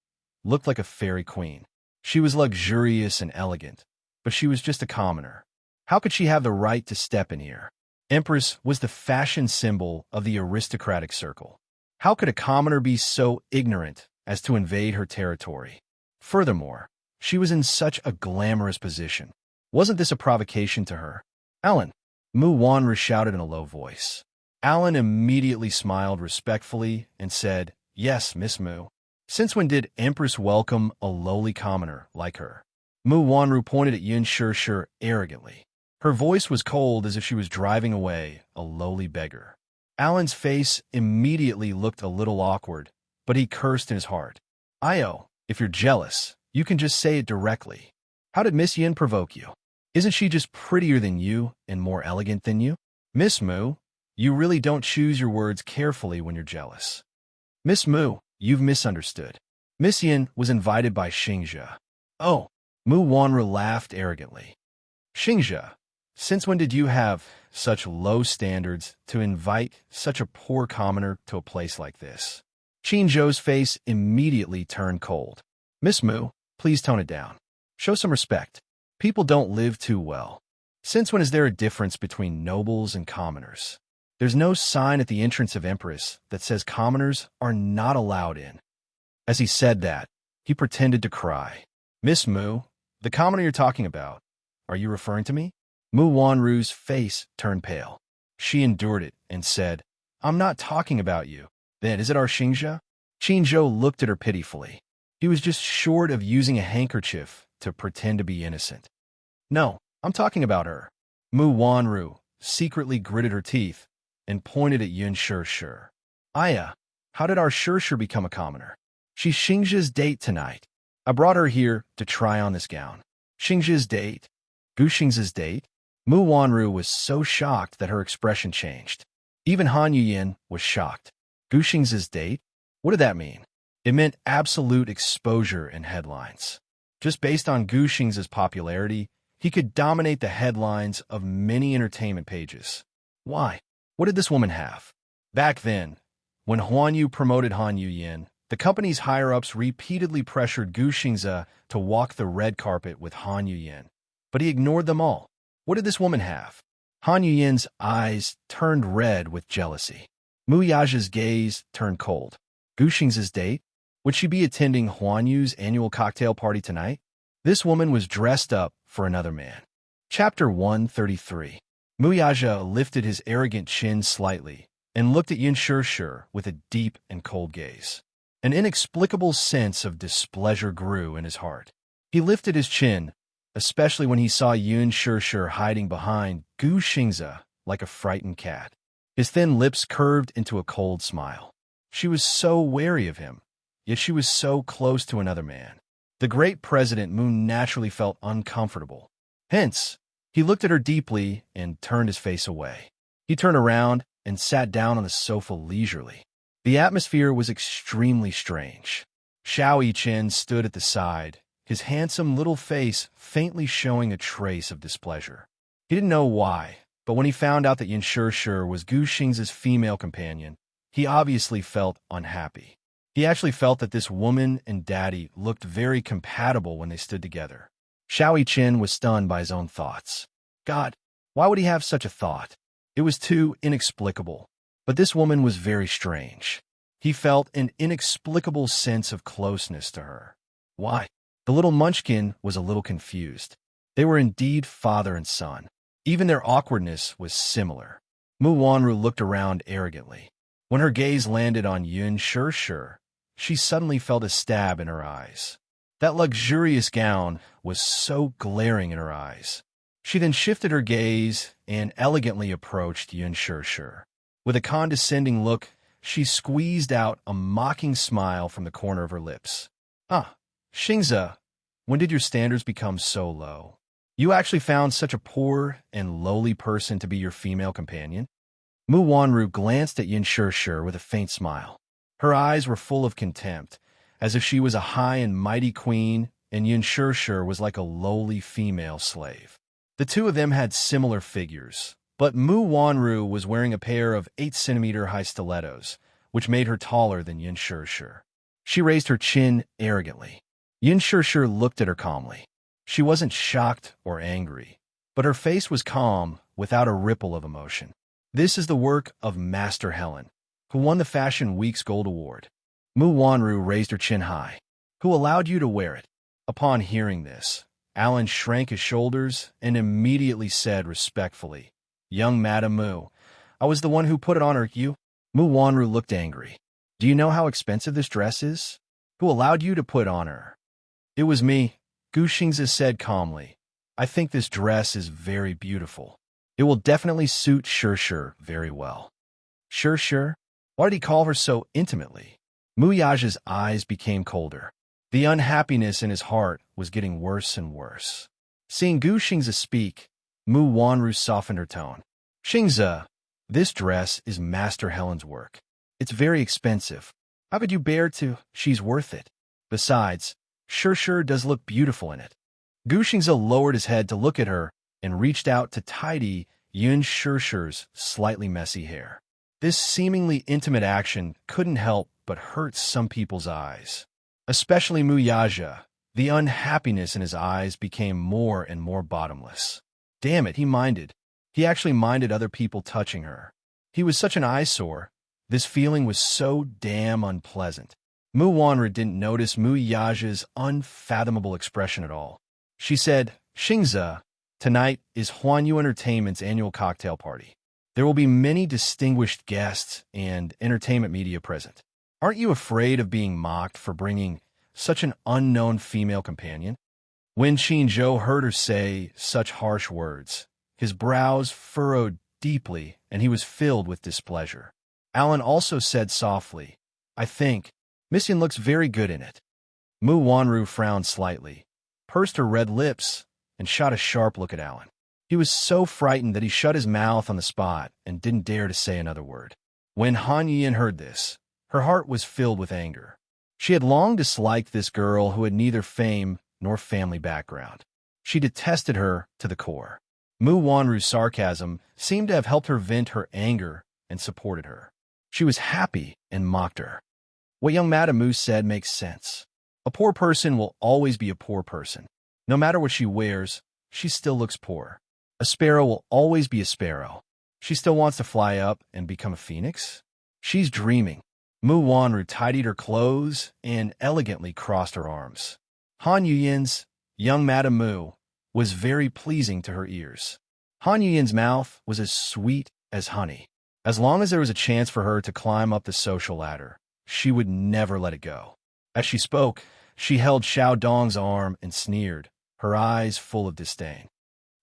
looked like a fairy queen. She was luxurious and elegant, but she was just a commoner. How could she have the right to step in here? Empress was the fashion symbol of the aristocratic circle. How could a commoner be so ignorant as to invade her territory? Furthermore, she was in such a glamorous position. Wasn't this a provocation to her? Alan, Mu Wanru shouted in a low voice. Alan immediately smiled respectfully and said, "Yes, Miss Mu." Since when did Empress welcome a lowly commoner like her? Mu Wanru pointed at Yin Shishir arrogantly. Her voice was cold as if she was driving away a lowly beggar. Alan's face immediately looked a little awkward, but he cursed in his heart. Io, if you're jealous, you can just say it directly. How did Miss Yin provoke you? Isn't she just prettier than you and more elegant than you? Miss Mu, you really don't choose your words carefully when you're jealous. Miss Mu, you've misunderstood. Miss Yin was invited by Xingze. Oh, Mu Wanru laughed arrogantly. Xingze, since when did you have such low standards to invite such a poor commoner to a place like this? Qin Zhou's face immediately turned cold. Miss Mu, please tone it down. Show some respect. People don't live too well. Since when is there a difference between nobles and commoners? There's no sign at the entrance of Empress that says commoners are not allowed in. As he said that, he pretended to cry. Miss Mu, the commoner you're talking about, are you referring to me? Mu Wanru's face turned pale. She endured it and said, I'm not talking about you. Then is it our Xingze? Qin Zhou looked at her pitifully. He was just short of using a handkerchief to pretend to be innocent. No, I'm talking about her. Mu Wanru secretly gritted her teeth and pointed at Yin Shishir. Aya, how did our Shishir become a commoner? She's Xingze's date tonight. I brought her here to try on this gown. Xingze's date? Gu Xingze's date? Mu Wanru was so shocked that her expression changed. Even Han Yuyin was shocked. Gu Xingze's date? What did that mean? It meant absolute exposure in headlines. Just based on Gu Xingze's popularity, he could dominate the headlines of many entertainment pages. Why? What did this woman have? Back then, when Huan Yu promoted Han Yuyin, the company's higher-ups repeatedly pressured Gu Xingze to walk the red carpet with Han Yuyin. But he ignored them all. What did this woman have? Han Yuyin's eyes turned red with jealousy. Muyaja's gaze turned cold. Gu Xing's date? Would she be attending Huan Yu's annual cocktail party tonight? This woman was dressed up for another man. Chapter 133. Muyaja lifted his arrogant chin slightly and looked at Yin Shishir with a deep and cold gaze. An inexplicable sense of displeasure grew in his heart. He lifted his chin, especially when he saw Yin Shishir hiding behind Gu Xingze like a frightened cat. His thin lips curved into a cold smile. She was so wary of him, yet she was so close to another man. The great President Moon naturally felt uncomfortable. Hence, he looked at her deeply and turned his face away. He turned around and sat down on the sofa leisurely. The atmosphere was extremely strange. Xiao Yichen stood at the side, his handsome little face faintly showing a trace of displeasure. He didn't know why, but when he found out that Yin Shishir was Gu Xing's female companion, he obviously felt unhappy. He actually felt that this woman and daddy looked very compatible when they stood together. Xiao Yichen was stunned by his own thoughts. God, why would he have such a thought? It was too inexplicable. But this woman was very strange. He felt an inexplicable sense of closeness to her. Why? The little munchkin was a little confused. They were indeed father and son. Even their awkwardness was similar. Mu Wanru looked around arrogantly. When her gaze landed on Yin Shishir, she suddenly felt a stab in her eyes. That luxurious gown was so glaring in her eyes. She then shifted her gaze and elegantly approached Yin Shishir. With a condescending look, she squeezed out a mocking smile from the corner of her lips. Ah, Xingze, when did your standards become so low? You actually found such a poor and lowly person to be your female companion? Mu Wanru glanced at Yin Shishir with a faint smile. Her eyes were full of contempt, as if she was a high and mighty queen and Yin Shishir was like a lowly female slave. The two of them had similar figures, but Mu Wanru was wearing a pair of 8-centimeter high stilettos, which made her taller than Yin Shishir. She raised her chin arrogantly. Yin Shishir looked at her calmly. She wasn't shocked or angry, but her face was calm without a ripple of emotion. This is the work of Master Helen, who won the Fashion Week's Gold Award. Mu Wanru raised her chin high. Who allowed you to wear it? Upon hearing this, Alan shrank his shoulders and immediately said respectfully, Young Madam Mu, I was the one who put it on her, you? Mu Wanru looked angry. Do you know how expensive this dress is? Who allowed you to put on her? It was me, Gu Xingze said calmly. I think this dress is very beautiful. It will definitely suit Shishir very well. Shishir? Why did he call her so intimately? Muyaja's eyes became colder. The unhappiness in his heart was getting worse and worse. Seeing Gu Xingze speak, Mu Wanru softened her tone. Xingze, this dress is Master Helen's work. It's very expensive. How could you bear to? She's worth it. Besides, Shishir does look beautiful in it. Gu Xingze lowered his head to look at her and reached out to tidy Yin Shishir's slightly messy hair. This seemingly intimate action couldn't help but hurt some people's eyes. Especially Muyaja. The unhappiness in his eyes became more and more bottomless. Damn it, he minded. He actually minded other people touching her. He was such an eyesore. This feeling was so damn unpleasant. Mu Wanru didn't notice Muyaja's unfathomable expression at all. She said, Xingze, tonight is Huan Yu Entertainment's annual cocktail party. There will be many distinguished guests and entertainment media present. Aren't you afraid of being mocked for bringing such an unknown female companion? When Qinzhou heard her say such harsh words, his brows furrowed deeply and he was filled with displeasure. Alan also said softly, I think Miss Yin looks very good in it. Mu Wanru frowned slightly, pursed her red lips, and shot a sharp look at Alan. He was so frightened that he shut his mouth on the spot and didn't dare to say another word. When Han Yin heard this, her heart was filled with anger. She had long disliked this girl who had neither fame nor family background. She detested her to the core. Mu Wanru's sarcasm seemed to have helped her vent her anger and supported her. She was happy and mocked her. What young Madame Mu said makes sense. A poor person will always be a poor person. No matter what she wears, she still looks poor. A sparrow will always be a sparrow. She still wants to fly up and become a phoenix? She's dreaming. Mu Wanru tidied her clothes and elegantly crossed her arms. Han Yuyin's young Madame Mu was very pleasing to her ears. Han Yuyin's mouth was as sweet as honey. As long as there was a chance for her to climb up the social ladder, she would never let it go. As she spoke, she held Xiao Dong's arm and sneered, her eyes full of disdain.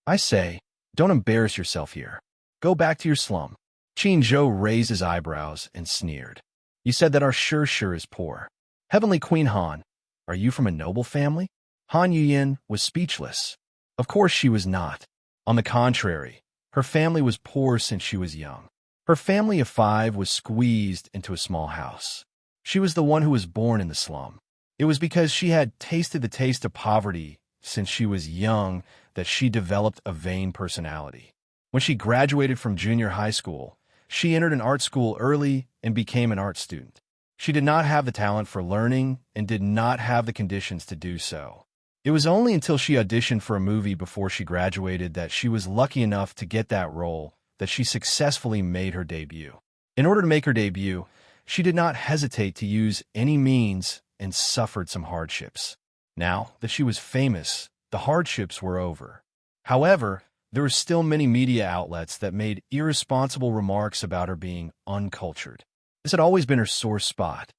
I say, don't embarrass yourself here. Go back to your slum. Qin Zhou raised his eyebrows and sneered. You said that our Shir is poor. Heavenly Queen Han, are you from a noble family? Han Yuyin was speechless. Of course she was not. On the contrary, her family was poor since she was young. Her family of 5 was squeezed into a small house. She was the one who was born in the slum. It was because she had tasted the taste of poverty since she was young that she developed a vain personality. When she graduated from junior high school, she entered an art school early and became an art student. She did not have the talent for learning and did not have the conditions to do so. It was only until she auditioned for a movie before she graduated that she was lucky enough to get that role that she successfully made her debut. In order to make her debut, she did not hesitate to use any means and suffered some hardships. Now that she was famous, the hardships were over. However, there were still many media outlets that made irresponsible remarks about her being uncultured. This had always been her sore spot.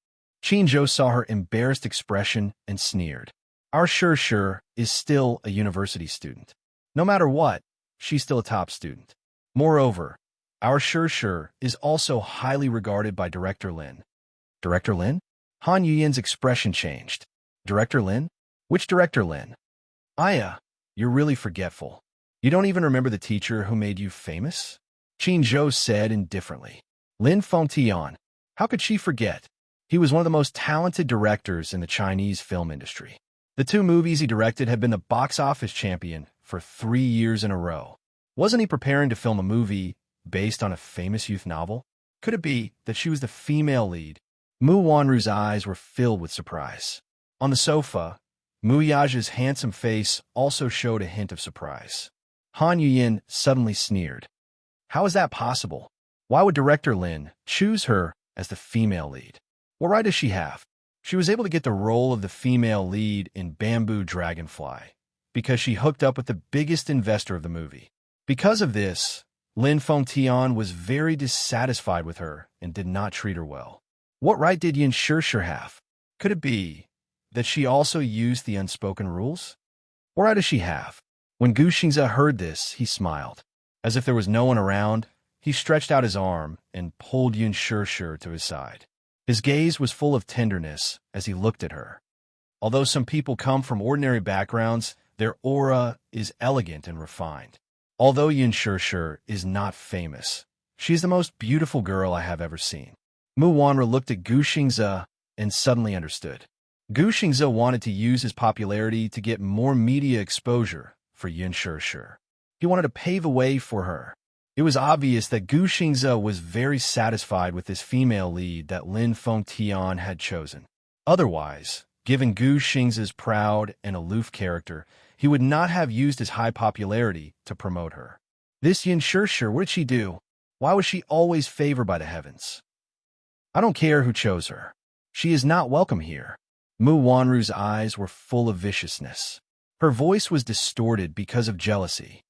Qin Zhou saw her embarrassed expression and sneered. Our Shir is still a university student. No matter what, she's still a top student. Moreover, our Shir is also highly regarded by Director Lin. Director Lin? Han Yuyin's expression changed. Director Lin? Which Director Lin? Aya, you're really forgetful. You don't even remember the teacher who made you famous? Qin Zhou said indifferently. Lin Fengtian. How could she forget? He was one of the most talented directors in the Chinese film industry. The 2 movies he directed had been the box office champion for 3 years in a row. Wasn't he preparing to film a movie based on a famous youth novel? Could it be that she was the female lead? Mu Wanru's eyes were filled with surprise. On the sofa, Mu Yaja's handsome face also showed a hint of surprise. Han Yuyin suddenly sneered. How is that possible? Why would Director Lin choose her as the female lead? What right does she have? She was able to get the role of the female lead in Bamboo Dragonfly because she hooked up with the biggest investor of the movie. Because of this, Lin Fengtian was very dissatisfied with her and did not treat her well. What right did Yin Shir have? Could it be that she also used the unspoken rules? What right does she have? When Gu Xingze heard this, he smiled. As if there was no one around, he stretched out his arm and pulled Yin Shir to his side. His gaze was full of tenderness as he looked at her. Although some people come from ordinary backgrounds, their aura is elegant and refined. Although Yin Shir is not famous, she's the most beautiful girl I have ever seen. Mu Wanru looked at Gu Xingze and suddenly understood. Gu Xingze wanted to use his popularity to get more media exposure for Yin Shir. He wanted to pave a way for her. It was obvious that Gu Xingze was very satisfied with this female lead that Lin Fengtian had chosen. Otherwise, given Gu Xingze's proud and aloof character, he would not have used his high popularity to promote her. This Yin Shir, what did she do? Why was she always favored by the heavens? I don't care who chose her. She is not welcome here. Mu Wanru's eyes were full of viciousness. Her voice was distorted because of jealousy.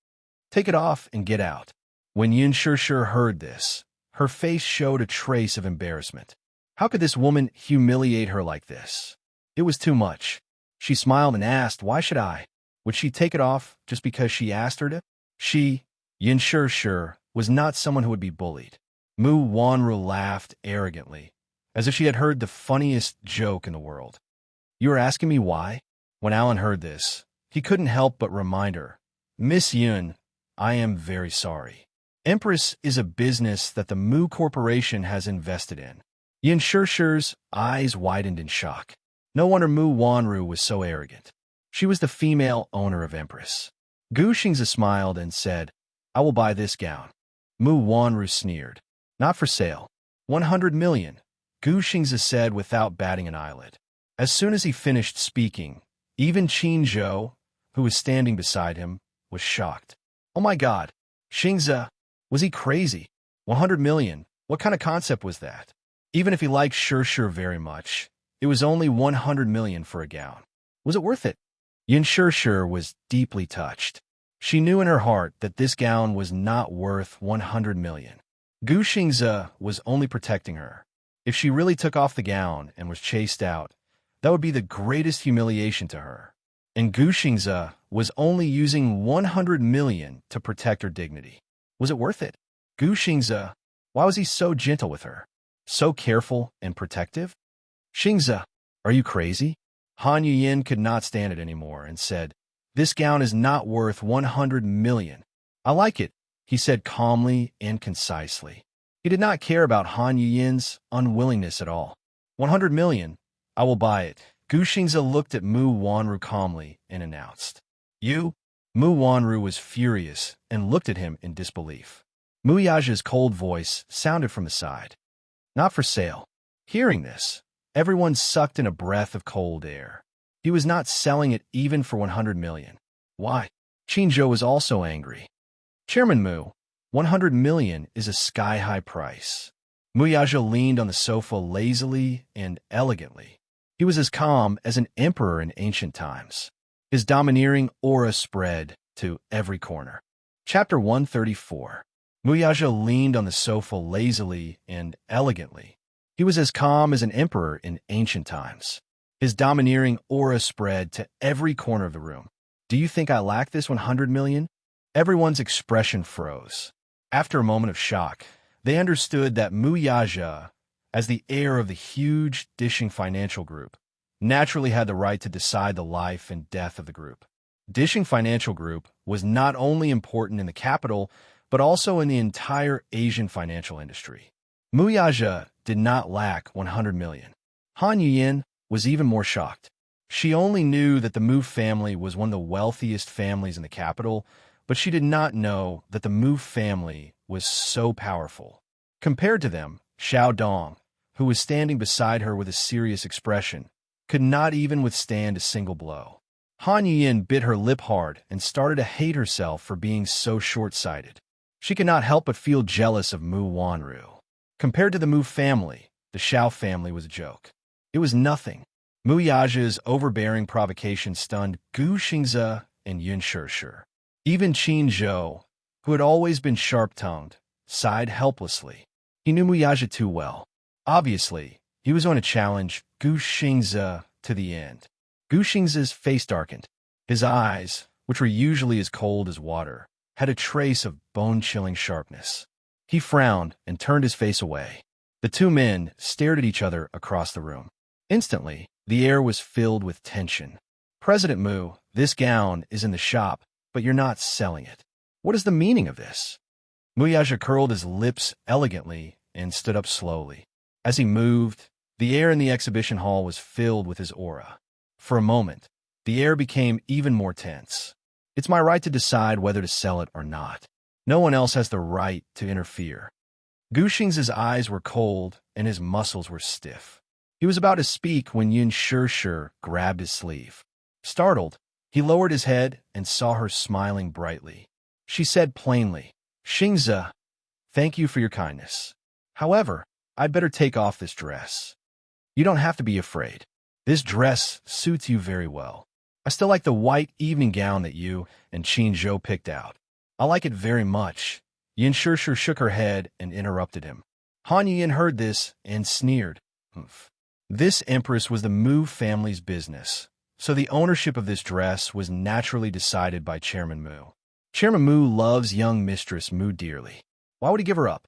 Take it off and get out. When Yin Shir heard this, her face showed a trace of embarrassment. How could this woman humiliate her like this? It was too much. She smiled and asked, why should I? Would she take it off just because she asked her to? She, Yin Shir, was not someone who would be bullied. Mu Wanru laughed arrogantly, as if she had heard the funniest joke in the world. You are asking me why? When Alan heard this, he couldn't help but remind her, Miss Yun, I am very sorry. Empress is a business that the Mu Corporation has invested in. Yin Shir's eyes widened in shock. No wonder Mu Wanru was so arrogant. She was the female owner of Empress. Gu Xingze smiled and said, I will buy this gown. Mu Wanru sneered. Not for sale. 100 million, Gu Xingze said without batting an eyelid. As soon as he finished speaking, even Qin Zhou, who was standing beside him, was shocked. Oh my God, Xingze, was he crazy? 100 million, what kind of concept was that? Even if he liked Sure very much, it was only 100 million for a gown. Was it worth it? Yin Sure was deeply touched. She knew in her heart that this gown was not worth 100 million. Gu Xingze was only protecting her. If she really took off the gown and was chased out, that would be the greatest humiliation to her. And Gu Xingze was only using 100 million to protect her dignity. Was it worth it? Gu Xingze, why was he so gentle with her? So careful and protective? Xingze, are you crazy? Han Yuyin could not stand it anymore and said, "This gown is not worth 100 million. I like it," he said calmly and concisely. He did not care about Han Yuyin's unwillingness at all. 100 million, I will buy it. Gu Xingze looked at Mu Wanru calmly and announced. You? Mu Wanru was furious and looked at him in disbelief. Mu Yaja's cold voice sounded from the side. Not for sale. Hearing this, everyone sucked in a breath of cold air. He was not selling it even for 100 million. Why? Qinzhou was also angry. Chairman Mu, 100 million is a sky-high price. Mu Yaja leaned on the sofa lazily and elegantly. He was as calm as an emperor in ancient times. His domineering aura spread to every corner. Chapter 134. Mu Yaja leaned on the sofa lazily and elegantly. He was as calm as an emperor in ancient times. His domineering aura spread to every corner of the room. Do you think I lack this 100 million? Everyone's expression froze. After a moment of shock, they understood that Mu Yaja, as the heir of the huge Dishing Financial Group, naturally had the right to decide the life and death of the group. Dishing Financial Group was not only important in the capital, but also in the entire Asian financial industry. Mu Yaja did not lack 100 million. Han Yuyin was even more shocked. She only knew that the Mu family was one of the wealthiest families in the capital, but she did not know that the Mu family was so powerful. Compared to them, Xiao Dong, who was standing beside her with a serious expression, could not even withstand a single blow. Han Yuyin bit her lip hard and started to hate herself for being so short-sighted. She could not help but feel jealous of Mu Wanru. Compared to the Mu family, the Xiao family was a joke. It was nothing. Mu Yaja's overbearing provocation stunned Gu Xingze and Yun Shishir. Even Qin Zhou, who had always been sharp-tongued, sighed helplessly. He knew Mu Yaja too well. Obviously, he was going to challenge Gu Xingze to the end. Gu Xingze's face darkened. His eyes, which were usually as cold as water, had a trace of bone-chilling sharpness. He frowned and turned his face away. The two men stared at each other across the room. Instantly, the air was filled with tension. President Mu, this gown is in the shop, but you're not selling it. What is the meaning of this? Mu Yaja curled his lips elegantly and stood up slowly. As he moved, the air in the exhibition hall was filled with his aura. For a moment, the air became even more tense. It's my right to decide whether to sell it or not. No one else has the right to interfere. Gu Xingze's eyes were cold and his muscles were stiff. He was about to speak when Yun Shishir grabbed his sleeve. Startled, he lowered his head and saw her smiling brightly. She said plainly, Xingze, thank you for your kindness. However, I'd better take off this dress. You don't have to be afraid. This dress suits you very well. I still like the white evening gown that you and Qin Zhou picked out. I like it very much. Yin Shishir shook her head and interrupted him. Han Yuyin heard this and sneered. Humph. This empress was the Mu family's business, so the ownership of this dress was naturally decided by Chairman Mu. Chairman Mu loves young Mistress Mu dearly. Why would he give her up?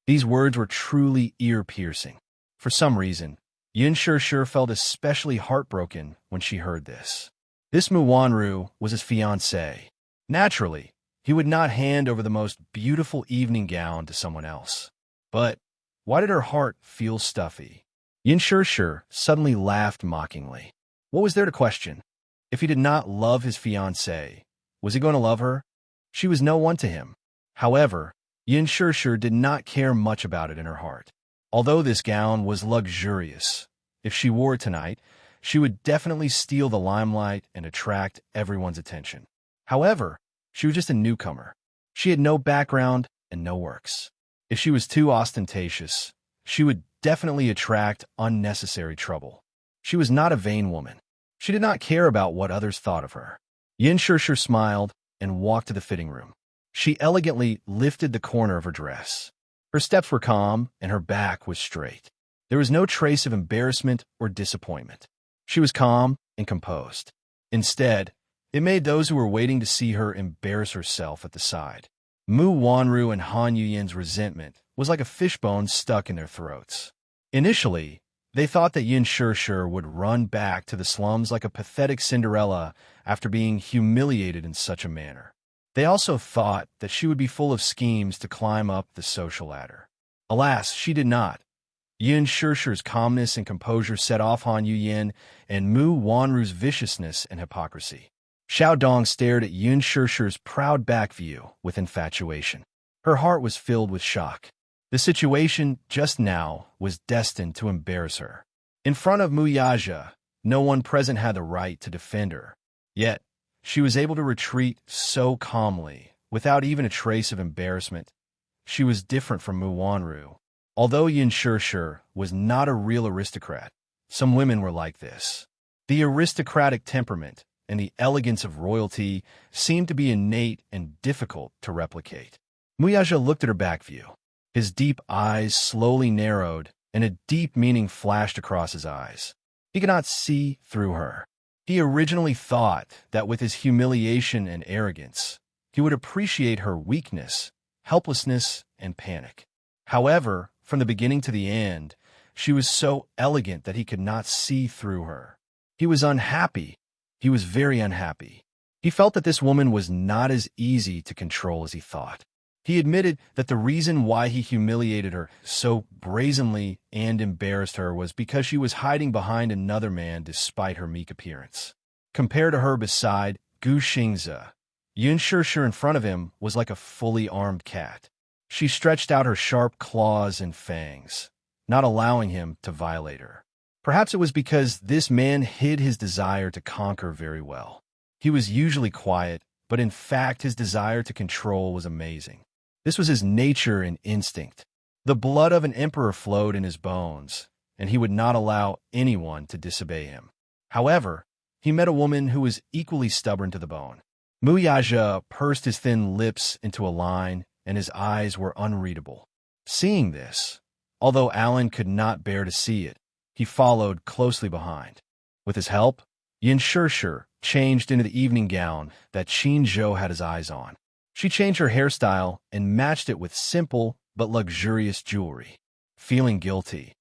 These words were truly ear-piercing. For some reason, Yin Shishir felt especially heartbroken when she heard this. This Mu Wanru was his fiancée. Naturally, he would not hand over the most beautiful evening gown to someone else. But why did her heart feel stuffy? Yin Shishir suddenly laughed mockingly. What was there to question? If he did not love his fiancée, was he going to love her? She was no one to him. However, Yin Shishir did not care much about it in her heart. Although this gown was luxurious, if she wore it tonight, she would definitely steal the limelight and attract everyone's attention. However, she was just a newcomer. She had no background and no works. If she was too ostentatious, she would definitely attract unnecessary trouble. She was not a vain woman. She did not care about what others thought of her. Yin Shishir smiled and walked to the fitting room. She elegantly lifted the corner of her dress. Her steps were calm and her back was straight. There was no trace of embarrassment or disappointment. She was calm and composed. Instead, it made those who were waiting to see her embarrass herself at the side. Mu Wanru and Han Yuyin's resentment was like a fishbone stuck in their throats. Initially, they thought that Yin Shishir would run back to the slums like a pathetic Cinderella after being humiliated in such a manner. They also thought that she would be full of schemes to climb up the social ladder. Alas, she did not. Yin Shishir's calmness and composure set off Han Yuyin and Mu Wanru's viciousness and hypocrisy. Xiao Dong stared at Yin Shishir's proud back view with infatuation. Her heart was filled with shock. The situation just now was destined to embarrass her. In front of Mu Yaja, no one present had the right to defend her. Yet, she was able to retreat so calmly, without even a trace of embarrassment. She was different from Mu Wanru. Although Yin Shishir was not a real aristocrat, some women were like this. The aristocratic temperament and the elegance of royalty seemed to be innate and difficult to replicate. Mu Yaja looked at her back view. His deep eyes slowly narrowed, and a deep meaning flashed across his eyes. He could not see through her. He originally thought that with his humiliation and arrogance, he would appreciate her weakness, helplessness, and panic. However, from the beginning to the end, she was so elegant that he could not see through her. He was unhappy. He was very unhappy. He felt that this woman was not as easy to control as he thought. He admitted that the reason why he humiliated her so brazenly and embarrassed her was because she was hiding behind another man despite her meek appearance. Compared to her beside Gu Xingze, Yin Shishir in front of him was like a fully armed cat. She stretched out her sharp claws and fangs, not allowing him to violate her. Perhaps it was because this man hid his desire to conquer very well. He was usually quiet, but in fact his desire to control was amazing. This was his nature and instinct. The blood of an emperor flowed in his bones, and he would not allow anyone to disobey him. However, he met a woman who was equally stubborn to the bone. Mu Yaja pursed his thin lips into a line, and his eyes were unreadable. Seeing this, although Alan could not bear to see it, he followed closely behind. With his help, Yin Shishir changed into the evening gown that Qin Zhou had his eyes on. She changed her hairstyle and matched it with simple but luxurious jewelry. Feeling guilty,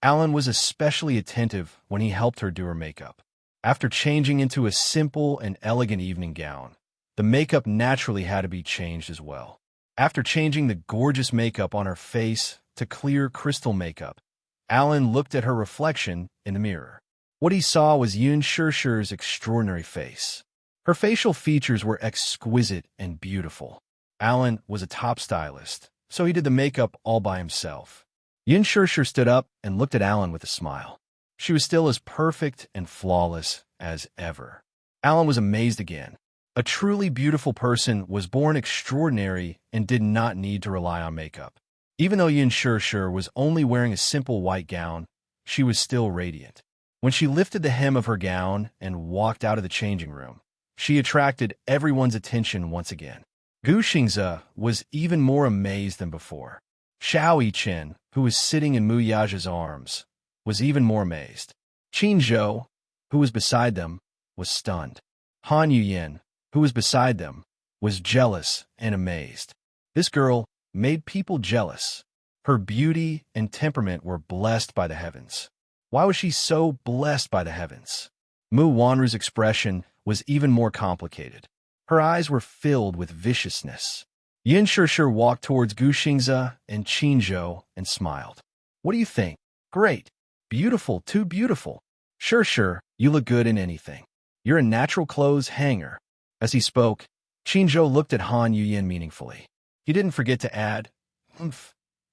Alan was especially attentive when he helped her do her makeup. After changing into a simple and elegant evening gown, the makeup naturally had to be changed as well. After changing the gorgeous makeup on her face to clear crystal makeup, Alan looked at her reflection in the mirror. What he saw was Yin Shishir's extraordinary face. Her facial features were exquisite and beautiful. Alan was a top stylist, so he did the makeup all by himself. Yin Shishir stood up and looked at Alan with a smile. She was still as perfect and flawless as ever. Alan was amazed again. A truly beautiful person was born extraordinary and did not need to rely on makeup. Even though Yin Shishir was only wearing a simple white gown, she was still radiant. When she lifted the hem of her gown and walked out of the changing room, she attracted everyone's attention once again. Gu Xingze was even more amazed than before. Xiao Yichen, who was sitting in Mu Yaja's arms, was even more amazed. Qin Zhou, who was beside them, was stunned. Han Yuyin, who was beside them, was jealous and amazed. This girl made people jealous. Her beauty and temperament were blessed by the heavens. Why was she so blessed by the heavens? Mu Wanru's expression was even more complicated. Her eyes were filled with viciousness. Yin Shishir walked towards Gu Xingze and Qin Zhou and smiled. What do you think? Great. Beautiful, too beautiful. Shishir, you look good in anything. You're a natural clothes hanger. As he spoke, Qin Zhou looked at Han Yuyin meaningfully. He didn't forget to add,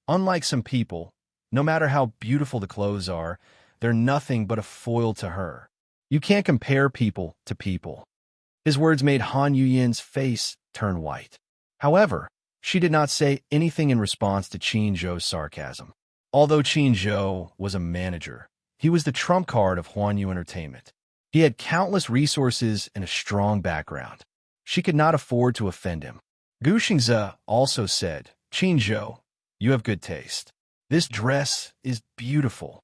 Unlike some people, no matter how beautiful the clothes are, they're nothing but a foil to her. You can't compare people to people. His words made Han Yuyin's face turn white. However, she did not say anything in response to Qin Zhou's sarcasm. Although Qin Zhou was a manager, he was the trump card of Huanyu Entertainment. He had countless resources and a strong background. She could not afford to offend him. Gu Xingze also said, Qin Zhou, you have good taste. This dress is beautiful.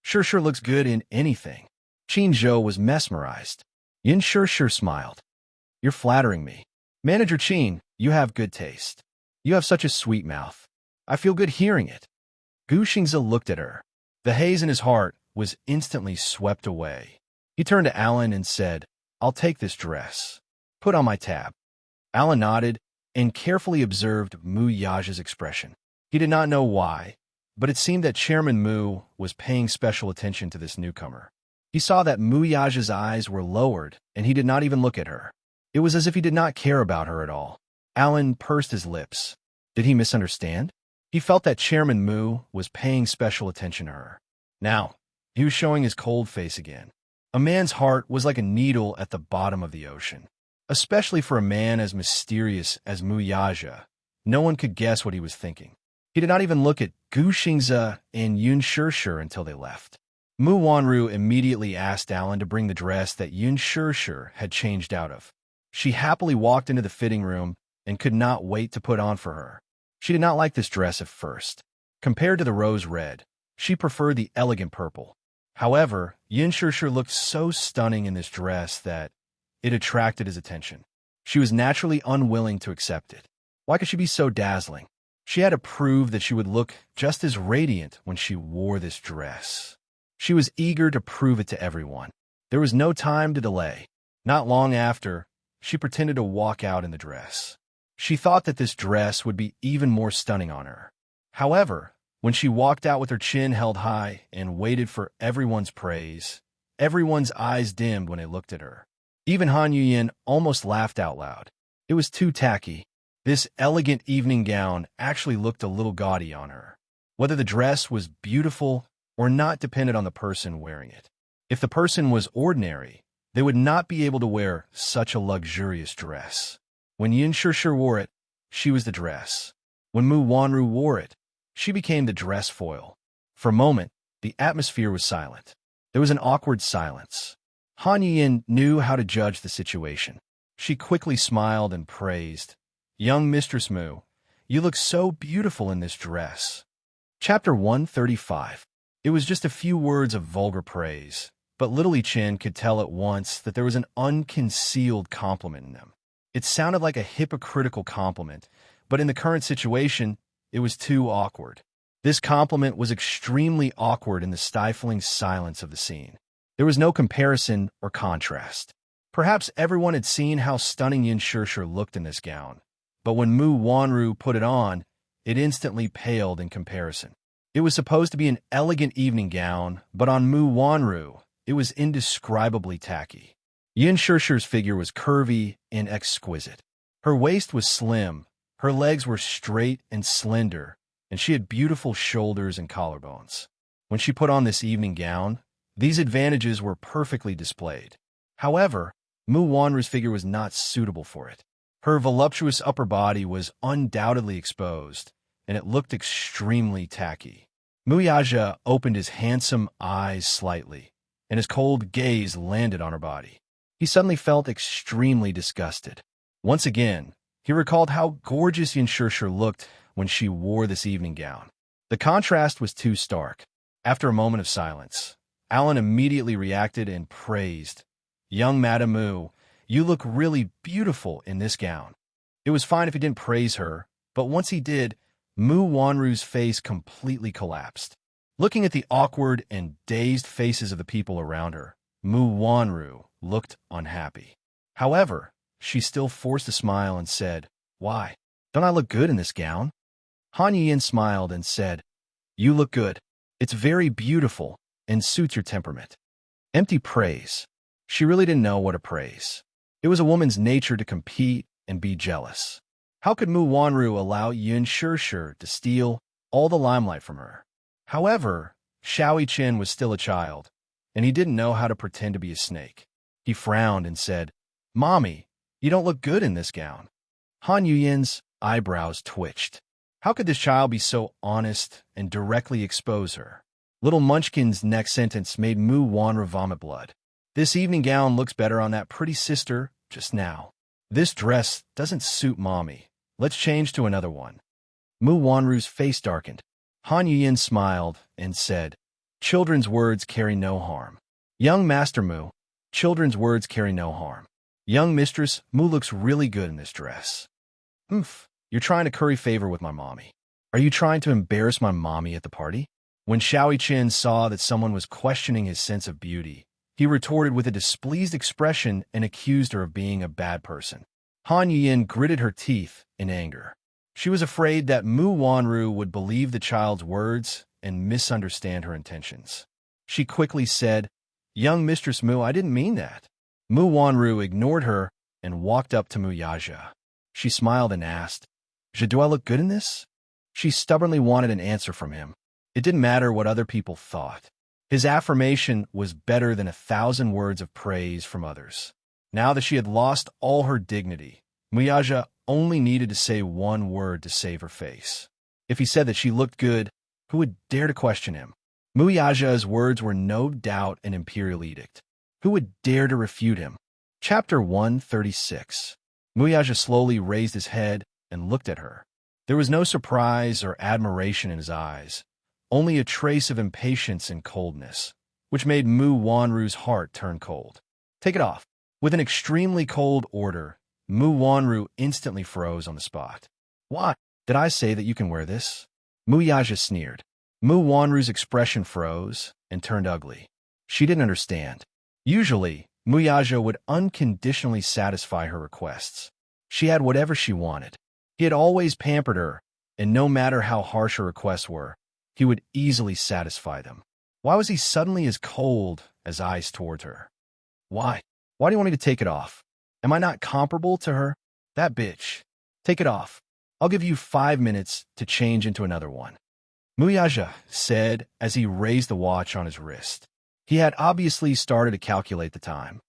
Sure looks good in anything. Qin Zhou was mesmerized. Yin sure smiled. You're flattering me. Manager Qin, you have good taste. You have such a sweet mouth. I feel good hearing it. Gu Xingze looked at her. The haze in his heart was instantly swept away. He turned to Alan and said, I'll take this dress. Put on my tab. Alan nodded and carefully observed Mu Yaja's expression. He did not know why, but it seemed that Chairman Mu was paying special attention to this newcomer. He saw that Mu Yaja's eyes were lowered, and he did not even look at her. It was as if he did not care about her at all. Alan pursed his lips. Did he misunderstand? He felt that Chairman Mu was paying special attention to her. Now, he was showing his cold face again. A man's heart was like a needle at the bottom of the ocean. Especially for a man as mysterious as Mu Yaja, no one could guess what he was thinking. He did not even look at Gu Xingze and Yun Shishir until they left. Mu Wanru immediately asked Alan to bring the dress that Yun Shishir had changed out of. She happily walked into the fitting room and could not wait to put on for her. She did not like this dress at first. Compared to the rose red, she preferred the elegant purple. However, Yun Shishir looked so stunning in this dress that it attracted his attention. She was naturally unwilling to accept it. Why could she be so dazzling? She had to prove that she would look just as radiant when she wore this dress. She was eager to prove it to everyone. There was no time to delay. Not long after, she pretended to walk out in the dress. She thought that this dress would be even more stunning on her. However, when she walked out with her chin held high and waited for everyone's praise, everyone's eyes dimmed when they looked at her. Even Han Yuyin almost laughed out loud. It was too tacky. This elegant evening gown actually looked a little gaudy on her. Whether the dress was beautiful or not depended on the person wearing it. If the person was ordinary, they would not be able to wear such a luxurious dress. When Yin Shishir wore it, she was the dress. When Mu Wanru wore it, she became the dress foil. For a moment, the atmosphere was silent. There was an awkward silence. Han Yin knew how to judge the situation. She quickly smiled and praised, Young Mistress Mu, you look so beautiful in this dress. Chapter 135. It was just a few words of vulgar praise, but little Li Chen could tell at once that there was an unconcealed compliment in them. It sounded like a hypocritical compliment, but in the current situation, it was too awkward. This compliment was extremely awkward in the stifling silence of the scene. There was no comparison or contrast. Perhaps everyone had seen how stunning Yin Shishir looked in this gown, but when Mu Wanru put it on, it instantly paled in comparison. It was supposed to be an elegant evening gown, but on Mu Wanru, it was indescribably tacky. Yin Shishir's figure was curvy and exquisite. Her waist was slim, her legs were straight and slender, and she had beautiful shoulders and collarbones. When she put on this evening gown, these advantages were perfectly displayed. However, Mu Wanru's figure was not suitable for it. Her voluptuous upper body was undoubtedly exposed, and it looked extremely tacky. Mu Yaja opened his handsome eyes slightly, and his cold gaze landed on her body. He suddenly felt extremely disgusted. Once again, he recalled how gorgeous Yin Shishir looked when she wore this evening gown. The contrast was too stark. After a moment of silence, Alan immediately reacted and praised, Young Madame Mu, you look really beautiful in this gown. It was fine if he didn't praise her, but once he did, Mu Wanru's face completely collapsed. Looking at the awkward and dazed faces of the people around her, Mu Wanru looked unhappy. However, she still forced a smile and said, Why? Don't I look good in this gown? Han Yin smiled and said, You look good. It's very beautiful and suits your temperament. Empty praise. She really didn't know what to praise. It was a woman's nature to compete and be jealous. How could Mu Wanru allow Yin Shishir to steal all the limelight from her? However, Xiao Chen was still a child, and he didn't know how to pretend to be a snake. He frowned and said, Mommy, you don't look good in this gown. Han Yuyin's eyebrows twitched. How could this child be so honest and directly expose her? Little Munchkin's next sentence made Mu Wanru vomit blood. This evening gown looks better on that pretty sister just now. This dress doesn't suit mommy. Let's change to another one. Mu Wanru's face darkened. Han Yuyin smiled and said, "Children's words carry no harm. Young Master Mu, children's words carry no harm. Young Mistress, Mu looks really good in this dress." "Oomph, you're trying to curry favor with my mommy. Are you trying to embarrass my mommy at the party?" When Xiao Chen saw that someone was questioning his sense of beauty, he retorted with a displeased expression and accused her of being a bad person. Han Yuyin gritted her teeth in anger. She was afraid that Mu Wanru would believe the child's words and misunderstand her intentions. She quickly said, "Young Mistress Mu, I didn't mean that." Mu Wanru ignored her and walked up to Mu Yaja. She smiled and asked, "Do I look good in this?" She stubbornly wanted an answer from him. It didn't matter what other people thought. His affirmation was better than 1,000 words of praise from others. Now that she had lost all her dignity, Muyaja only needed to say one word to save her face. If he said that she looked good, who would dare to question him? Muyaja's words were no doubt an imperial edict. Who would dare to refute him? Chapter 136. Muyaja slowly raised his head and looked at her. There was no surprise or admiration in his eyes, only a trace of impatience and coldness, which made Mu Wanru's heart turn cold. "Take it off." With an extremely cold order, Mu Wanru instantly froze on the spot. "What? Did I say that you can wear this?" Muyaja sneered. Mu Wanru's expression froze and turned ugly. She didn't understand. Usually, Muyaja would unconditionally satisfy her requests. She had whatever she wanted. He had always pampered her, and no matter how harsh her requests were, he would easily satisfy them. Why was he suddenly as cold as ice towards her? Why? Why do you want me to take it off? Am I not comparable to her? That bitch. Take it off. I'll give you 5 minutes to change into another one. Muyaja said as he raised the watch on his wrist. He had obviously started to calculate the time.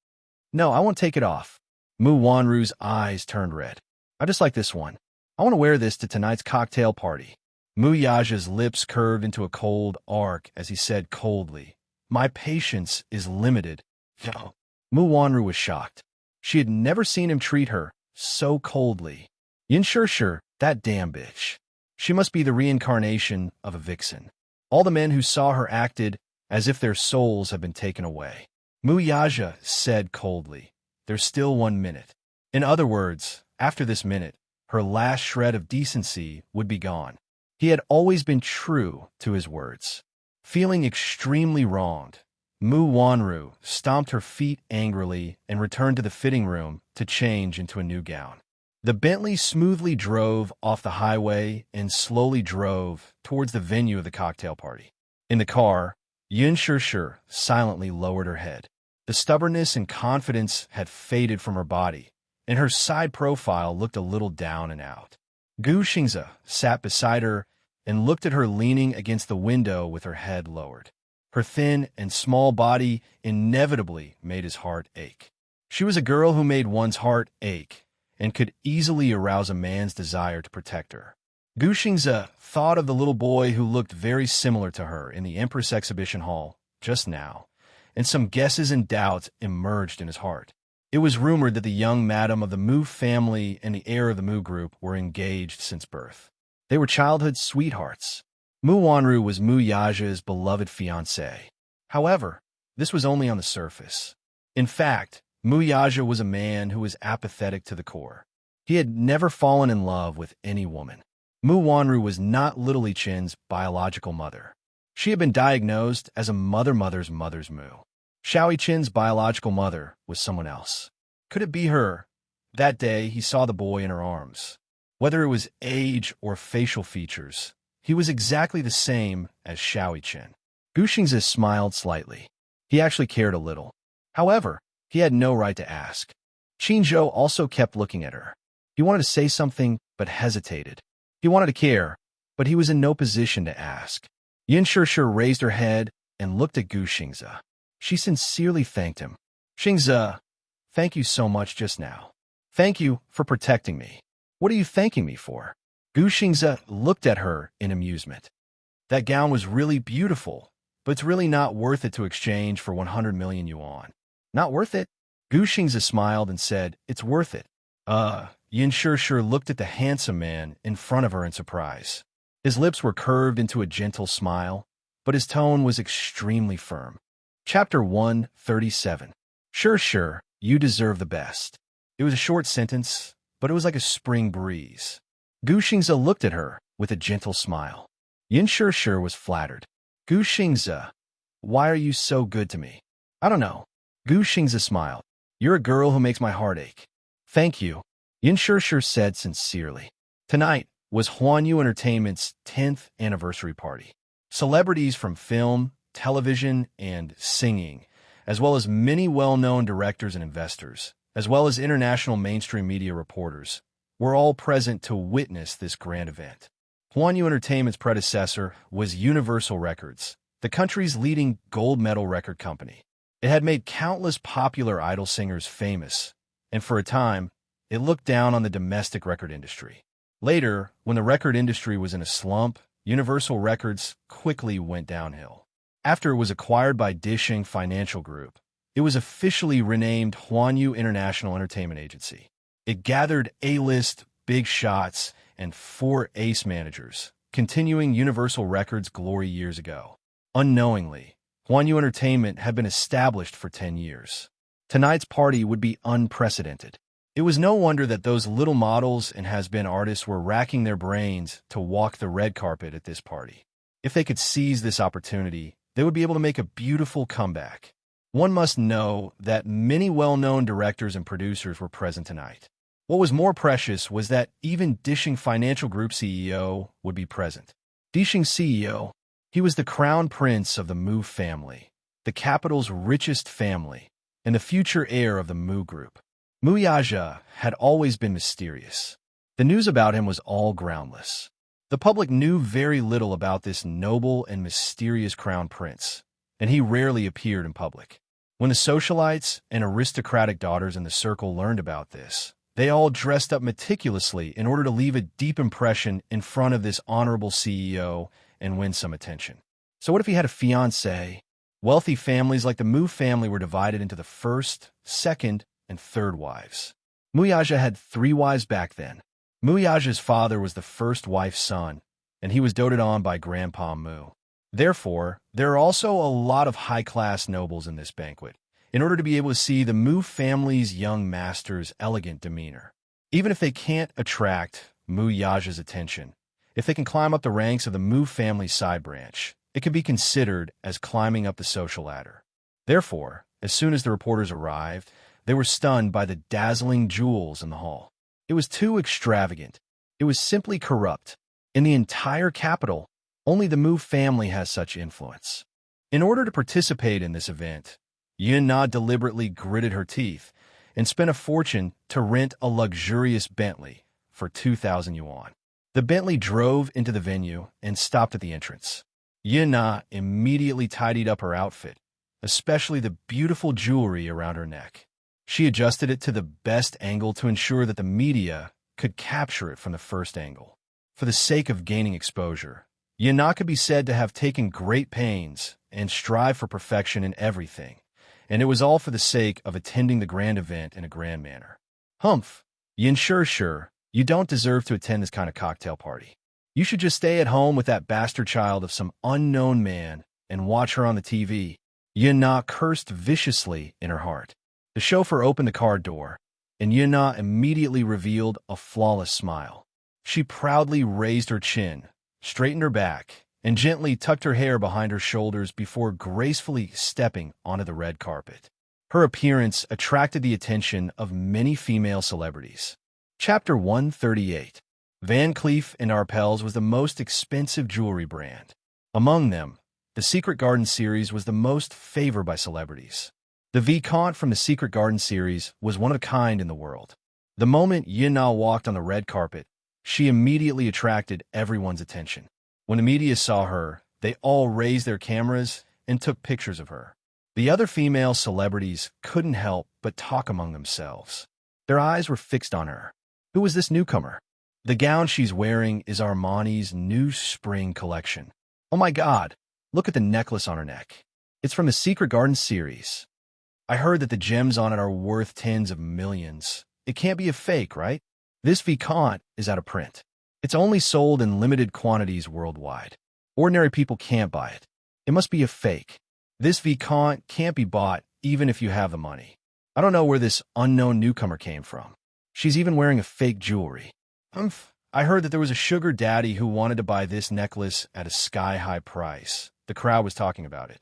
"No, I won't take it off." Mu Wanru's eyes turned red. "I just like this one. I want to wear this to tonight's cocktail party." Muyaja's lips curved into a cold arc as he said coldly, "My patience is limited." No. Mu Wanru was shocked. She had never seen him treat her so coldly. Yin Shir, that damn bitch. She must be the reincarnation of a vixen. All the men who saw her acted as if their souls had been taken away. Muyaja said coldly, "There's still 1 minute." In other words, after this minute, her last shred of decency would be gone. He had always been true to his words. Feeling extremely wronged, Mu Wanru stomped her feet angrily and returned to the fitting room to change into a new gown. The Bentley smoothly drove off the highway and slowly drove towards the venue of the cocktail party. In the car, Yin Shir silently lowered her head. The stubbornness and confidence had faded from her body, and her side profile looked a little down and out. Gu Xingze sat beside her and looked at her leaning against the window with her head lowered. Her thin and small body inevitably made his heart ache. She was a girl who made one's heart ache and could easily arouse a man's desire to protect her. Gu Xingze thought of the little boy who looked very similar to her in the Empress exhibition hall just now, and some guesses and doubts emerged in his heart. It was rumored that the young madam of the Mu family and the heir of the Mu group were engaged since birth. They were childhood sweethearts. Mu Wanru was Mu Yaja's beloved fiancé. However, this was only on the surface. In fact, Mu Yaja was a man who was apathetic to the core. He had never fallen in love with any woman. Mu Wanru was not Little Li Chen's biological mother. She had been diagnosed as a mother's Mu. Xiao Chen's biological mother was someone else. Could it be her? That day, he saw the boy in her arms. Whether it was age or facial features, he was exactly the same as Xiao Chen. Gu Xingze smiled slightly. He actually cared a little. However, he had no right to ask. Qin Zhou also kept looking at her. He wanted to say something, but hesitated. He wanted to care, but he was in no position to ask. Yin Shir raised her head and looked at Gu Xingze. She sincerely thanked him. "Xingze, thank you so much just now. Thank you for protecting me." "What are you thanking me for?" Gu Xingze looked at her in amusement. That gown was really beautiful, but it's really not worth it to exchange for 100 million yuan. Not worth it? Gu Xingze smiled and said, it's worth it. Yin Shishir looked at the handsome man in front of her in surprise. His lips were curved into a gentle smile, but his tone was extremely firm. Chapter 137. Sure, you deserve the best. It was a short sentence, but it was like a spring breeze. Gu Xingze looked at her with a gentle smile. Yin Shishir was flattered. Gu Xingze, why are you so good to me? I don't know. Gu Xingze smiled. You're a girl who makes my heart ache. Thank you, Yin Shishir said sincerely. Tonight was Huanyu Entertainment's 10th anniversary party. Celebrities from film, television, and singing, as well as many well-known directors and investors, as well as international mainstream media reporters, were all present to witness this grand event. Huanyu Entertainment's predecessor was Universal Records, the country's leading gold medal record company. It had made countless popular idol singers famous, and for a time, it looked down on the domestic record industry. Later, when the record industry was in a slump, Universal Records quickly went downhill. After it was acquired by Dishing Financial Group, it was officially renamed Huanyu International Entertainment Agency. It gathered A-list, big shots, and 4 ace managers, continuing Universal Records' glory years ago. Unknowingly, Huanyu Entertainment had been established for 10 years. Tonight's party would be unprecedented. It was no wonder that those little models and has-been artists were racking their brains to walk the red carpet at this party. If they could seize this opportunity, they would be able to make a beautiful comeback. One must know that many well-known directors and producers were present tonight. What was more precious was that even Dishing Financial Group CEO would be present. Dishing CEO, he was the crown prince of the Mu family, the capital's richest family, and the future heir of the Mu Group. Mu Yaja had always been mysterious. The news about him was all groundless. The public knew very little about this noble and mysterious crown prince, and he rarely appeared in public. When the socialites and aristocratic daughters in the circle learned about this, they all dressed up meticulously in order to leave a deep impression in front of this honorable CEO and win some attention. So what if he had a fiancée? Wealthy families like the Mu family were divided into the first, second, and third wives. Mu Yaja had 3 wives back then. Mu Yaja's father was the first wife's son, and he was doted on by Grandpa Mu. Therefore, there are also a lot of high-class nobles in this banquet, in order to be able to see the Mu family's young master's elegant demeanor. Even if they can't attract Mu Yaja's attention, if they can climb up the ranks of the Mu family's side branch, it can be considered as climbing up the social ladder. Therefore, as soon as the reporters arrived, they were stunned by the dazzling jewels in the hall. It was too extravagant. It was simply corrupt. In the entire capital, only the Mu family has such influence. In order to participate in this event, Yun Na deliberately gritted her teeth and spent a fortune to rent a luxurious Bentley for 2,000 yuan. The Bentley drove into the venue and stopped at the entrance. Yun Na immediately tidied up her outfit, especially the beautiful jewelry around her neck. She adjusted it to the best angle to ensure that the media could capture it from the first angle. For the sake of gaining exposure, Yun Na could be said to have taken great pains and strive for perfection in everything, and it was all for the sake of attending the grand event in a grand manner. Humph, Yin Shishir, you don't deserve to attend this kind of cocktail party. You should just stay at home with that bastard child of some unknown man and watch her on the TV. Yun Na cursed viciously in her heart. The chauffeur opened the car door, and Yun Na immediately revealed a flawless smile. She proudly raised her chin, straightened her back, and gently tucked her hair behind her shoulders before gracefully stepping onto the red carpet. Her appearance attracted the attention of many female celebrities. Chapter 138. Van Cleef & Arpels was the most expensive jewelry brand. Among them, the Secret Garden series was the most favored by celebrities. The Vicomte from the Secret Garden series was one of a kind in the world. The moment Yin Na walked on the red carpet, she immediately attracted everyone's attention. When the media saw her, they all raised their cameras and took pictures of her. The other female celebrities couldn't help but talk among themselves. Their eyes were fixed on her. Who was this newcomer? The gown she's wearing is Armani's new spring collection. Oh my god, look at the necklace on her neck. It's from the Secret Garden series. I heard that the gems on it are worth tens of millions. It can't be a fake, right? This Vicomte is out of print. It's only sold in limited quantities worldwide. Ordinary people can't buy it. It must be a fake. This Vicomte can't be bought even if you have the money. I don't know where this unknown newcomer came from. She's even wearing a fake jewelry. I heard that there was a sugar daddy who wanted to buy this necklace at a sky-high price. The crowd was talking about it.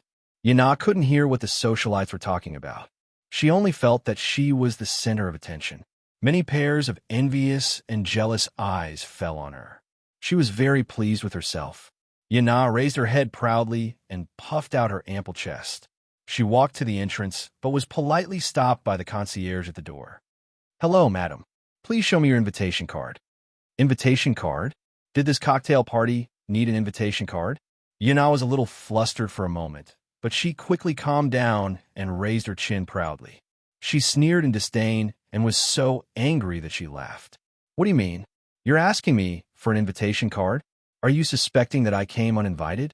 Yana couldn't hear what the socialites were talking about. She only felt that she was the center of attention. Many pairs of envious and jealous eyes fell on her. She was very pleased with herself. Yana raised her head proudly and puffed out her ample chest. She walked to the entrance, but was politely stopped by the concierge at the door. "Hello, madam. Please show me your invitation card." Invitation card? Did this cocktail party need an invitation card? Yana was a little flustered for a moment, but she quickly calmed down and raised her chin proudly. She sneered in disdain and was so angry that she laughed. "What do you mean? You're asking me for an invitation card? Are you suspecting that I came uninvited?"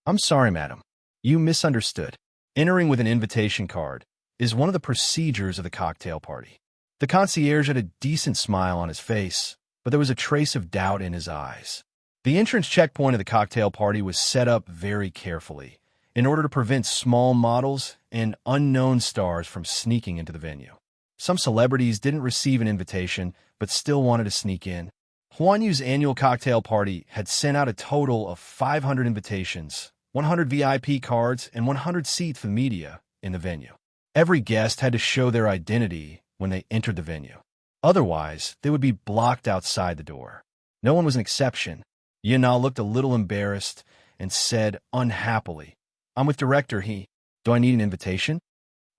"I'm sorry, madam. You misunderstood. Entering with an invitation card is one of the procedures of the cocktail party." The concierge had a decent smile on his face, but there was a trace of doubt in his eyes. The entrance checkpoint of the cocktail party was set up very carefully in order to prevent small models and unknown stars from sneaking into the venue. Some celebrities didn't receive an invitation but still wanted to sneak in. Huan Yu's annual cocktail party had sent out a total of 500 invitations, 100 VIP cards, and 100 seats for the media in the venue. Every guest had to show their identity when they entered the venue. Otherwise, they would be blocked outside the door. No one was an exception. Yana looked a little embarrassed and said unhappily, "I'm with Director He. Do I need an invitation?"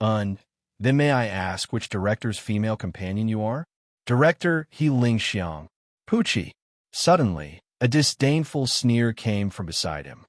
Then may I ask which director's female companion you are?" "Director He Lingxiang." "Poochie." Suddenly, a disdainful sneer came from beside him.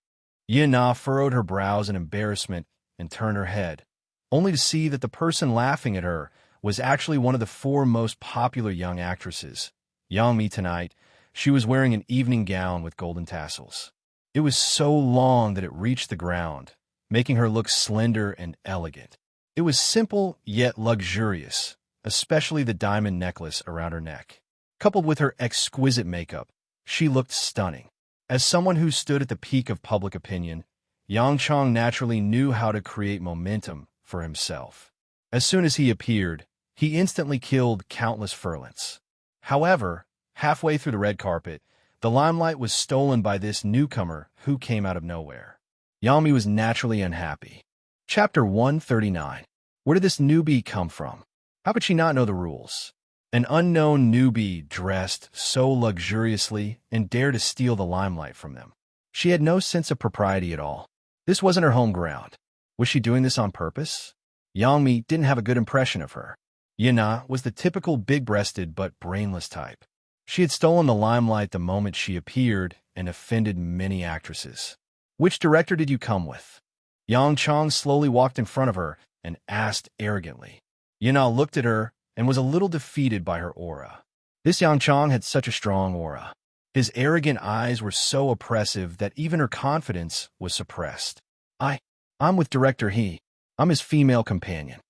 Yana furrowed her brows in embarrassment and turned her head, only to see that the person laughing at her was actually one of the 4 most popular young actresses. Yang Mi tonight, she was wearing an evening gown with golden tassels. It was so long that it reached the ground, making her look slender and elegant. It was simple yet luxurious, especially the diamond necklace around her neck. Coupled with her exquisite makeup, she looked stunning. As someone who stood at the peak of public opinion, Yang Chong naturally knew how to create momentum for himself. As soon as he appeared, he instantly killed countless furlets. However, halfway through the red carpet, the limelight was stolen by this newcomer who came out of nowhere. Yang Mi was naturally unhappy. Chapter 139. Where did this newbie come from? How could she not know the rules? An unknown newbie dressed so luxuriously and dared to steal the limelight from them. She had no sense of propriety at all. This wasn't her home ground. Was she doing this on purpose? Yang Mi didn't have a good impression of her. Yana was the typical big-breasted but brainless type. She had stolen the limelight the moment she appeared and offended many actresses. "Which director did you come with?" Yang Chong slowly walked in front of her and asked arrogantly. Yana looked at her and was a little defeated by her aura. This Yang Chong had such a strong aura. His arrogant eyes were so oppressive that even her confidence was suppressed. I'm with Director He. I'm his female companion."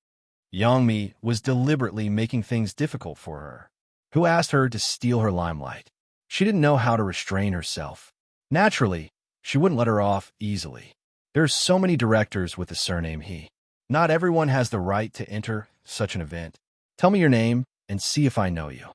Yang Mi was deliberately making things difficult for her. Who asked her to steal her limelight? She didn't know how to restrain herself. Naturally, she wouldn't let her off easily. There are so many directors with the surname He. Not everyone has the right to enter such an event. "Tell me your name and see if I know you."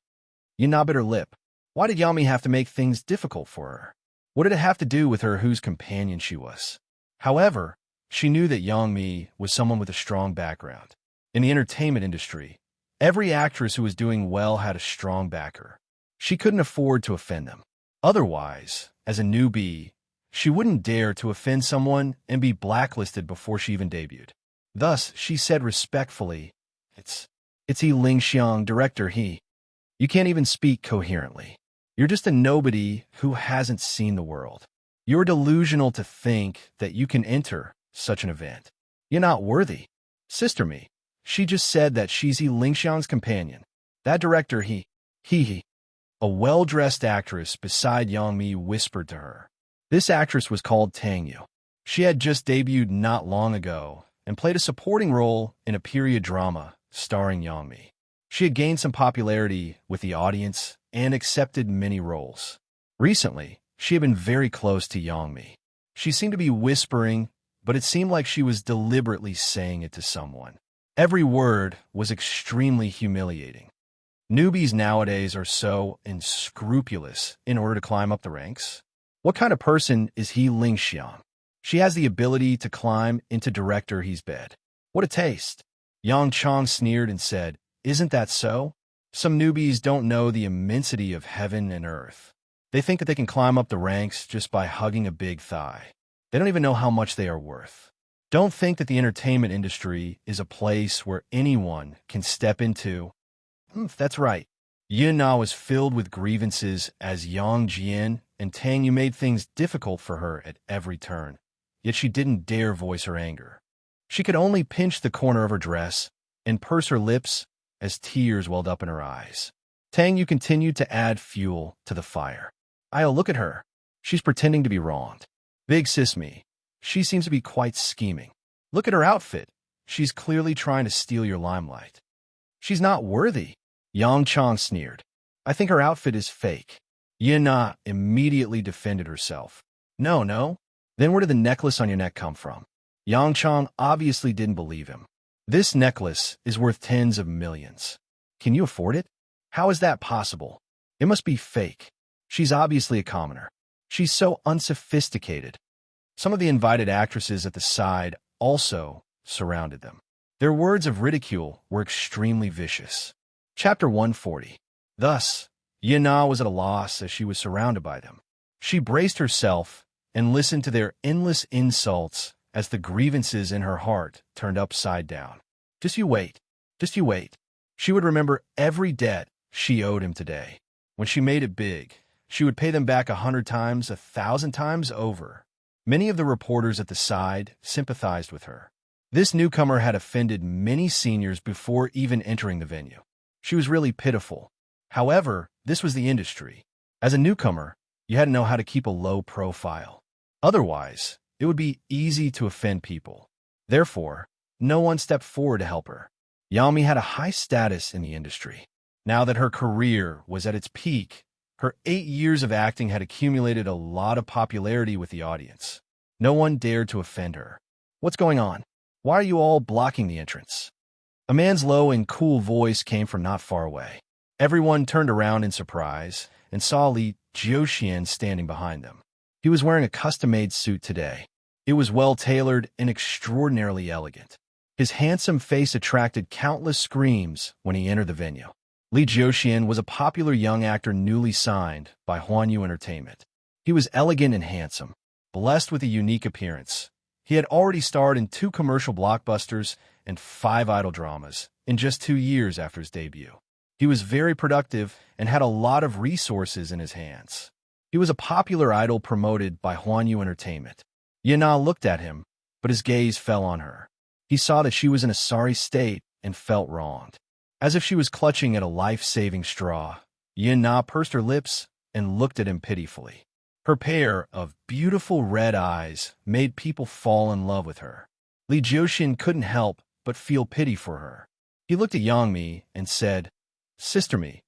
Yana bit her lip. Why did Yang Mi have to make things difficult for her? What did it have to do with her whose companion she was? However, she knew that Yang Mi was someone with a strong background. In the entertainment industry, every actress who was doing well had a strong backer. She couldn't afford to offend them. Otherwise, as a newbie, she wouldn't dare to offend someone and be blacklisted before she even debuted. Thus, she said respectfully, It's He Lingxiang, Director He. You can't even speak coherently. You're just a nobody who hasn't seen the world. You're delusional to think that you can enter such an event. You're not worthy. Sister Me. She just said that she's He Lingxiang's companion. That director He. A well-dressed actress beside Yang Mi whispered to her. This actress was called Tang Yu. She had just debuted not long ago and played a supporting role in a period drama starring Yang Mi. She had gained some popularity with the audience and accepted many roles. Recently, she had been very close to Yang Mi. She seemed to be whispering, but it seemed like she was deliberately saying it to someone. Every word was extremely humiliating. Newbies nowadays are so unscrupulous in order to climb up the ranks. What kind of person is he, Ling Xiang? She has the ability to climb into director he's bed. What a taste! Yang Chong sneered and said, "Isn't that so? Some newbies don't know the immensity of heaven and earth. They think that they can climb up the ranks just by hugging a big thigh. They don't even know how much they are worth. Don't think that the entertainment industry is a place where anyone can step into." That's right. Yin Na was filled with grievances as Yang Jian and Tang Yu made things difficult for her at every turn, yet she didn't dare voice her anger. She could only pinch the corner of her dress and purse her lips as tears welled up in her eyes. Tang Yu continued to add fuel to the fire. "I'll look at her. She's pretending to be wronged. Big sis me. She seems to be quite scheming. Look at her outfit. She's clearly trying to steal your limelight. She's not worthy." Yang Chong sneered. "I think her outfit is fake." Yin Na immediately defended herself. No. Then where did the necklace on your neck come from?" Yang Chong obviously didn't believe him. "This necklace is worth tens of millions. Can you afford it? How is that possible? It must be fake. She's obviously a commoner. She's so unsophisticated." Some of the invited actresses at the side also surrounded them. Their words of ridicule were extremely vicious. Chapter 140. Thus, Yin Na was at a loss as she was surrounded by them. She braced herself and listened to their endless insults as the grievances in her heart turned upside down. Just you wait. She would remember every debt she owed him today. When she made it big, she would pay them back 100 times, 1,000 times over. Many of the reporters at the side sympathized with her. This newcomer had offended many seniors before even entering the venue. She was really pitiful. However, this was the industry. As a newcomer, you had to know how to keep a low profile. Otherwise, it would be easy to offend people. Therefore, no one stepped forward to help her. Yang Mi had a high status in the industry. Now that her career was at its peak, her 8 years of acting had accumulated a lot of popularity with the audience. No one dared to offend her. "What's going on? Why are you all blocking the entrance?" A man's low and cool voice came from not far away. Everyone turned around in surprise and saw Li Jiuxian standing behind them. He was wearing a custom-made suit today. It was well-tailored and extraordinarily elegant. His handsome face attracted countless screams when he entered the venue. Li Jiuxian was a popular young actor newly signed by Huanyu Entertainment. He was elegant and handsome, blessed with a unique appearance. He had already starred in 2 commercial blockbusters and 5 idol dramas in just 2 years after his debut. He was very productive and had a lot of resources in his hands. He was a popular idol promoted by Huanyu Entertainment. Yin Na looked at him, but his gaze fell on her. He saw that she was in a sorry state and felt wronged. As if she was clutching at a life-saving straw, Yin Na pursed her lips and looked at him pitifully. Her pair of beautiful red eyes made people fall in love with her. Li Jiuxian couldn't help but feel pity for her. He looked at Yang Mi and said, "Sister Mi,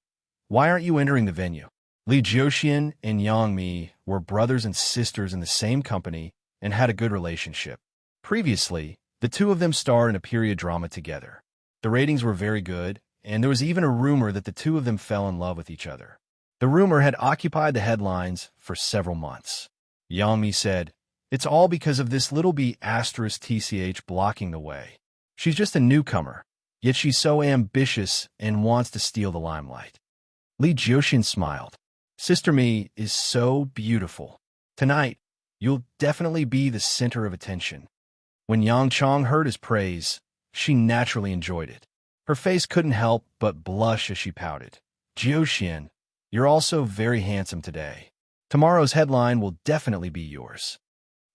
why aren't you entering the venue?" Li Jiuxian and Yang Mi were brothers and sisters in the same company and had a good relationship. Previously, the two of them starred in a period drama together. The ratings were very good, and there was even a rumor that the two of them fell in love with each other. The rumor had occupied the headlines for several months. Yang Mi said, "It's all because of this little b** TCH blocking the way. She's just a newcomer, yet she's so ambitious and wants to steal the limelight." Li Jiuxian smiled. "Sister Mi is so beautiful. Tonight, you'll definitely be the center of attention." When Yang Chong heard his praise, she naturally enjoyed it. Her face couldn't help but blush as she pouted. "Jiuxian, you're also very handsome today. Tomorrow's headline will definitely be yours.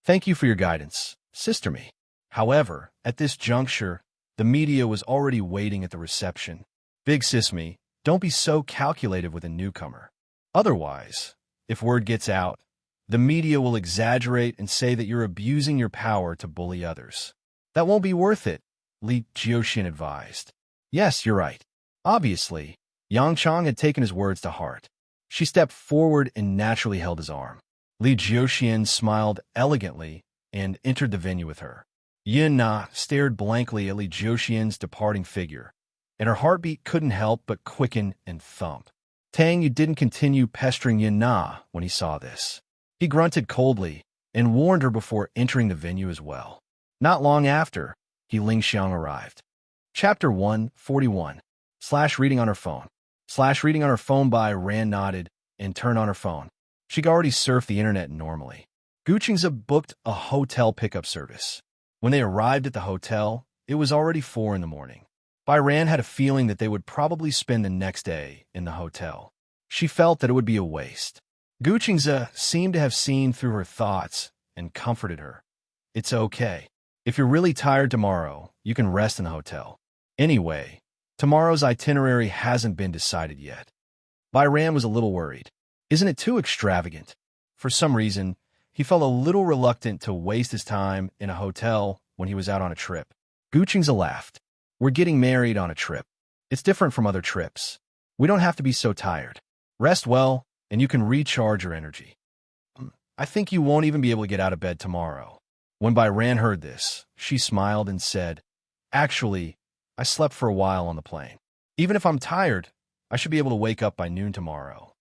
Thank you for your guidance, Sister Mi." However, at this juncture, the media was already waiting at the reception. "Big Sis Mi, don't be so calculative with a newcomer. Otherwise, if word gets out, the media will exaggerate and say that you're abusing your power to bully others. That won't be worth it, Li Jiuxian advised. Yes, you're right. Obviously, Yang Chang had taken his words to heart. She stepped forward and naturally held his arm. Li Jiuxian smiled elegantly and entered the venue with her. Yin Na stared blankly at Li Jiuxian's departing figure, and her heartbeat couldn't help but quicken and thump. Tang Yu didn't continue pestering Yin Na when he saw this. He grunted coldly and warned her before entering the venue as well. Not long after, He Lingxiang arrived. Chapter 141. Reading on her phone. Reading on her phone by Ran nodded and turned on her phone. She could already surf the internet normally. Guqingza booked a hotel pickup service. When they arrived at the hotel, it was already 4 in the morning. Bai Ran had a feeling that they would probably spend the next day in the hotel. She felt that it would be a waste. Guqingza seemed to have seen through her thoughts and comforted her. It's okay. If you're really tired tomorrow, you can rest in the hotel. Anyway, tomorrow's itinerary hasn't been decided yet. Bai Ran was a little worried. Isn't it too extravagant? For some reason, he felt a little reluctant to waste his time in a hotel when he was out on a trip. Guqingza laughed. We're getting married on a trip. It's different from other trips. We don't have to be so tired. Rest well, and you can recharge your energy. I think you won't even be able to get out of bed tomorrow. When Bai Ran heard this, she smiled and said, Actually, I slept for a while on the plane. Even if I'm tired, I should be able to wake up by noon tomorrow.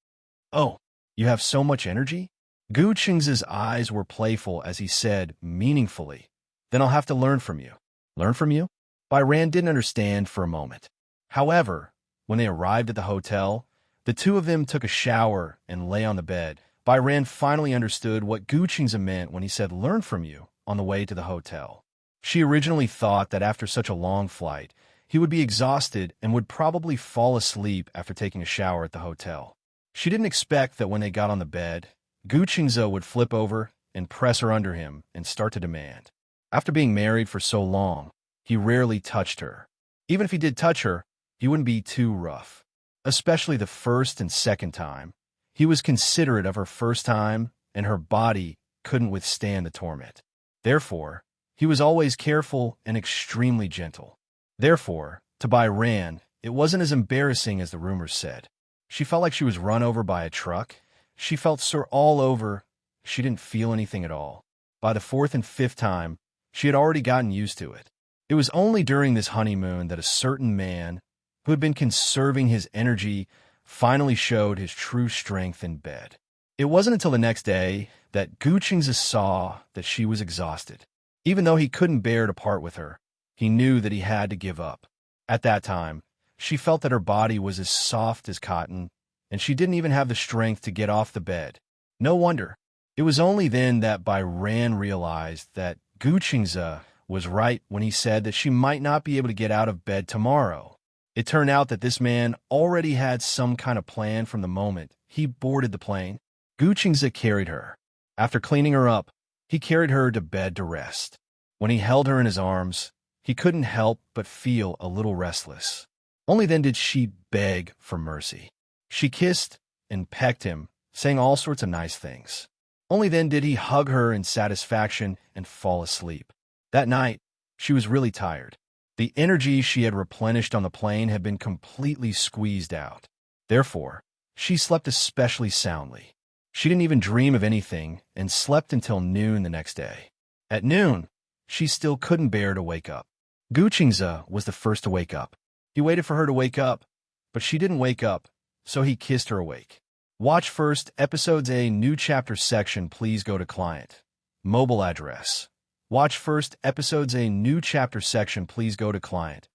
Oh, you have so much energy? Guqingza's eyes were playful as he said, meaningfully, Then I'll have to learn from you. Learn from you? Bai Ran didn't understand for a moment. However, when they arrived at the hotel, the two of them took a shower and lay on the bed. Bai Ran finally understood what Guqingza meant when he said, Learn from you, on the way to the hotel. She originally thought that after such a long flight, he would be exhausted and would probably fall asleep after taking a shower at the hotel. She didn't expect that when they got on the bed, Guqingza would flip over and press her under him and start to demand. After being married for so long, he rarely touched her. Even if he did touch her, he wouldn't be too rough. Especially the first and second time. He was considerate of her first time, and her body couldn't withstand the torment. Therefore, he was always careful and extremely gentle. Therefore, to Bai Ran, it wasn't as embarrassing as the rumors said. She felt like she was run over by a truck. She felt sore all over. She didn't feel anything at all. By the 4th and 5th time, she had already gotten used to it. It was only during this honeymoon that a certain man, who had been conserving his energy, finally showed his true strength in bed. It wasn't until the next day that Guqingza saw that she was exhausted. Even though he couldn't bear to part with her, he knew that he had to give up. At that time, she felt that her body was as soft as cotton, and she didn't even have the strength to get off the bed. No wonder. It was only then that Bai Ran realized that Guqingza was right when he said that she might not be able to get out of bed tomorrow. It turned out that this man already had some kind of plan from the moment he boarded the plane. Guqingza carried her. After cleaning her up, he carried her to bed to rest. When he held her in his arms, he couldn't help but feel a little restless. Only then did she beg for mercy. She kissed and pecked him, saying all sorts of nice things. Only then did he hug her in satisfaction and fall asleep. That night, she was really tired. The energy she had replenished on the plane had been completely squeezed out. Therefore, she slept especially soundly. She didn't even dream of anything and slept until noon the next day. At noon, she still couldn't bear to wake up. Guqingza was the first to wake up. He waited for her to wake up, but she didn't wake up, so he kissed her awake. Watch first episodes A new chapter section. Please go to client. Mobile address. Watch first episodes A new chapter section. Please go to client.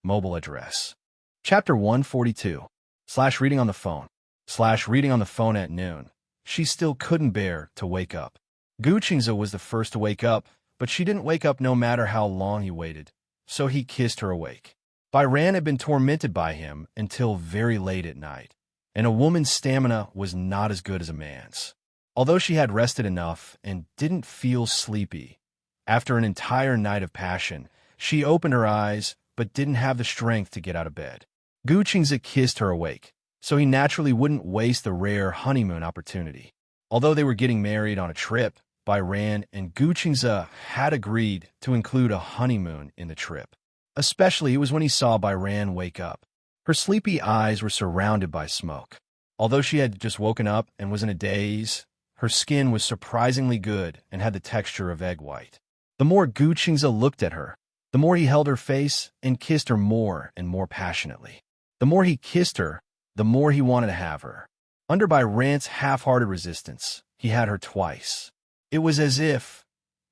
Mobile address. Chapter 142. Reading on the phone. Reading on the phone at noon. She still couldn't bear to wake up. Guqingza was the first to wake up, but she didn't wake up no matter how long he waited, so he kissed her awake. Bai Ran had been tormented by him until very late at night, and a woman's stamina was not as good as a man's. Although she had rested enough and didn't feel sleepy, after an entire night of passion, she opened her eyes but didn't have the strength to get out of bed. Guqingza kissed her awake. so he naturally wouldn't waste the rare honeymoon opportunity. Although they were getting married on a trip, Byran and Guqingze had agreed to include a honeymoon in the trip. Especially it was when he saw Byran wake up. Her sleepy eyes were surrounded by smoke. Although she had just woken up and was in a daze, her skin was surprisingly good and had the texture of egg white. The more Guqingze looked at her, the more he held her face and kissed her more and more passionately. The more he kissed her, the more he wanted to have her. Under Byran's half-hearted resistance, he had her twice. It was as if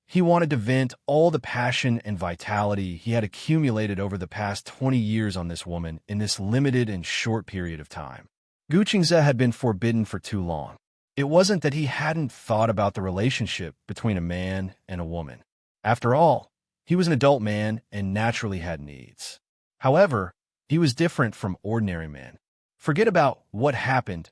he wanted to vent all the passion and vitality he had accumulated over the past 20 years on this woman in this limited and short period of time. Guqingze had been forbidden for too long. It wasn't that he hadn't thought about the relationship between a man and a woman. After all, he was an adult man and naturally had needs. However, he was different from ordinary men. Forget about what happened.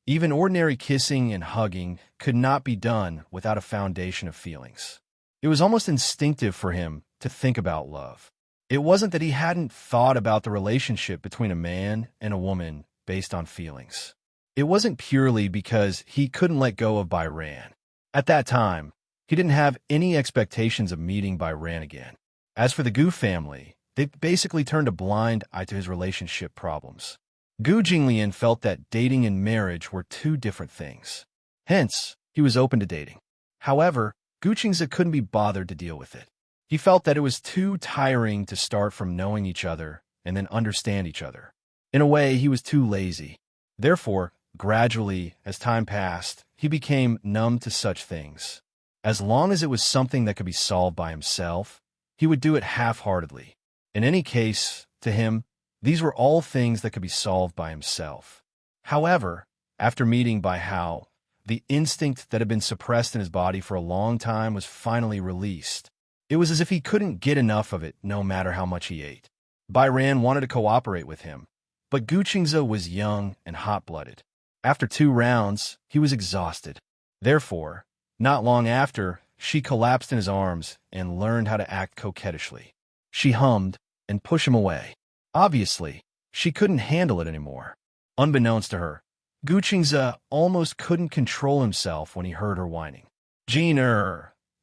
Even ordinary kissing and hugging could not be done without a foundation of feelings. It was almost instinctive for him to think about love. It wasn't that he hadn't thought about the relationship between a man and a woman based on feelings. It wasn't purely because he couldn't let go of Byran. At that time, he didn't have any expectations of meeting Byran again. As for the Gu family, they basically turned a blind eye to his relationship problems. Gu Jinglian felt that dating and marriage were two different things. Hence, he was open to dating. However, Guqingze couldn't be bothered to deal with it. He felt that it was too tiring to start from knowing each other and then understand each other. In a way, he was too lazy. Therefore, gradually, as time passed, he became numb to such things. As long as it was something that could be solved by himself, he would do it half-heartedly. In any case, to him, these were all things that could be solved by himself. However, after meeting Bai Hao, the instinct that had been suppressed in his body for a long time was finally released. It was as if he couldn't get enough of it no matter how much he ate. Byran wanted to cooperate with him, but Guqingze was young and hot-blooded. After 2 rounds, he was exhausted. Therefore, not long after, she collapsed in his arms and learned how to act coquettishly. She hummed and pushed him away. Obviously, she couldn't handle it anymore. Unbeknownst to her, Guqingze almost couldn't control himself when he heard her whining. "Jean,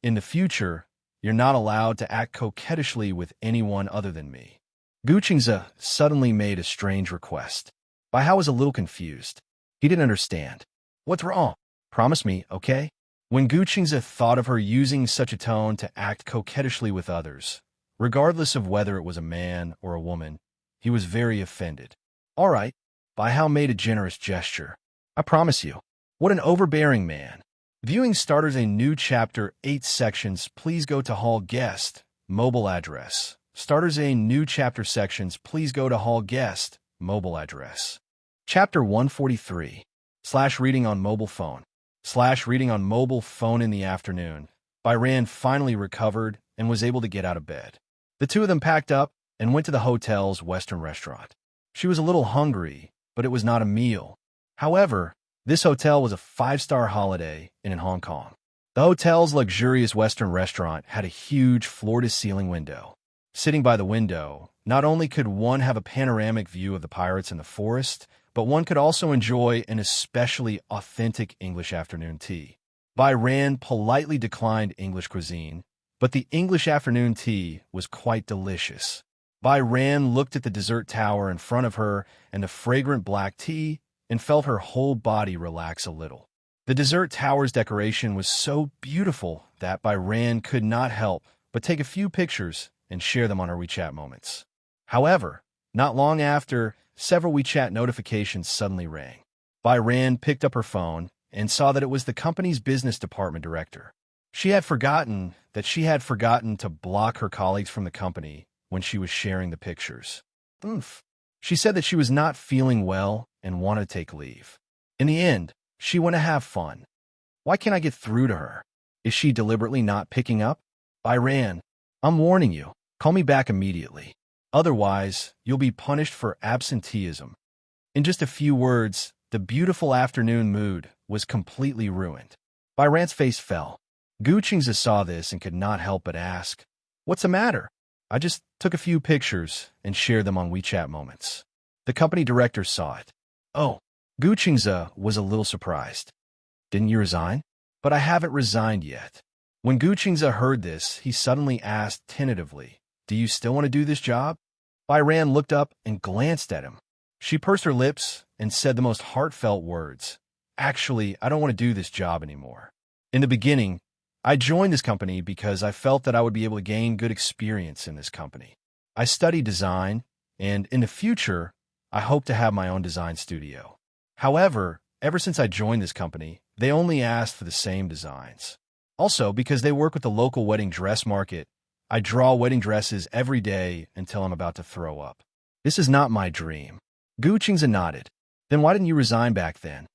in the future, you're not allowed to act coquettishly with anyone other than me." Guqingze suddenly made a strange request. Bai Hao was a little confused. He didn't understand. "What's wrong? Promise me, okay?" When Guqingze thought of her using such a tone to act coquettishly with others, regardless of whether it was a man or a woman, he was very offended. "All right." Bai Hao made a generous gesture. "I promise you." What an overbearing man. Viewing starters a new chapter, 8 sections, please go to Hall Guest, mobile address. Starters a new chapter sections, please go to Hall Guest, mobile address. Chapter 143, /reading on mobile phone. /reading on mobile phone in the afternoon. Byran finally recovered and was able to get out of bed. The two of them packed up and went to the hotel's Western restaurant. She was a little hungry, but it was not a meal. However, this hotel was a 5-star Holiday Inn in Hong Kong. The hotel's luxurious Western restaurant had a huge floor-to-ceiling window. Sitting by the window, not only could one have a panoramic view of the pirates and the forest, but one could also enjoy an especially authentic English afternoon tea. Byran politely declined English cuisine, but the English afternoon tea was quite delicious. Byran looked at the dessert tower in front of her and the fragrant black tea and felt her whole body relax a little. The dessert tower's decoration was so beautiful that Byran could not help but take a few pictures and share them on her WeChat moments. However, not long after, several WeChat notifications suddenly rang. Byran picked up her phone and saw that it was the company's business department director. She had forgotten to block her colleagues from the company when she was sharing the pictures. She said that she was not feeling well and wanted to take leave. In the end, she went to have fun. Why can't I get through to her? Is she deliberately not picking up? Byran, I'm warning you. Call me back immediately. Otherwise, you'll be punished for absenteeism. In just a few words, the beautiful afternoon mood was completely ruined. Byran's face fell. Guqingze saw this and could not help but ask, "What's the matter?" "I just took a few pictures and shared them on WeChat moments." The company director saw it. Oh, Gu Qingze was a little surprised. Didn't you resign? But I haven't resigned yet. When Gu Qingze heard this, he suddenly asked tentatively, do you still want to do this job? Bai Ran looked up and glanced at him. She pursed her lips and said the most heartfelt words. Actually, I don't want to do this job anymore. In the beginning, I joined this company because I felt that I would be able to gain good experience in this company. I studied design, and in the future, I hope to have my own design studio. However, ever since I joined this company, they only asked for the same designs. Also, because they work with the local wedding dress market, I draw wedding dresses every day until I'm about to throw up. This is not my dream. Gu Qingze nodded. Then why didn't you resign back then?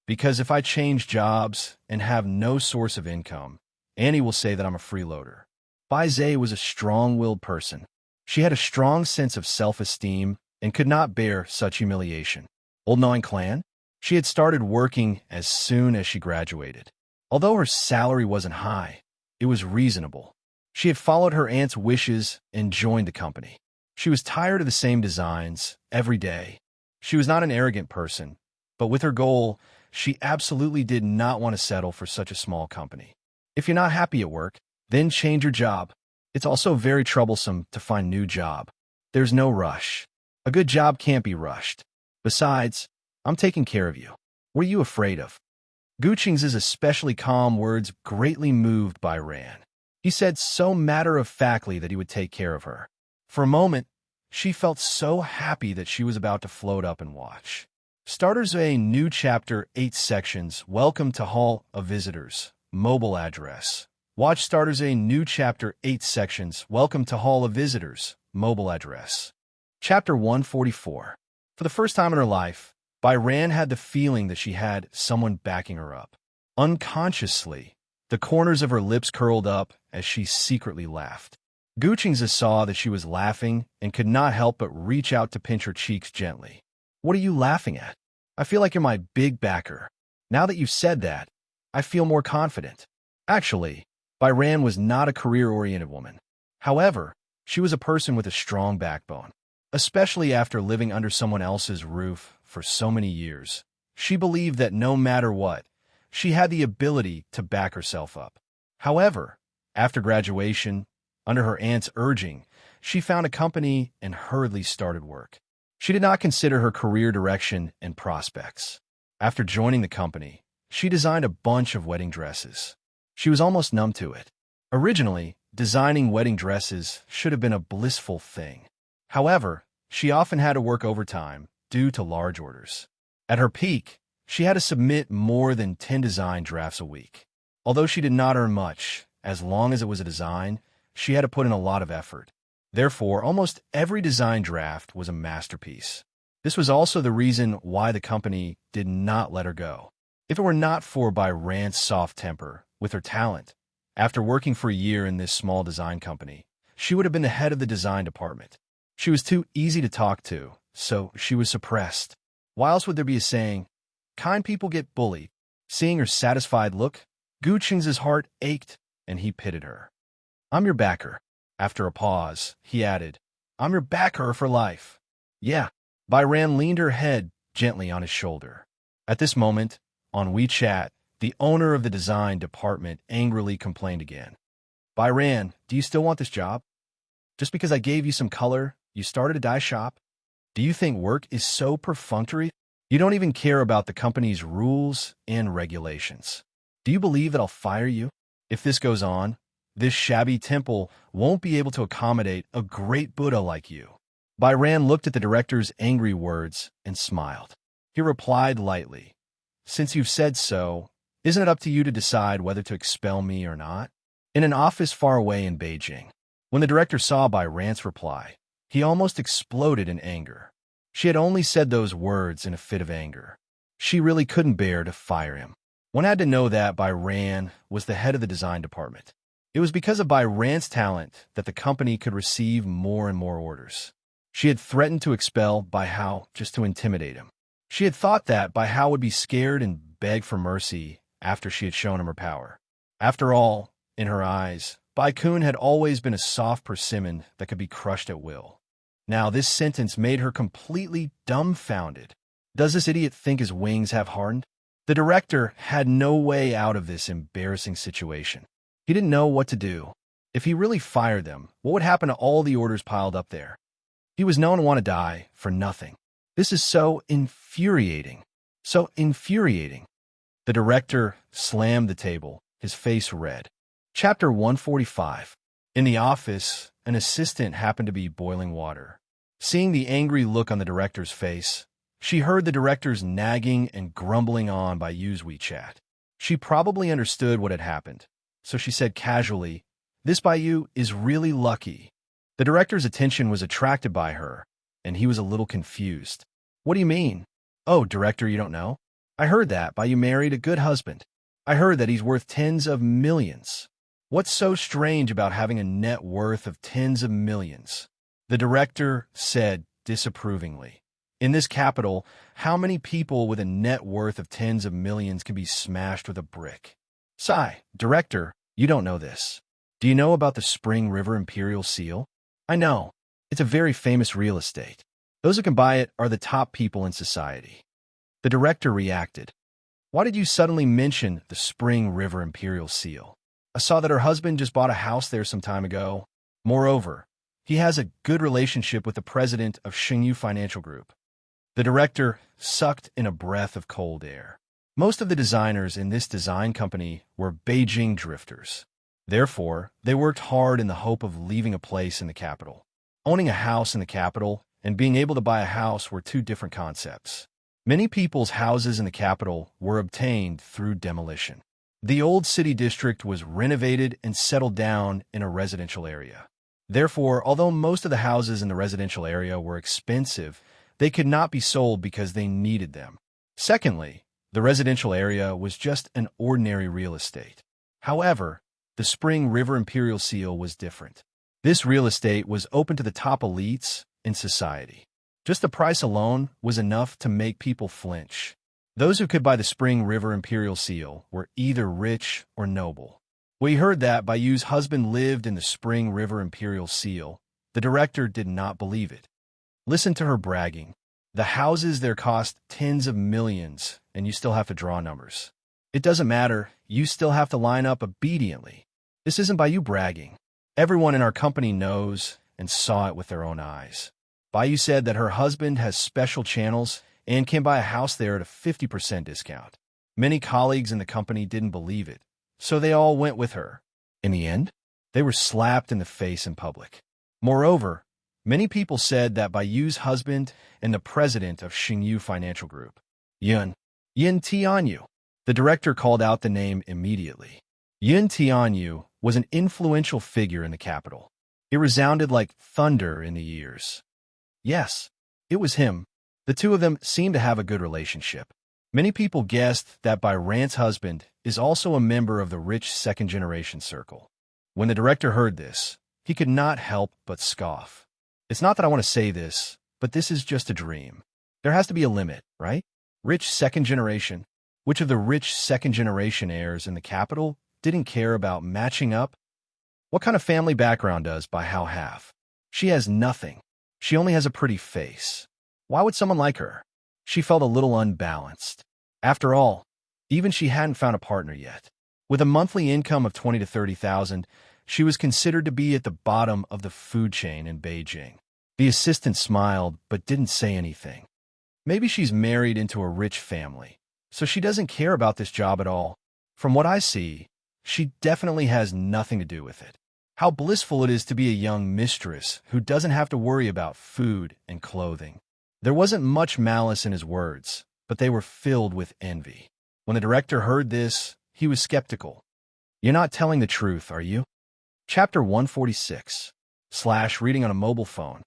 Because if I change jobs and have no source of income, Annie will say that I'm a freeloader. Bai Zhe was a strong-willed person. She had a strong sense of self-esteem and could not bear such humiliation. Old Nine Clan? She had started working as soon as she graduated. Although her salary wasn't high, it was reasonable. She had followed her aunt's wishes and joined the company. She was tired of the same designs every day. She was not an arrogant person, but with her goal, she absolutely did not want to settle for such a small company. If you're not happy at work, then change your job. It's also very troublesome to find a new job. There's no rush. A good job can't be rushed. Besides, I'm taking care of you. What are you afraid of? Gu Qingze's especially calm words greatly moved Bai Ran. He said so matter-of-factly that he would take care of her. For a moment, she felt so happy that she was about to float up and watch. Starters a new chapter, 8 sections. Welcome to Hall of Visitors. Mobile address. Watch starters a new chapter, 8 sections. Welcome to Hall of Visitors. Mobile address. Chapter 144. For the first time in her life, Bai Ran had the feeling that she had someone backing her up. Unconsciously, the corners of her lips curled up as she secretly laughed. Gu Qingze saw that she was laughing and could not help but reach out to pinch her cheeks gently. What are you laughing at? I feel like you're my big backer. Now that you've said that, I feel more confident. Actually, Bai Ran was not a career-oriented woman. However, she was a person with a strong backbone. Especially after living under someone else's roof for so many years, she believed that no matter what, she had the ability to back herself up. However, after graduation, under her aunt's urging, she found a company and hurriedly started work. She did not consider her career direction and prospects. After joining the company, she designed a bunch of wedding dresses. She was almost numb to it. Originally, designing wedding dresses should have been a blissful thing. However, she often had to work overtime due to large orders. At her peak, she had to submit more than 10 design drafts a week. Although she did not earn much, as long as it was a design, she had to put in a lot of effort. Therefore, almost every design draft was a masterpiece. This was also the reason why the company did not let her go. If it were not for Bai Ran's soft temper, with her talent, after working for a year in this small design company, she would have been the head of the design department. She was too easy to talk to, so she was suppressed. Why else would there be a saying, kind people get bullied? Seeing her satisfied look, Gu Qingze's heart ached, and he pitied her. I'm your backer. After a pause, he added, I'm your backer for life. Yeah. Bai Ran leaned her head gently on his shoulder. At this moment, on WeChat, the owner of the design department angrily complained again. Bai Ran, do you still want this job? Just because I gave you some color, you started a dye shop? Do you think work is so perfunctory? You don't even care about the company's rules and regulations. Do you believe that I'll fire you? If this goes on, this shabby temple won't be able to accommodate a great Buddha like you. Bai Ran looked at the director's angry words and smiled. He replied lightly, Since you've said so, isn't it up to you to decide whether to expel me or not? In an office far away in Beijing, when the director saw Bai Ran's reply, he almost exploded in anger. She had only said those words in a fit of anger. She really couldn't bear to fire him. One had to know that Bai Ran was the head of the design department. It was because of Bai Ran's talent that the company could receive more and more orders. She had threatened to expel Bai Hao just to intimidate him. She had thought that Bai Hao would be scared and beg for mercy after she had shown him her power. After all, in her eyes, Bai Kun had always been a soft persimmon that could be crushed at will. Now this sentence made her completely dumbfounded. Does this idiot think his wings have hardened? The director had no way out of this embarrassing situation. He didn't know what to do. If he really fired them, what would happen to all the orders piled up there? He was known to want to die for nothing. This is so infuriating. So infuriating. The director slammed the table, his face red. Chapter 145. In the office, an assistant happened to be boiling water. Seeing the angry look on the director's face, she heard the director's nagging and grumbling on by Yu's WeChat. She probably understood what had happened, so she said casually, "This Yu is really lucky." The director's attention was attracted by her, and he was a little confused. "What do you mean?" "Oh, director, you don't know? I heard that Yu married a good husband. I heard that he's worth tens of millions." "What's so strange about having a net worth of tens of millions?" The director said disapprovingly. "In this capital, how many people with a net worth of tens of millions can be smashed with a brick?" "Sigh, director, you don't know this. Do you know about the Spring River Imperial Seal?" "I know. It's a very famous real estate. Those who can buy it are the top people in society." The director reacted. "Why did you suddenly mention the Spring River Imperial Seal? I saw that her husband just bought a house there some time ago. Moreover, he has a good relationship with the president of Xingyu Financial Group." The director sucked in a breath of cold air. Most of the designers in this design company were Beijing drifters. Therefore, they worked hard in the hope of leaving a place in the capital. Owning a house in the capital and being able to buy a house were two different concepts. Many people's houses in the capital were obtained through demolition. The old city district was renovated and settled down in a residential area. Therefore, although most of the houses in the residential area were expensive, they could not be sold because they needed them. Secondly, the residential area was just an ordinary real estate. However, the Spring River Imperial Seal was different. This real estate was open to the top elites in society. Just the price alone was enough to make people flinch. Those who could buy the Spring River Imperial Seal were either rich or noble. We heard that Yu's husband lived in the Spring River Imperial Seal. The director did not believe it. Listen to her bragging. The houses there cost tens of millions, and you still have to draw numbers. It doesn't matter. You still have to line up obediently. This isn't Yu bragging. Everyone in our company knows and saw it with their own eyes. Yu said that her husband has special channels and can buy a house there at a 50% discount. Many colleagues in the company didn't believe it, so they all went with her. In the end, they were slapped in the face in public. Moreover, many people said that Yu's husband and the president of Xingyu Financial Group, Yin Tianyu. The director called out the name immediately. Yin Tianyu was an influential figure in the capital. It resounded like thunder in the ears. Yes, it was him. The two of them seemed to have a good relationship. Many people guessed that Rand's husband is also a member of the rich second-generation circle. When the director heard this, he could not help but scoff. It's not that I want to say this, but this is just a dream. There has to be a limit, right? Rich second generation. Which of the rich second-generation heirs in the capital didn't care about matching up? What kind of family background does Hao have? She has nothing. She only has a pretty face. Why would someone like her? She felt a little unbalanced. After all, even she hadn't found a partner yet. With a monthly income of 20 to 30,000, she was considered to be at the bottom of the food chain in Beijing. The assistant smiled but didn't say anything. Maybe she's married into a rich family, so she doesn't care about this job at all. From what I see, she definitely has nothing to do with it. How blissful it is to be a young mistress who doesn't have to worry about food and clothing. There wasn't much malice in his words, but they were filled with envy. When the director heard this, he was skeptical. "You're not telling the truth, are you?" Chapter 146. Reading on a mobile phone.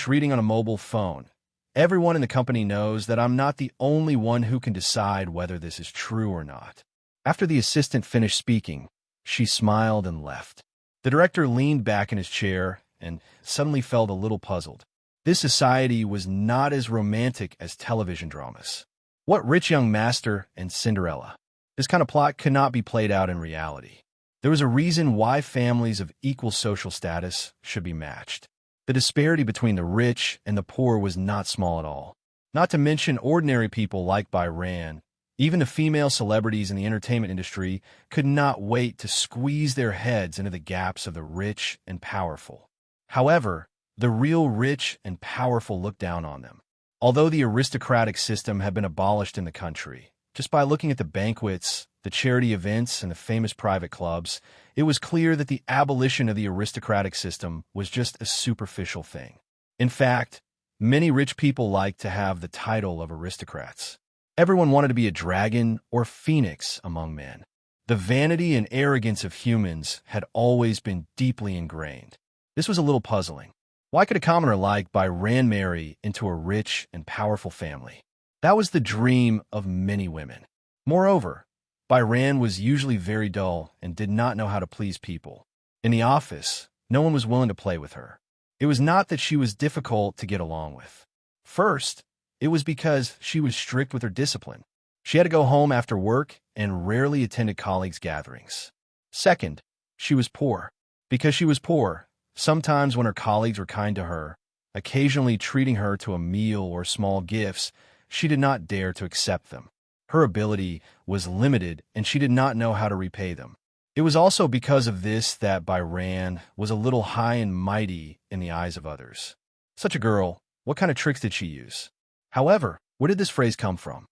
Reading on a mobile phone. Everyone in the company knows that I'm not the only one who can decide whether this is true or not. After the assistant finished speaking, she smiled and left. The director leaned back in his chair and suddenly felt a little puzzled. This society was not as romantic as television dramas. What rich young master and Cinderella? This kind of plot could not be played out in reality. There was a reason why families of equal social status should be matched. The disparity between the rich and the poor was not small at all. Not to mention ordinary people like Byran. Even the female celebrities in the entertainment industry could not wait to squeeze their heads into the gaps of the rich and powerful. However, the real rich and powerful looked down on them. Although the aristocratic system had been abolished in the country, just by looking at the banquets, the charity events, and the famous private clubs, it was clear that the abolition of the aristocratic system was just a superficial thing. In fact, many rich people liked to have the title of aristocrats. Everyone wanted to be a dragon or phoenix among men. The vanity and arrogance of humans had always been deeply ingrained. This was a little puzzling. Why could a commoner like Byran marry into a rich and powerful family? That was the dream of many women. Moreover, Byran was usually very dull and did not know how to please people. In the office, no one was willing to play with her. It was not that she was difficult to get along with. First, it was because she was strict with her discipline. She had to go home after work and rarely attended colleagues' gatherings. Second, she was poor. Because she was poor, sometimes when her colleagues were kind to her, occasionally treating her to a meal or small gifts, she did not dare to accept them. Her ability was limited and she did not know how to repay them. It was also because of this that Byran was a little high and mighty in the eyes of others. Such a girl, what kind of tricks did she use? However, where did this phrase come from?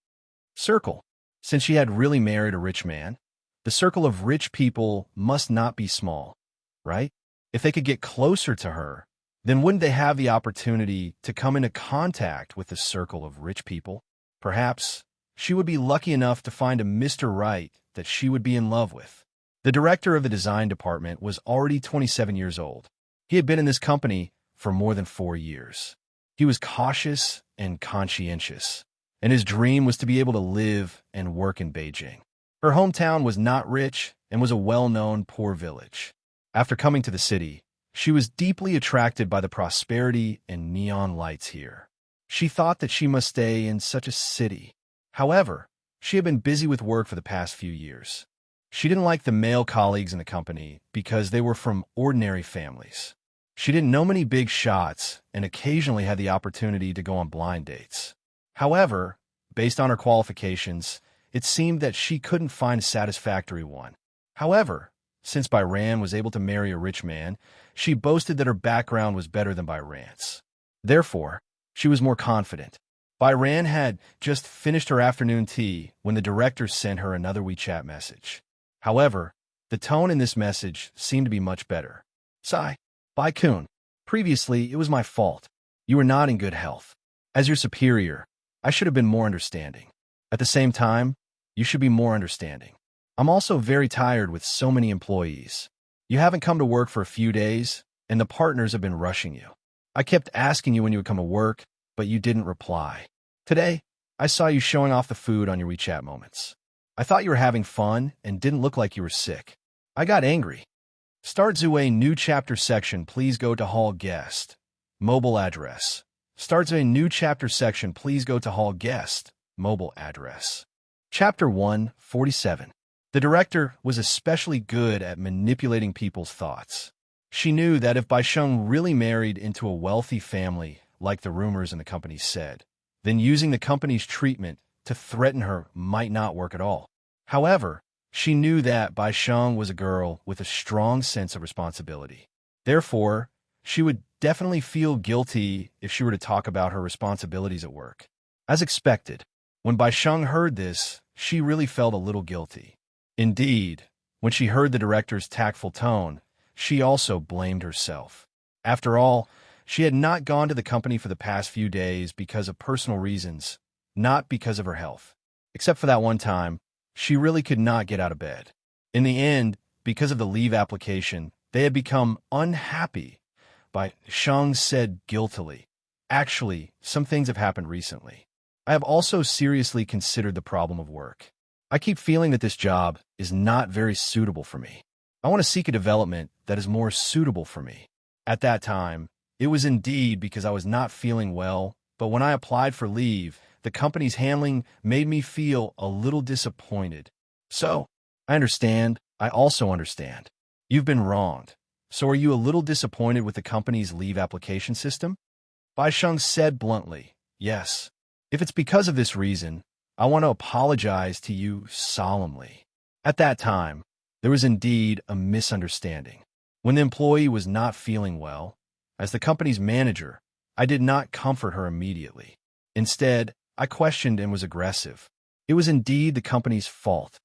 Circle. Since she had really married a rich man, the circle of rich people must not be small, right? If they could get closer to her, then wouldn't they have the opportunity to come into contact with the circle of rich people? Perhaps she would be lucky enough to find a Mr. Right that she would be in love with. The director of the design department was already 27 years old. He had been in this company for more than 4 years. He was cautious and conscientious, and his dream was to be able to live and work in Beijing. Her hometown was not rich and was a well-known poor village. After coming to the city, she was deeply attracted by the prosperity and neon lights here. She thought that she must stay in such a city. However, she had been busy with work for the past few years. She didn't like the male colleagues in the company because they were from ordinary families. She didn't know many big shots and occasionally had the opportunity to go on blind dates. However, based on her qualifications, it seemed that she couldn't find a satisfactory one. However, since Byran was able to marry a rich man, she boasted that her background was better than Byran's. Therefore, she was more confident. Byran had just finished her afternoon tea when the director sent her another WeChat message. However, the tone in this message seemed to be much better. Sigh. Bai-kun, previously it was my fault. You were not in good health. As your superior, I should have been more understanding. At the same time, you should be more understanding. I'm also very tired with so many employees. You haven't come to work for a few days, and the partners have been rushing you. I kept asking you when you would come to work, but you didn't reply. Today, I saw you showing off the food on your WeChat moments. I thought you were having fun and didn't look like you were sick. I got angry. Start Zue new chapter section, please go to hall guest. Mobile address. Start Zue new chapter section, please go to hall guest. Mobile address. Chapter 147. The director was especially good at manipulating people's thoughts. She knew that if Baisheng really married into a wealthy family, like the rumors in the company said, then using the company's treatment to threaten her might not work at all. However, she knew that Baisheng was a girl with a strong sense of responsibility. Therefore, she would definitely feel guilty if she were to talk about her responsibilities at work. As expected, when Baisheng heard this, she really felt a little guilty. Indeed, when she heard the director's tactful tone, she also blamed herself. After all, she had not gone to the company for the past few days because of personal reasons, not because of her health. Except for that one time, she really could not get out of bed. In the end, because of the leave application, they had become unhappy. Baisheng said guiltily, "Actually, some things have happened recently. I have also seriously considered the problem of work. I keep feeling that this job is not very suitable for me. I want to seek a development that is more suitable for me." At that time, it was indeed because I was not feeling well, but when I applied for leave, the company's handling made me feel a little disappointed. So, I understand. I also understand. You've been wronged. So are you a little disappointed with the company's leave application system? Baisheng said bluntly, "Yes. If it's because of this reason, I want to apologize to you solemnly. At that time, there was indeed a misunderstanding. When the employee was not feeling well, as the company's manager, I did not comfort her immediately. Instead, I questioned and was aggressive. It was indeed the company's fault.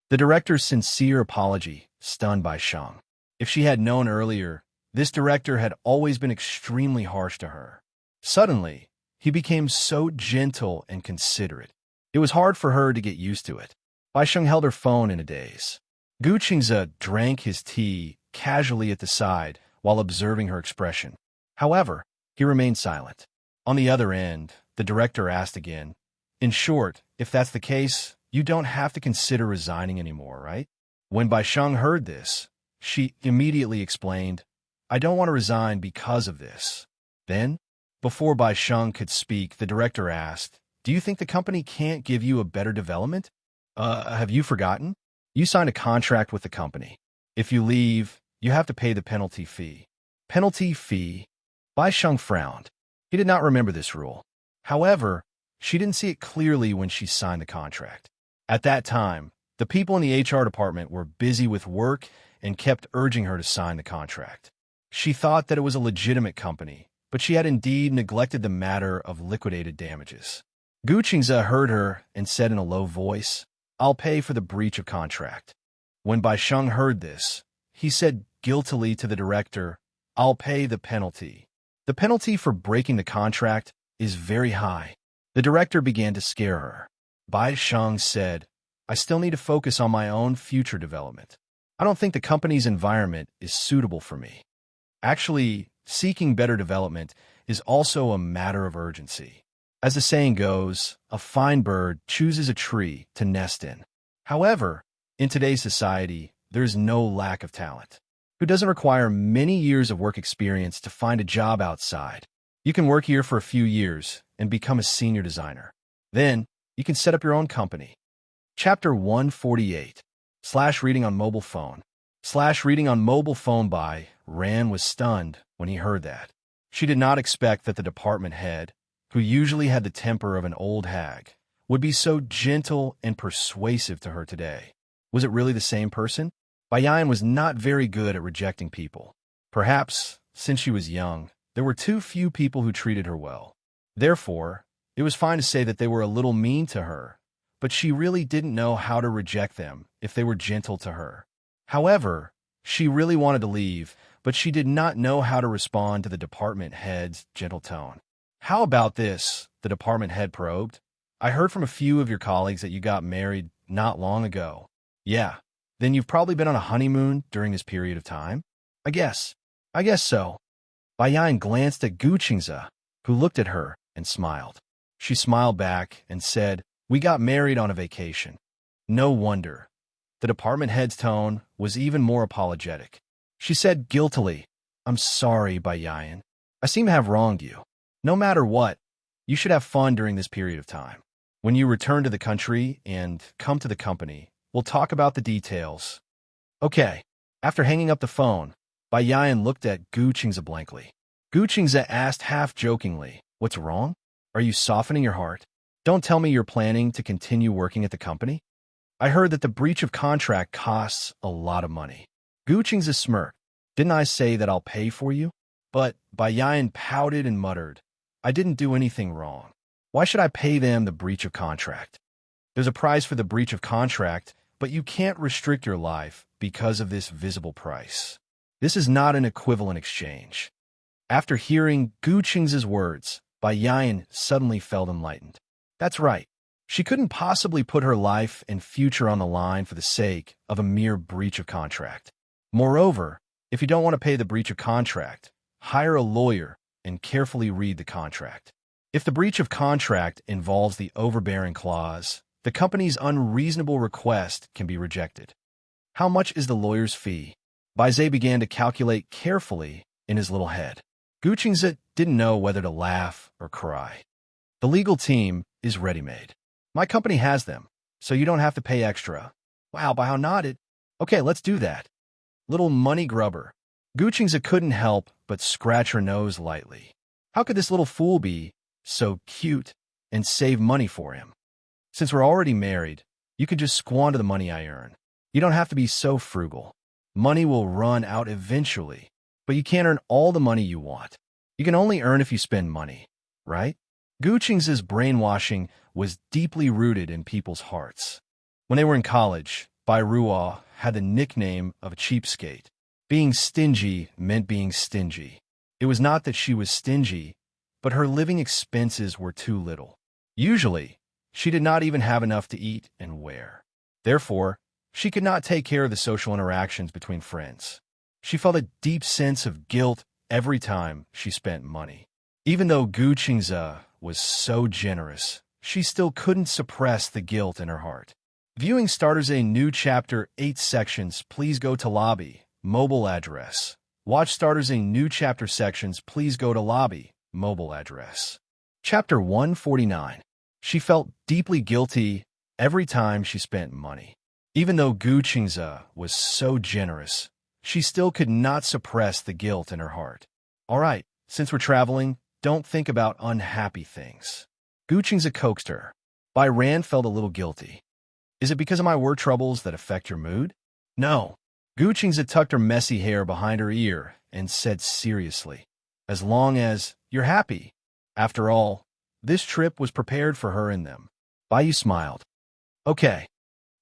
The director's sincere apology stunned Bai Sheng. If she had known earlier, this director had always been extremely harsh to her. Suddenly, he became so gentle and considerate. It was hard for her to get used to it. Bai Sheng held her phone in a daze. Gu Qingze drank his tea casually at the side while observing her expression. However, he remained silent. On the other end, the director asked again, "In short, if that's the case, you don't have to consider resigning anymore, right?" When Bai Sheng heard this, she immediately explained, "I don't want to resign because of this." Then, before Bai Sheng could speak, the director asked, "Do you think the company can't give you a better development? Have you forgotten? You signed a contract with the company. If you leave, you have to pay the penalty fee." Penalty fee? Bai Sheng frowned. He did not remember this rule. However, she didn't see it clearly when she signed the contract. At that time, the people in the HR department were busy with work and kept urging her to sign the contract. She thought that it was a legitimate company, but she had indeed neglected the matter of liquidated damages. Gu Qingze heard her and said in a low voice, "I'll pay for the breach of contract." When Bai Sheng heard this, he said guiltily to the director, "I'll pay the penalty." The penalty for breaking the contract is very high. The director began to scare her. Bai Sheng said, "I still need to focus on my own future development. I don't think the company's environment is suitable for me. Actually, seeking better development is also a matter of urgency. As the saying goes, a fine bird chooses a tree to nest in." However, in today's society, there is no lack of talent. Who doesn't require many years of work experience to find a job outside? You can work here for a few years and become a senior designer. Then, you can set up your own company. Chapter 148. Reading on mobile phone. Reading on mobile phone by Ran was stunned when he heard that. She did not expect that the department head, who usually had the temper of an old hag, would be so gentle and persuasive to her today. Was it really the same person? Bai Yan was not very good at rejecting people. Perhaps, since she was young, there were too few people who treated her well. Therefore, it was fine to say that they were a little mean to her, but she really didn't know how to reject them if they were gentle to her. However, she really wanted to leave, but she did not know how to respond to the department head's gentle tone. "How about this?" the department head probed. "I heard from a few of your colleagues that you got married not long ago." "Yeah, then you've probably been on a honeymoon during this period of time?" I guess so." Bai Yan glanced at Gu Qingze, who looked at her and smiled. She smiled back and said, "We got married on a vacation." No wonder. The department head's tone was even more apologetic. She said guiltily, "I'm sorry, Bai Yan. I seem to have wronged you. No matter what, you should have fun during this period of time. When you return to the country and come to the company, we'll talk about the details." Okay. After hanging up the phone, Bai Yan looked at Gu Qingze blankly. Gu Qingze asked half-jokingly, "What's wrong? Are you softening your heart? Don't tell me you're planning to continue working at the company? I heard that the breach of contract costs a lot of money." Gu Qingze smirked. "Didn't I say that I'll pay for you?" But Bai Yan pouted and muttered, "I didn't do anything wrong. Why should I pay them the breach of contract? There's a price for the breach of contract, but you can't restrict your life because of this visible price. This is not an equivalent exchange." After hearing Gu Qingze's words, Bai Yan suddenly felt enlightened. That's right. She couldn't possibly put her life and future on the line for the sake of a mere breach of contract. Moreover, if you don't want to pay the breach of contract, hire a lawyer and carefully read the contract. If the breach of contract involves the overbearing clause, the company's unreasonable request can be rejected. How much is the lawyer's fee? Bai Zhe began to calculate carefully in his little head. Gu Qingze didn't know whether to laugh or cry. "The legal team is ready-made. My company has them, so you don't have to pay extra." Wow, Bai Hao nodded. "Okay, let's do that." Little money grubber. Gu Qingze couldn't help but scratch her nose lightly. How could this little fool be so cute and save money for him. Since we're already married, you can just squander the money I earn. You don't have to be so frugal. Money will run out eventually, but you can't earn all the money you want. You can only earn if you spend money, right? Guqing's brainwashing was deeply rooted in people's hearts. When they were in college, Bai Ruo had the nickname of a cheapskate. Being stingy meant being stingy. It was not that she was stingy, but her living expenses were too little. Usually, she did not even have enough to eat and wear. Therefore, she could not take care of the social interactions between friends. She felt a deep sense of guilt every time she spent money. Even though Gu Qingze was so generous, she still couldn't suppress the guilt in her heart. Viewing starters a new chapter 8 sections, please go to lobby, mobile address. Watch starters a new chapter sections, please go to lobby, mobile address. Chapter 149. She felt deeply guilty every time she spent money. Even though Gu Qingze was so generous, she still could not suppress the guilt in her heart. All right, since we're traveling, don't think about unhappy things. Gu Qingze coaxed her. Bai Ran felt a little guilty. Is it because of my work troubles that affect your mood? No. Gu Qingze tucked her messy hair behind her ear and said seriously, as long as you're happy. After all, this trip was prepared for her and them. Bai Yu smiled. Okay.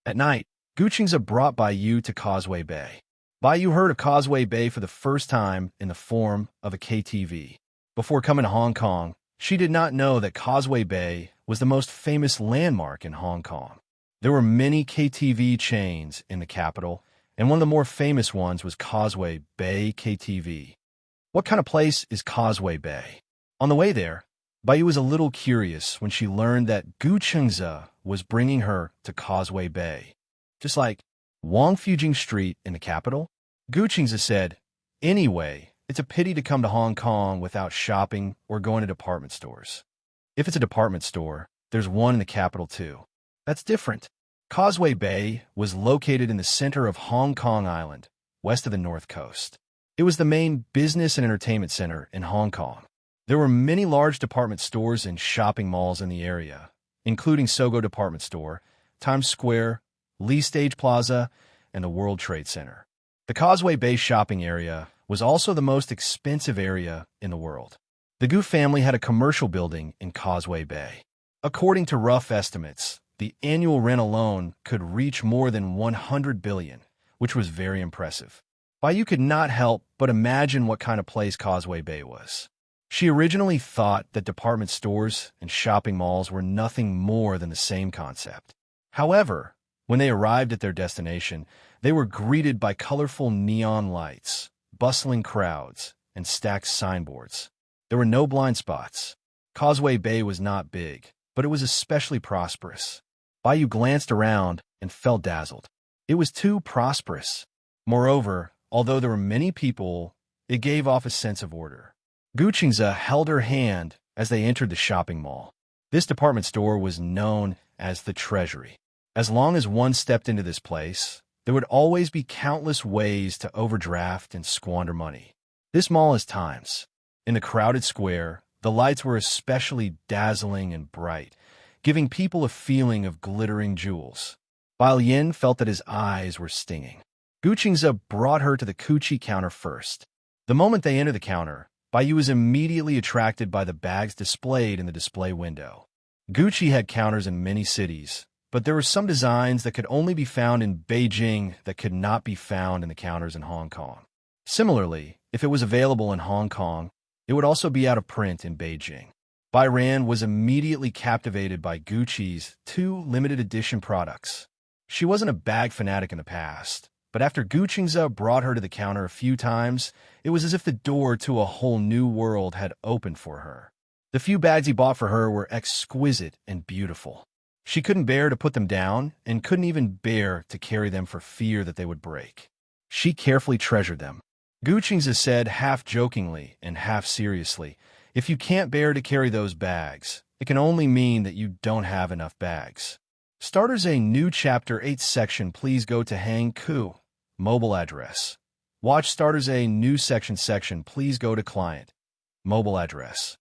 At night, Gu Qingze brought Bai Yu to Causeway Bay. Bai Yu heard of Causeway Bay for the first time in the form of a KTV. Before coming to Hong Kong, she did not know that Causeway Bay was the most famous landmark in Hong Kong. There were many KTV chains in the capital, and one of the more famous ones was Causeway Bay KTV. What kind of place is Causeway Bay? On the way there, Bai Yu was a little curious when she learned that Gu Qingze was bringing her to Causeway Bay. Just like Wang Fujing Street in the capital, Gu Qingze said, anyway, it's a pity to come to Hong Kong without shopping or going to department stores. If it's a department store, there's one in the capital too. That's different. Causeway Bay was located in the center of Hong Kong Island, west of the North Coast. It was the main business and entertainment center in Hong Kong. There were many large department stores and shopping malls in the area, including Sogo Department Store, Times Square, Lee Stage Plaza, and the World Trade Center. The Causeway Bay shopping area was also the most expensive area in the world. The Gu family had a commercial building in Causeway Bay. According to rough estimates, the annual rent alone could reach more than 100 billion, which was very impressive. Bai Yu could not help but imagine what kind of place Causeway Bay was. She originally thought that department stores and shopping malls were nothing more than the same concept. However, when they arrived at their destination, they were greeted by colorful neon lights, bustling crowds, and stacked signboards. There were no blind spots. Causeway Bay was not big, but it was especially prosperous. Bai Yu glanced around and felt dazzled. It was too prosperous. Moreover, although there were many people, it gave off a sense of order. Gu Qingze held her hand as they entered the shopping mall. This department store was known as the Treasury. As long as one stepped into this place, there would always be countless ways to overdraft and squander money. This mall is Times. In the crowded square, the lights were especially dazzling and bright, giving people a feeling of glittering jewels. Bai Yin felt that his eyes were stinging. Gu Qingze brought her to the Gucci counter first. The moment they entered the counter, Bai Yu was immediately attracted by the bags displayed in the display window. Gucci had counters in many cities, but there were some designs that could only be found in Beijing that could not be found in the counters in Hong Kong. Similarly, if it was available in Hong Kong, it would also be out of print in Beijing. Bai Ran was immediately captivated by Gucci's 2 limited edition products. She wasn't a bag fanatic in the past, but after Gu Qingze brought her to the counter a few times, it was as if the door to a whole new world had opened for her. The few bags he bought for her were exquisite and beautiful. She couldn't bear to put them down and couldn't even bear to carry them for fear that they would break. She carefully treasured them. Gu Qingze said half jokingly and half seriously, if you can't bear to carry those bags, it can only mean that you don't have enough bags. Starters a new chapter 8 section, please go to Hang Ku, mobile address. Watch starters a new section, please go to client, mobile address.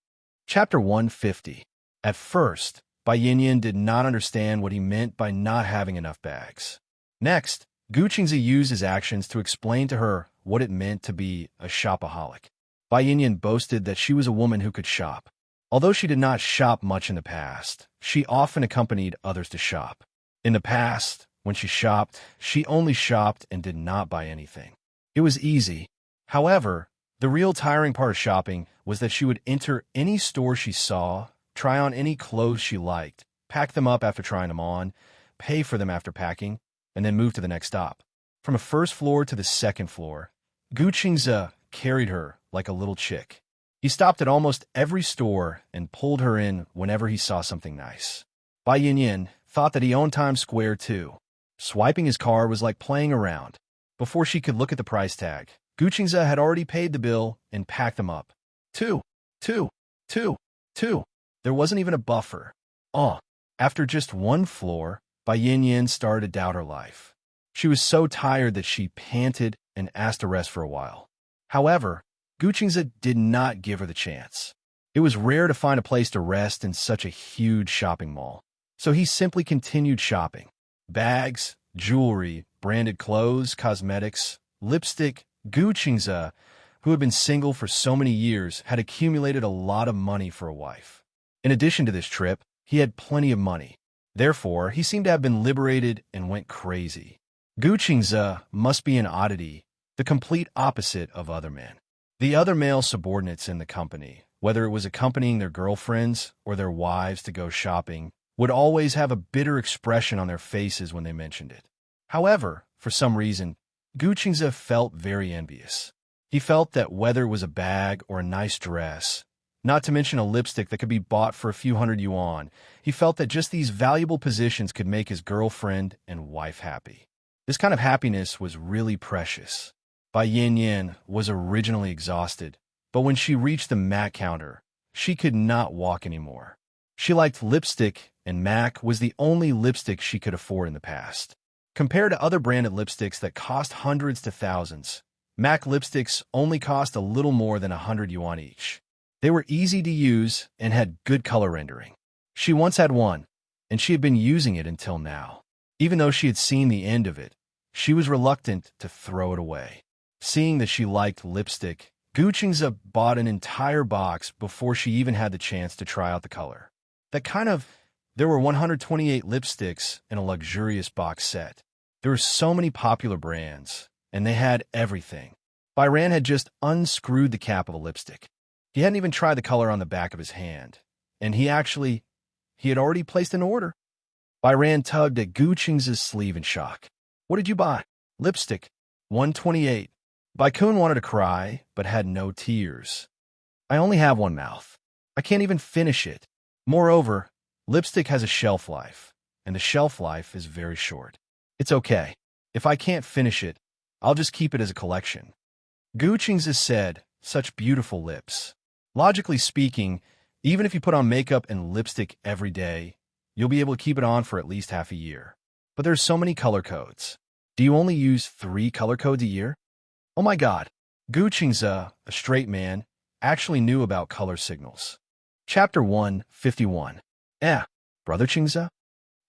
Chapter 150. At first, Bai Yin did not understand what he meant by not having enough bags. Next, Gu Qingzi used his actions to explain to her what it meant to be a shopaholic. Bai Yin boasted that she was a woman who could shop. Although she did not shop much in the past, she often accompanied others to shop. In the past, when she shopped, she only shopped and did not buy anything. It was easy. However, the real tiring part of shopping was that she would enter any store she saw, try on any clothes she liked, pack them up after trying them on, pay for them after packing, and then move to the next stop. From the first floor to the second floor, Gu Qingzi carried her like a little chick. He stopped at almost every store and pulled her in whenever he saw something nice. Bai Yin thought that he owned Times Square too. Swiping his card was like playing around. Before she could look at the price tag, Gu Qingzi had already paid the bill and packed them up. Two. There wasn't even a buffer. After just one floor, Bai Yin started to doubt her life. She was so tired that she panted and asked to rest for a while. However, Gu Qingzi did not give her the chance. It was rare to find a place to rest in such a huge shopping mall, so he simply continued shopping. Bags, jewelry, branded clothes, cosmetics, lipstick. Gu Qingzi, who had been single for so many years, had accumulated a lot of money for a wife. In addition to this trip, he had plenty of money. Therefore, he seemed to have been liberated and went crazy. Gu Qingzi must be an oddity, the complete opposite of other men. The other male subordinates in the company, whether it was accompanying their girlfriends or their wives to go shopping, would always have a bitter expression on their faces when they mentioned it. However, for some reason, Gu Qingzi felt very envious. He felt that whether it was a bag or a nice dress, not to mention a lipstick that could be bought for a few hundred yuan, he felt that just these valuable positions could make his girlfriend and wife happy. This kind of happiness was really precious. Bai Yin was originally exhausted, but when she reached the MAC counter, she could not walk anymore. She liked lipstick, and MAC was the only lipstick she could afford in the past. Compared to other branded lipsticks that cost hundreds to thousands, MAC lipsticks only cost a little more than 100 yuan each. They were easy to use and had good color rendering. She once had one, and she had been using it until now. Even though she had seen the end of it, she was reluctant to throw it away. Seeing that she liked lipstick, Gu Qingzi bought an entire box before she even had the chance to try out the color. There were 128 lipsticks in a luxurious box set. There were so many popular brands, and they had everything. Bai Ran had just unscrewed the cap of the lipstick. He hadn't even tried the color on the back of his hand, and he had already placed an order. Bai Ran tugged at Gu Qingzi's sleeve in shock. "What did you buy?" "Lipstick. 128. Bai Kun wanted to cry, but had no tears. "I only have one mouth. I can't even finish it. Moreover, lipstick has a shelf life, and the shelf life is very short. It's okay. If I can't finish it, I'll just keep it as a collection." Gu Qingzi said, "Such beautiful lips. Logically speaking, even if you put on makeup and lipstick every day, you'll be able to keep it on for at least half a year. But there's so many color codes. Do you only use 3 color codes a year?" Oh my God. Gu Qingzi, a straight man, actually knew about color signals. Chapter 151. Brother Qingzi?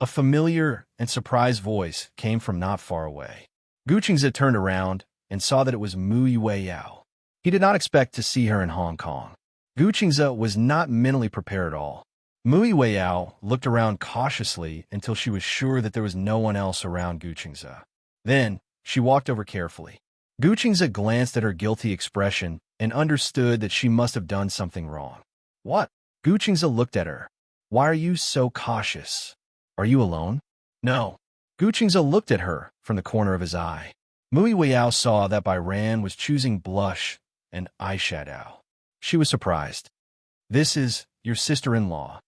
A familiar and surprised voice came from not far away. Gu Qingzi turned around and saw that it was Mu Yueyao. He did not expect to see her in Hong Kong. Gu Qingzi was not mentally prepared at all. Mu Yueyao looked around cautiously until she was sure that there was no one else around Gu Qingzi. Then, she walked over carefully. Gu Qingzi glanced at her guilty expression and understood that she must have done something wrong. "What?" Gu Qingzi looked at her. "Why are you so cautious? Are you alone?" "No." Gu Qingzi looked at her from the corner of his eye. Mu Yueyao saw that Bai Ran was choosing blush and eyeshadow. She was surprised. "This is your sister-in-law.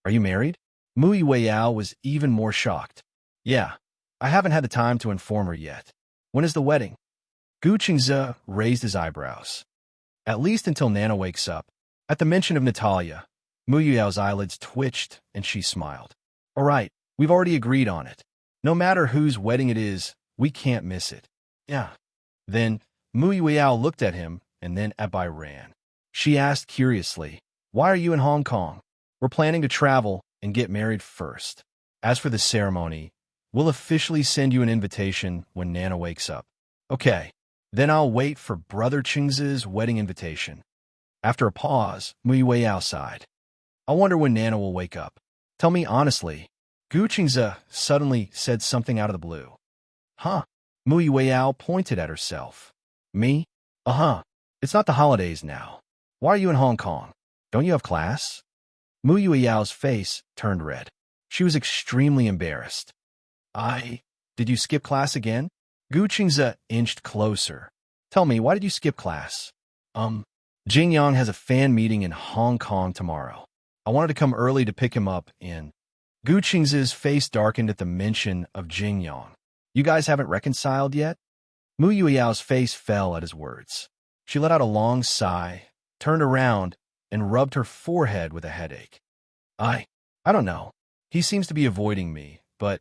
Are you married?" Mu Yueyao was even more shocked. "Yeah, I haven't had the time to inform her yet. When is the wedding?" Gu Qingzi raised his eyebrows. "At least until Nana wakes up." At the mention of Natalia, Mu Yueyao's eyelids twitched and she smiled. "All right, we've already agreed on it. No matter whose wedding it is, we can't miss it." "Yeah." Then Mu Yueyao looked at him and then at Bai Ran. She asked curiously, "Why are you in Hong Kong?" We're planning to travel and get married first. As for the ceremony, we'll officially send you an invitation when Nana wakes up. Okay, then I'll wait for Brother Ching's wedding invitation. After a pause, Mui Wei outside. I wonder when Nana will wake up. Tell me honestly. Gu Qingze suddenly said something out of the blue. Huh? Mui Weiao pointed at herself. Me? Uh-huh. It's not the holidays now. Why are you in Hong Kong? Don't you have class? Mui Weiao's face turned red. She was extremely embarrassed. Did you skip class again? Gu Qingze inched closer. Tell me, why did you skip class? Jingyang has a fan meeting in Hong Kong tomorrow. I wanted to come early to pick him up in... Gu Qingze's face darkened at the mention of Jingyang. You guys haven't reconciled yet? Mu Yuiao's face fell at his words. She let out a long sigh, turned around, and rubbed her forehead with a headache. I don't know. He seems to be avoiding me, but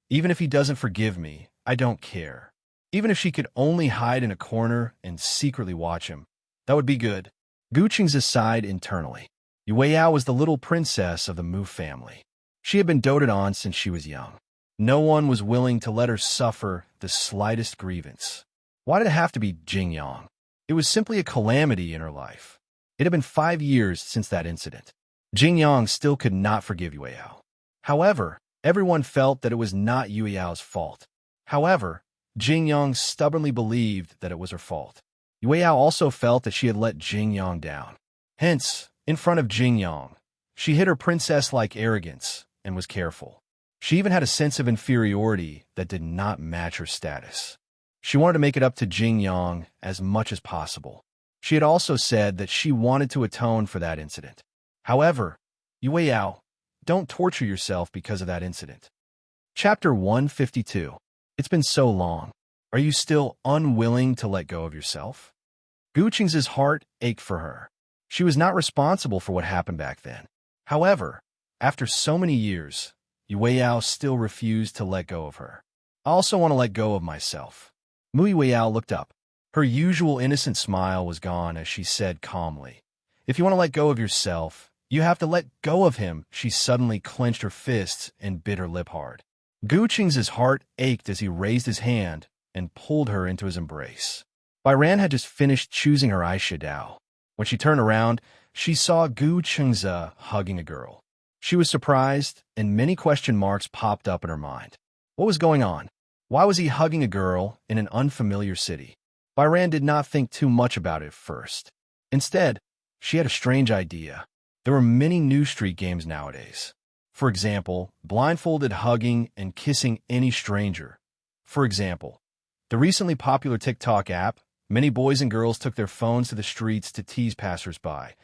even if he doesn't forgive me, I don't care. Even if she could only hide in a corner and secretly watch him, that would be good. Gu Qingze sighed internally. Yueyao was the little princess of the Mu family. She had been doted on since she was young. No one was willing to let her suffer the slightest grievance. Why did it have to be Jingyang? It was simply a calamity in her life. It had been 5 years since that incident. Jingyang still could not forgive Yueyao. However, everyone felt that it was not Yueyao's fault. However, Jingyang stubbornly believed that it was her fault. Yueyao also felt that she had let Jingyang down. Hence, in front of Jingyang, she hid her princess-like arrogance and was careful. She even had a sense of inferiority that did not match her status. She wanted to make it up to Jingyang as much as possible. She had also said that she wanted to atone for that incident. However, Yueyao, don't torture yourself because of that incident. Chapter 152. It's been so long. Are you still unwilling to let go of yourself? Gu Qingze's heart ached for her. She was not responsible for what happened back then. However, after so many years, Yueyao still refused to let go of her. I also want to let go of myself. Mu Yueyao looked up. Her usual innocent smile was gone as she said calmly, if you want to let go of yourself, you have to let go of him. She suddenly clenched her fists and bit her lip hard. Gu Qingze's heart ached as he raised his hand and pulled her into his embrace. Bairan had just finished choosing her eyeshadow. When she turned around, she saw Gu Qingze hugging a girl. She was surprised, and many question marks popped up in her mind. What was going on? Why was he hugging a girl in an unfamiliar city? Bairan did not think too much about it at first. Instead, she had a strange idea. There were many new street games nowadays. For example, blindfolded hugging and kissing any stranger. For example, the recently popular TikTok app, many boys and girls took their phones to the streets to tease passers-by.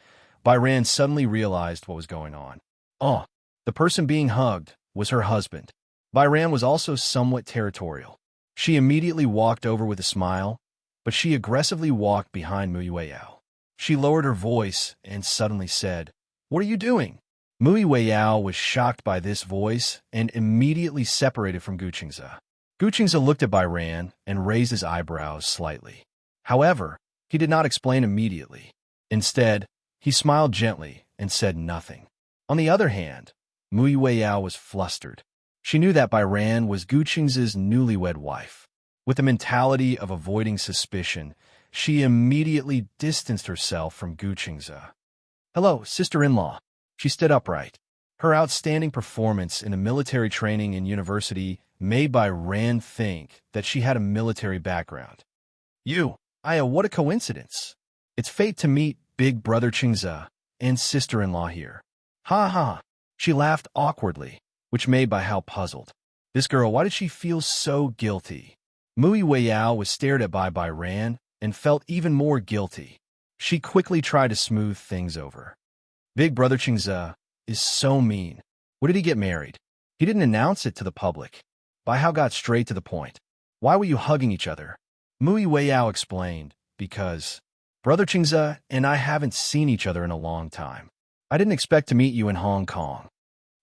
Bairan suddenly realized what was going on. The person being hugged was her husband. Bairan was also somewhat territorial. She immediately walked over with a smile, but she aggressively walked behind Mu Yueyao. She lowered her voice and suddenly said, "What are you doing?" Mu Yueyao was shocked by this voice and immediately separated from Gu Qingze. Gu Qingze looked at Bairan and raised his eyebrows slightly. However, he did not explain immediately. Instead, he smiled gently and said nothing. On the other hand, Mu Yueyao was flustered. She knew that Bairan was Gu Qingze's newlywed wife. With the mentality of avoiding suspicion, she immediately distanced herself from Gu Qingze. "Hello, sister-in-law." She stood upright. Her outstanding performance in the military training in university made Bairan think that she had a military background. Aya, what a coincidence. It's fate to meet big brother Qingze and sister-in-law here. Ha ha. She laughed awkwardly, which made Baihao puzzled. This girl, why did she feel so guilty? Mu Yueyao was stared at by Bairan and felt even more guilty. She quickly tried to smooth things over. Big brother Qingze is so mean. When did he get married? He didn't announce it to the public. Baihao got straight to the point. Why were you hugging each other? Mu Yueyao explained, because brother Qingze and I haven't seen each other in a long time. I didn't expect to meet you in Hong Kong.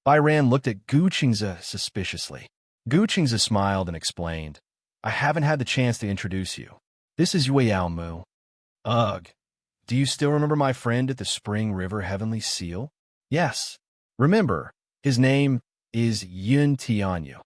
Bairan looked at Gu Qingze suspiciously. Gu Qingze smiled and explained, I haven't had the chance to introduce you. This is Yueyao Mu. Ugh. Do you still remember my friend at the Spring River Heavenly Seal? Yes. Remember, his name is Yun Tianyu.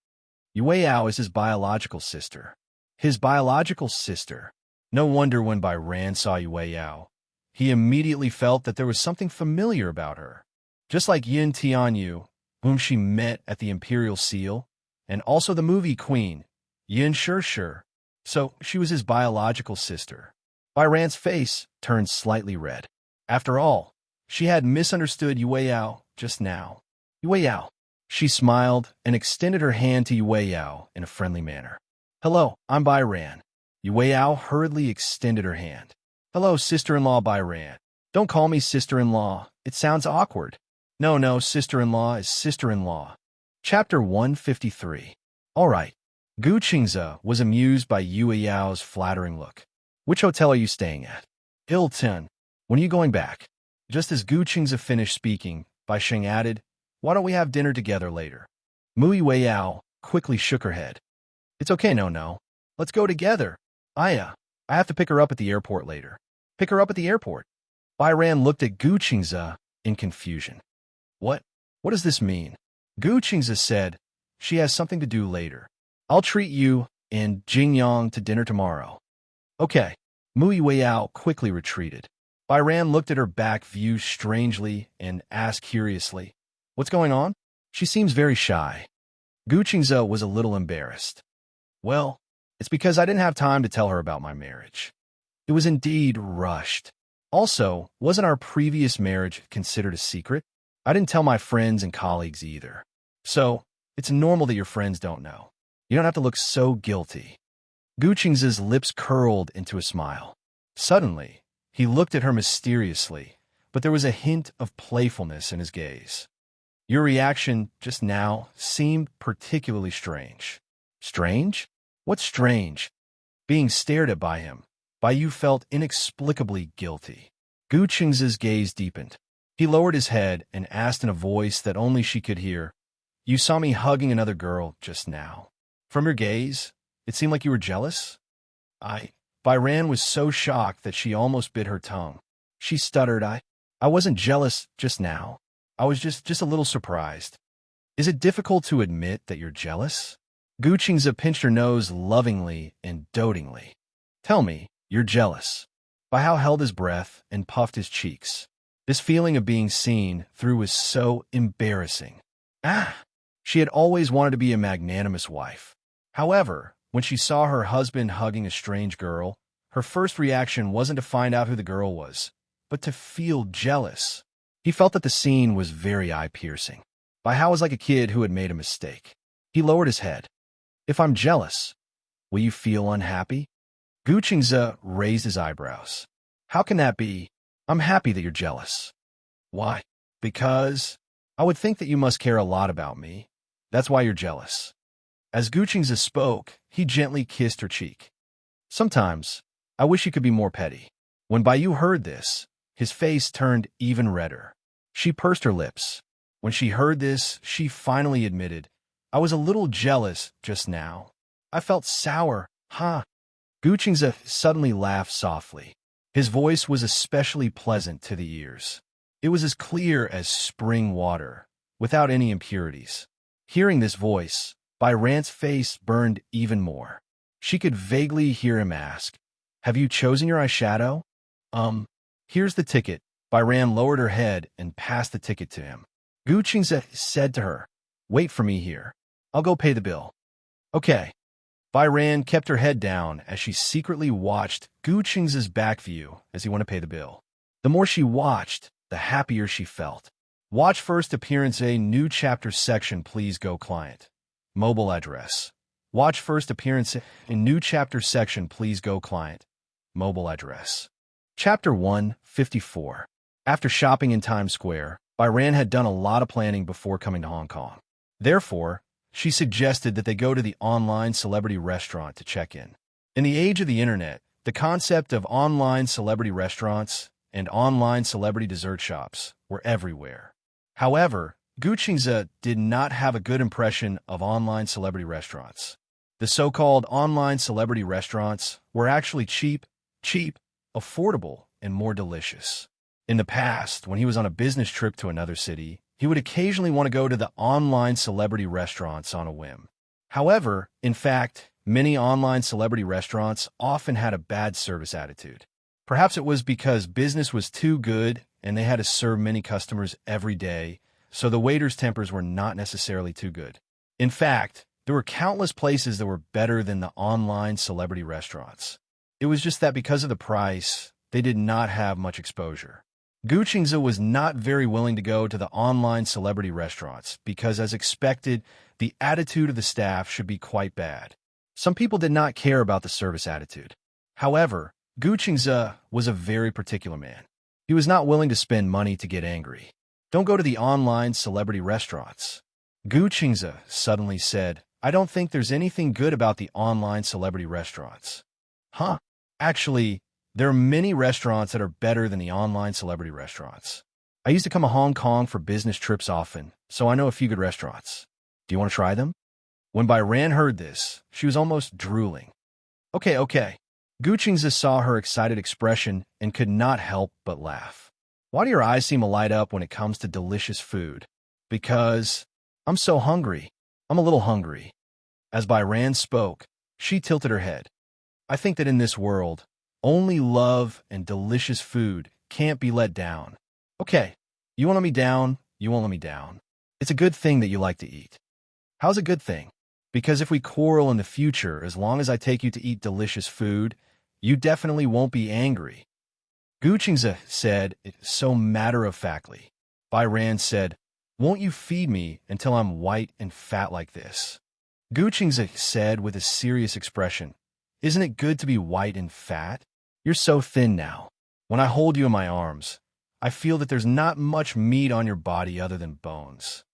Yueyao is his biological sister. His biological sister. No wonder when Bai Ran saw Yueyao, he immediately felt that there was something familiar about her. Just like Yun Tianyu, whom she met at the Imperial Seal, and also the movie Queen, Yun Shishir. So she was his biological sister. Bai Ran's face turned slightly red. After all, she had misunderstood Yueyao just now. Yueyao. She smiled and extended her hand to Yueyao in a friendly manner. Hello, I'm Bai Ran. Yueyao hurriedly extended her hand. Hello, sister-in-law Bai Ran. Don't call me sister-in-law. It sounds awkward. No, sister-in-law is sister-in-law. Chapter 153. All right. Gu Qingze was amused by Yueyao's flattering look. Which hotel are you staying at? Hilton. When are you going back? Just as Gu Qingze finished speaking, Bai Sheng added, Why don't we have dinner together later? Mu Yueyao quickly shook her head. It's okay, no. Let's go together. I have to pick her up at the airport later. Pick her up at the airport? Bai Ran looked at Gu Qingze in confusion. What does this mean? Gu Qingze said, She has something to do later. I'll treat you and Jingyang to dinner tomorrow. Okay. Mu Yueyao quickly retreated. Bai Ran looked at her back view strangely and asked curiously, What's going on? She seems very shy. Gu Qingze was a little embarrassed. Well, it's because I didn't have time to tell her about my marriage. It was indeed rushed. Also, wasn't our previous marriage considered a secret? I didn't tell my friends and colleagues either. So, it's normal that your friends don't know. You don't have to look so guilty. Gu Qingze's lips curled into a smile. Suddenly, he looked at her mysteriously, but there was a hint of playfulness in his gaze. Your reaction just now seemed particularly strange. Strange? What's strange? Being stared at by him. Bai Yu felt inexplicably guilty. Gu Qingze's gaze deepened. He lowered his head and asked in a voice that only she could hear, You saw me hugging another girl just now. From your gaze, it seemed like you were jealous? Bai Ran was so shocked that she almost bit her tongue. She stuttered, I wasn't jealous just now. I was just a little surprised. Is it difficult to admit that you're jealous? Gu Qingze pinched her nose lovingly and dotingly. Tell me, you're jealous. Bai Hao held his breath and puffed his cheeks. This feeling of being seen through was so embarrassing. She had always wanted to be a magnanimous wife. However, when she saw her husband hugging a strange girl, her first reaction wasn't to find out who the girl was, but to feel jealous. He felt that the scene was very eye-piercing. Bai Hao was like a kid who had made a mistake. He lowered his head. If I'm jealous, will you feel unhappy? Gu Qingze raised his eyebrows. How can that be? I'm happy that you're jealous. Why? Because I would think that you must care a lot about me. That's why you're jealous. As Gu Qingze spoke, he gently kissed her cheek. Sometimes, I wish you could be more petty. When Bai Yu heard this, his face turned even redder. She pursed her lips. When she heard this, she finally admitted, I was a little jealous just now. I felt sour, huh? Gu Qingze suddenly laughed softly. His voice was especially pleasant to the ears. It was as clear as spring water, without any impurities. Hearing this voice, Bai Ran's face burned even more. She could vaguely hear him ask, Have you chosen your eyeshadow? Here's the ticket. Bai Ran lowered her head and passed the ticket to him. Gu Qingze said to her, Wait for me here. I'll go pay the bill. Okay. Bai Ran kept her head down as she secretly watched Gu Qingze's back view as he went to pay the bill. The more she watched, the happier she felt. Watch first appearance A new chapter section please go client. Mobile address. Watch first appearance in new chapter section please go client. Mobile address. Chapter 154. After shopping in Times Square, Bai Ran had done a lot of planning before coming to Hong Kong. Therefore, she suggested that they go to the online celebrity restaurant to check in. In the age of the internet, the concept of online celebrity restaurants and online celebrity dessert shops were everywhere. However, Gu Qingze did not have a good impression of online celebrity restaurants. The so-called online celebrity restaurants were actually cheap, affordable, and more delicious. In the past, when he was on a business trip to another city, he would occasionally want to go to the online celebrity restaurants on a whim. However, in fact, many online celebrity restaurants often had a bad service attitude. Perhaps it was because business was too good and they had to serve many customers every day, so the waiters' tempers were not necessarily too good. In fact, there were countless places that were better than the online celebrity restaurants. It was just that because of the price, they did not have much exposure. Gu Qingze was not very willing to go to the online celebrity restaurants because, as expected, the attitude of the staff should be quite bad. Some people did not care about the service attitude. However, Gu Qingze was a very particular man. He was not willing to spend money to get angry. Don't go to the online celebrity restaurants. Gu Qingze suddenly said, I don't think there's anything good about the online celebrity restaurants. Huh? Actually, there are many restaurants that are better than the online celebrity restaurants. I used to come to Hong Kong for business trips often, so I know a few good restaurants. Do you want to try them? When Bai Ran heard this, she was almost drooling. Okay. Gu Qingze saw her excited expression and could not help but laugh. Why do your eyes seem to light up when it comes to delicious food? Because I'm so hungry. I'm a little hungry. As Bai Ran spoke, she tilted her head. I think that in this world, only love and delicious food can't be let down. Okay, you won't let me down, you won't let me down. It's a good thing that you like to eat. How's a good thing? Because if we quarrel in the future, as long as I take you to eat delicious food, you definitely won't be angry. Gu Qingze said it so matter-of-factly. Bai Ran said, won't you feed me until I'm white and fat like this? Gu Qingze said with a serious expression, isn't it good to be white and fat? You're so thin now. When I hold you in my arms, I feel that there's not much meat on your body other than bones.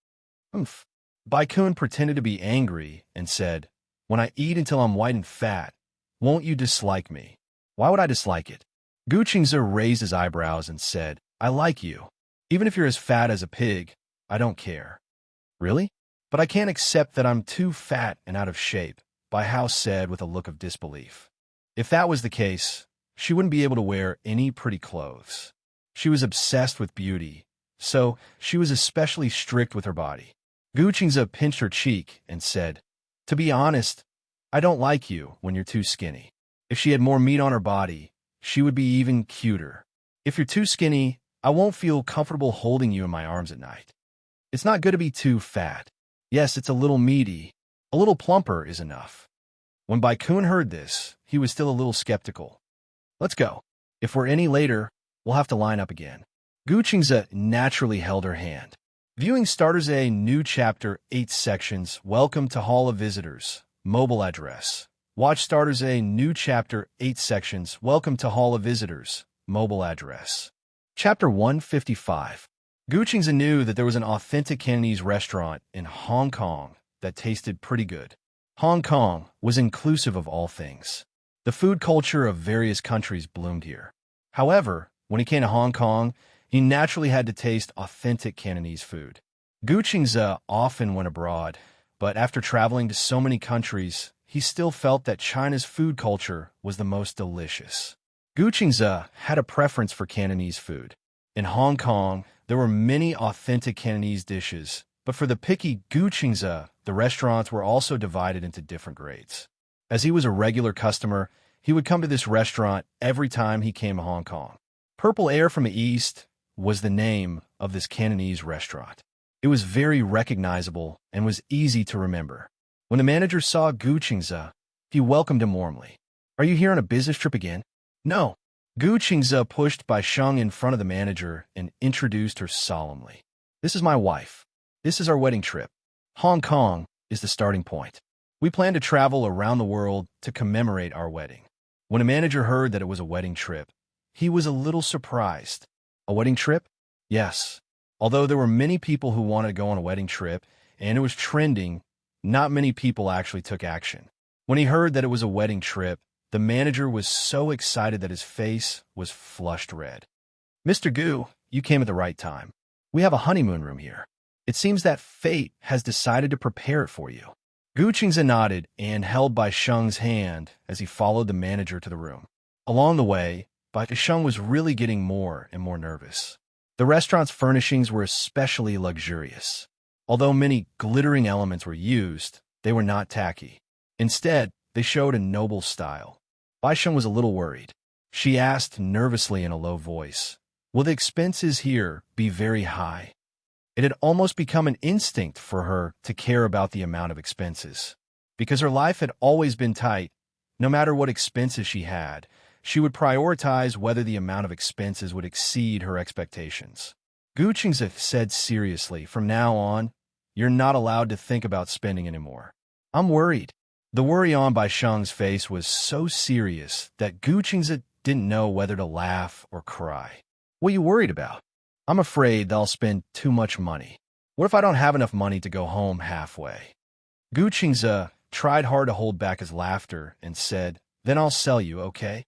Oomph. Bai Kun pretended to be angry and said, when I eat until I'm white and fat, won't you dislike me? Why would I dislike it? Gu Qingze raised his eyebrows and said, I like you. Even if you're as fat as a pig, I don't care. Really? But I can't accept that I'm too fat and out of shape, Bai Hao said with a look of disbelief. If that was the case, she wouldn't be able to wear any pretty clothes. She was obsessed with beauty, so she was especially strict with her body. Gu Qingze pinched her cheek and said, to be honest, I don't like you when you're too skinny. If she had more meat on her body, she would be even cuter. If you're too skinny, I won't feel comfortable holding you in my arms at night. It's not good to be too fat. Yes, it's a little meaty. A little plumper is enough. When Bai Kun heard this, he was still a little skeptical. Let's go. If we're any later, we'll have to line up again. Gu Qingze naturally held her hand. Viewing Starters A New Chapter 8 Sections, Welcome to Hall of Visitors, Mobile Address. Watch Starters A New Chapter 8 Sections, Welcome to Hall of Visitors, Mobile Address. Chapter 155. Gu Qingze knew that there was an authentic Cantonese restaurant in Hong Kong that tasted pretty good. Hong Kong was inclusive of all things. The food culture of various countries bloomed here. However, when he came to Hong Kong, he naturally had to taste authentic Cantonese food. Gu Qingze often went abroad, but after traveling to so many countries, he still felt that China's food culture was the most delicious. Gu Qingze had a preference for Cantonese food. In Hong Kong, there were many authentic Cantonese dishes, but for the picky Gu Qingze, the restaurants were also divided into different grades. As he was a regular customer, he would come to this restaurant every time he came to Hong Kong. Purple Air from the East was the name of this Cantonese restaurant. It was very recognizable and was easy to remember. When the manager saw Gu Qingze, he welcomed him warmly. Are you here on a business trip again? No. Gu Qingze pushed Bai Sheng in front of the manager and introduced her solemnly. This is my wife. This is our wedding trip. Hong Kong is the starting point. We plan to travel around the world to commemorate our wedding. When a manager heard that it was a wedding trip, he was a little surprised. A wedding trip? Yes. Although there were many people who wanted to go on a wedding trip, and it was trending, not many people actually took action. When he heard that it was a wedding trip, the manager was so excited that his face was flushed red. Mr. Gu, you came at the right time. We have a honeymoon room here. It seems that fate has decided to prepare it for you. Gu Qingze nodded and held Bai Sheng's hand as he followed the manager to the room. Along the way, Bai Sheng was really getting more and more nervous. The restaurant's furnishings were especially luxurious. Although many glittering elements were used, they were not tacky. Instead, they showed a noble style. Bai Sheng was a little worried. She asked nervously in a low voice, "Will the expenses here be very high?" It had almost become an instinct for her to care about the amount of expenses. Because her life had always been tight, no matter what expenses she had, she would prioritize whether the amount of expenses would exceed her expectations. Gu Qingzi said seriously, "From now on, you're not allowed to think about spending anymore." "I'm worried." The worry on Bai Sheng's face was so serious that Gu Qingzi didn't know whether to laugh or cry. "What are you worried about?" "I'm afraid they'll spend too much money. What if I don't have enough money to go home halfway?" Gu Qingzi tried hard to hold back his laughter and said, "Then I'll sell you, okay?"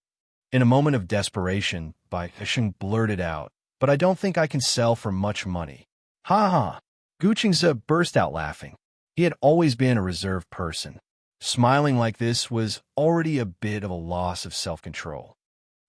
In a moment of desperation, Bai Sheng blurted out, "But I don't think I can sell for much money." "Ha ha!" Gu Qingzi burst out laughing. He had always been a reserved person. Smiling like this was already a bit of a loss of self-control.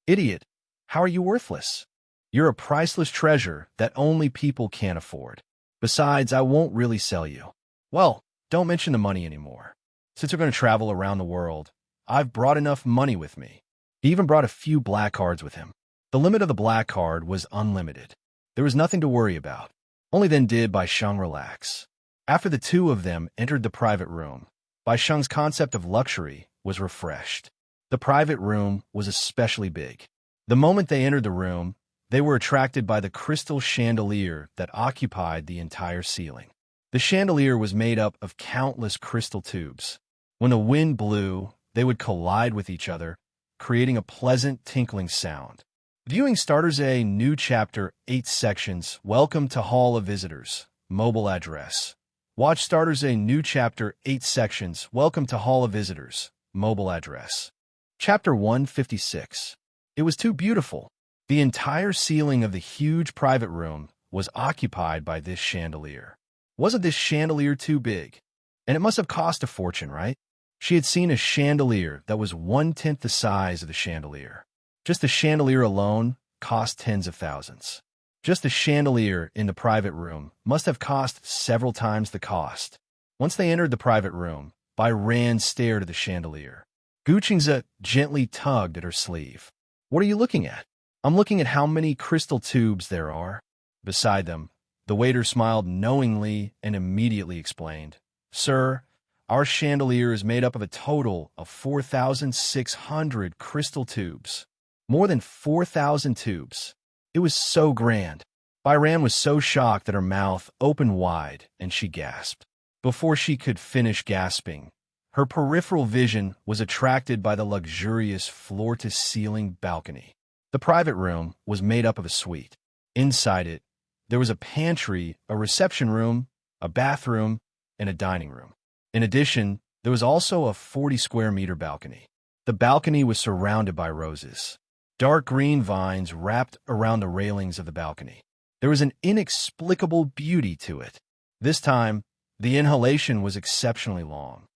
"Idiot! How are you worthless? You're a priceless treasure that only people can afford. Besides, I won't really sell you." "Well, don't mention the money anymore. Since we're going to travel around the world, I've brought enough money with me." He even brought a few black cards with him. The limit of the black card was unlimited. There was nothing to worry about. Only then did Bai Sheng relax. After the two of them entered the private room, Bai Sheng's concept of luxury was refreshed. The private room was especially big. The moment they entered the room, they were attracted by the crystal chandelier that occupied the entire ceiling. The chandelier was made up of countless crystal tubes. When the wind blew, they would collide with each other, creating a pleasant tinkling sound. Viewing starters A new chapter 8 sections. Welcome to Hall of Visitors. Mobile address. Watch starters A new chapter 8 sections. Welcome to Hall of Visitors. Mobile address. Chapter 156. It was too beautiful. The entire ceiling of the huge private room was occupied by this chandelier. Wasn't this chandelier too big? And it must have cost a fortune, right? She had seen a chandelier that was 1/10 the size of the chandelier. Just the chandelier alone cost tens of thousands. Just the chandelier in the private room must have cost several times the cost. Once they entered the private room, Bai Ran stared at the chandelier. Gu Qingzi gently tugged at her sleeve. "What are you looking at?" "I'm looking at how many crystal tubes there are." Beside them, the waiter smiled knowingly and immediately explained, "Sir, our chandelier is made up of a total of 4,600 crystal tubes. More than 4,000 tubes. It was so grand." Bai Ran was so shocked that her mouth opened wide and she gasped. Before she could finish gasping, her peripheral vision was attracted by the luxurious floor-to-ceiling balcony. The private room was made up of a suite. Inside it, there was a pantry, a reception room, a bathroom, and a dining room. In addition, there was also a 40-square-meter balcony. The balcony was surrounded by roses. Dark green vines wrapped around the railings of the balcony. There was an inexplicable beauty to it. This time, the inhalation was exceptionally long.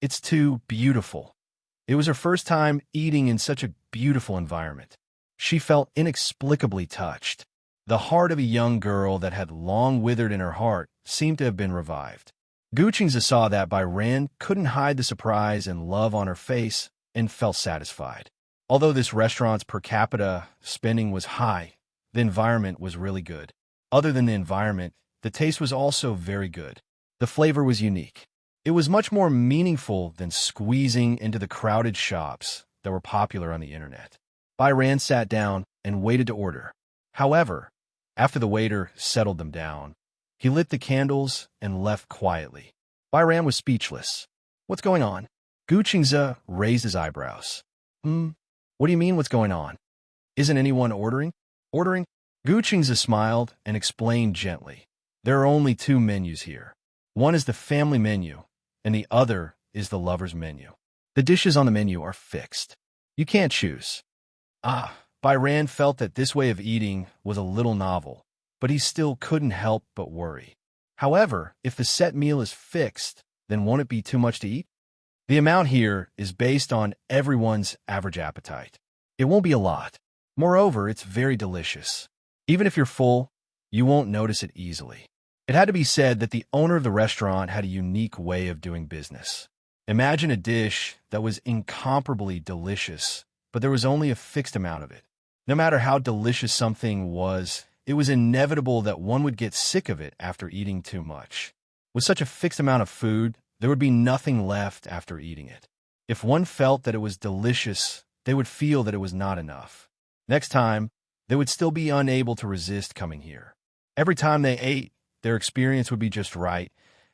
"It's too beautiful." It was her first time eating in such a beautiful environment. She felt inexplicably touched. The heart of a young girl that had long withered in her heart seemed to have been revived. Gu Qingzi saw that Bai Ran couldn't hide the surprise and love on her face and felt satisfied. Although this restaurant's per capita spending was high, the environment was really good. Other than the environment, the taste was also very good. The flavor was unique. It was much more meaningful than squeezing into the crowded shops that were popular on the internet. Bai Ran sat down and waited to order. However, after the waiter settled them down, he lit the candles and left quietly. Bai Ran was speechless. "What's going on?" Gu Qingzi raised his eyebrows. What do you mean, what's going on? Isn't anyone ordering?" "Ordering?" Gu Qingzi smiled and explained gently. "There are only two menus here. One is the family menu, and the other is the lover's menu. The dishes on the menu are fixed. You can't choose." Bai Ran felt that this way of eating was a little novel, but he still couldn't help but worry. However, if the set meal is fixed, then won't it be too much to eat? The amount here is based on everyone's average appetite. It won't be a lot. Moreover, it's very delicious. Even if you're full, you won't notice it easily. It had to be said that the owner of the restaurant had a unique way of doing business. Imagine a dish that was incomparably delicious, but there was only a fixed amount of it. No matter how delicious something was, it was inevitable that one would get sick of it after eating too much. With such a fixed amount of food, there would be nothing left after eating it. If one felt that it was delicious, they would feel that it was not enough. Next time, they would still be unable to resist coming here. Every time they ate, their experience would be just right,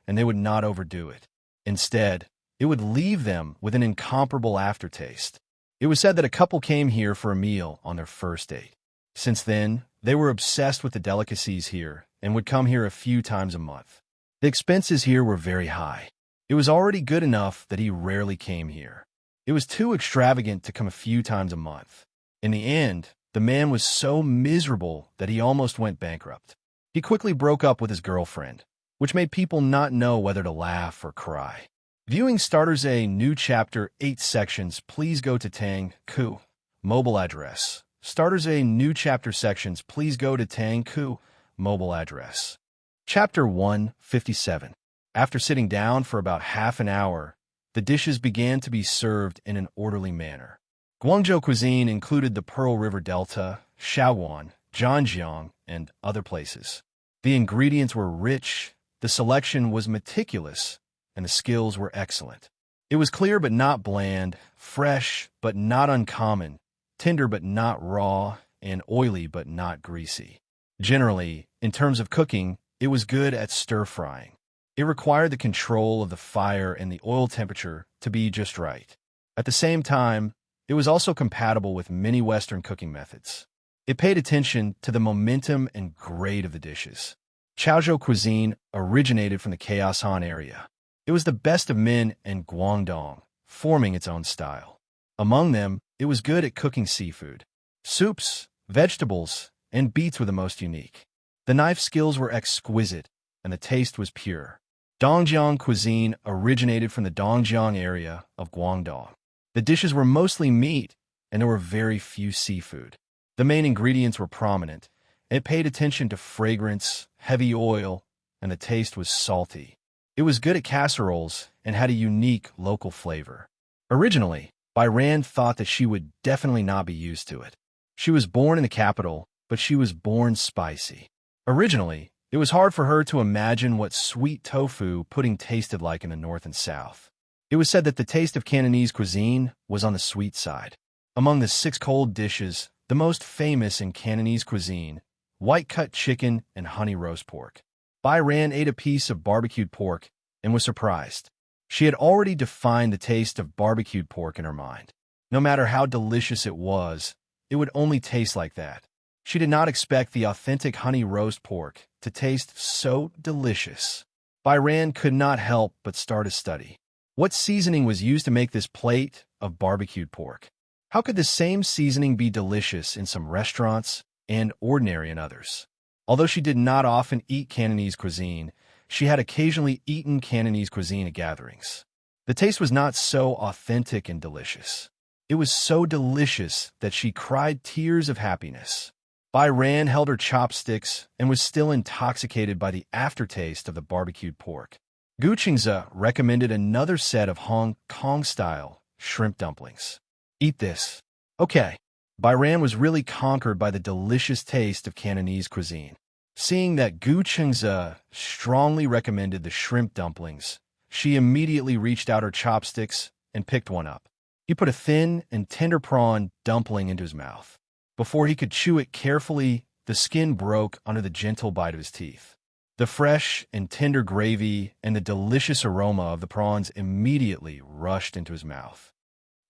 and they would not overdo it. Instead, it would leave them with an incomparable aftertaste. It was said that a couple came here for a meal on their first date. Since then, they were obsessed with the delicacies here and would come here a few times a month. The expenses here were very high. It was already good enough that he rarely came here. It was too extravagant to come a few times a month. In the end, the man was so miserable that he almost went bankrupt. He quickly broke up with his girlfriend, which made people not know whether to laugh or cry. Viewing starters a new chapter 8 sections, please go to Tang Ku. Mobile address. Starters a new chapter sections, please go to Tang Ku. Mobile address. Chapter 157. After sitting down for about half an hour, the dishes began to be served in an orderly manner. Guangzhou cuisine included the Pearl River Delta, Shaoguan, Zhanjiang, and other places. The ingredients were rich, the selection was meticulous, and the skills were excellent. It was clear but not bland, fresh but not uncommon, tender but not raw, and oily but not greasy. Generally, in terms of cooking, it was good at stir-frying. It required the control of the fire and the oil temperature to be just right. At the same time, it was also compatible with many Western cooking methods. It paid attention to the momentum and grade of the dishes. Chaozhou cuisine originated from the Chaoshan area. It was the best of Min and Guangdong, forming its own style. Among them, it was good at cooking seafood. Soups, vegetables, and beets were the most unique. The knife skills were exquisite, and the taste was pure. Dongjiang cuisine originated from the Dongjiang area of Guangdong. The dishes were mostly meat, and there were very few seafood. The main ingredients were prominent. It paid attention to fragrance, heavy oil, and the taste was salty. It was good at casseroles and had a unique local flavor. Originally, Bai Ran thought that she would definitely not be used to it. She was born in the capital, but she was born spicy. Originally, it was hard for her to imagine what sweet tofu pudding tasted like in the north and south. It was said that the taste of Cantonese cuisine was on the sweet side. Among the 6 cold dishes, the most famous in Cantonese cuisine, white-cut chicken and honey roast pork. Bai Ran ate a piece of barbecued pork and was surprised. She had already defined the taste of barbecued pork in her mind. No matter how delicious it would only taste like that. She did not expect the authentic honey roast pork to taste so delicious. Bai Ran could not help but start a study. What seasoning was used to make this plate of barbecued pork? How could the same seasoning be delicious in some restaurants and ordinary in others? Although she did not often eat Cantonese cuisine, she had occasionally eaten Cantonese cuisine at gatherings. The taste was not so authentic and delicious. It was so delicious that she cried tears of happiness. Bai Ran held her chopsticks and was still intoxicated by the aftertaste of the barbecued pork. Gu Qingze recommended another set of Hong Kong-style shrimp dumplings. Eat this. Okay. Bai Ran was really conquered by the delicious taste of Cantonese cuisine. Seeing that Gu Qingze strongly recommended the shrimp dumplings, she immediately reached out her chopsticks and picked one up. He put a thin and tender prawn dumpling into his mouth. Before he could chew it carefully, the skin broke under the gentle bite of his teeth. The fresh and tender gravy and the delicious aroma of the prawns immediately rushed into his mouth.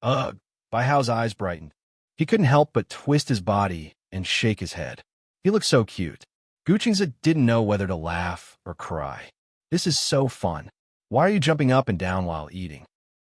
Ugh! Bai Hao's eyes brightened. He couldn't help but twist his body and shake his head. He looked so cute. Gu Qingze didn't know whether to laugh or cry. This is so fun. Why are you jumping up and down while eating?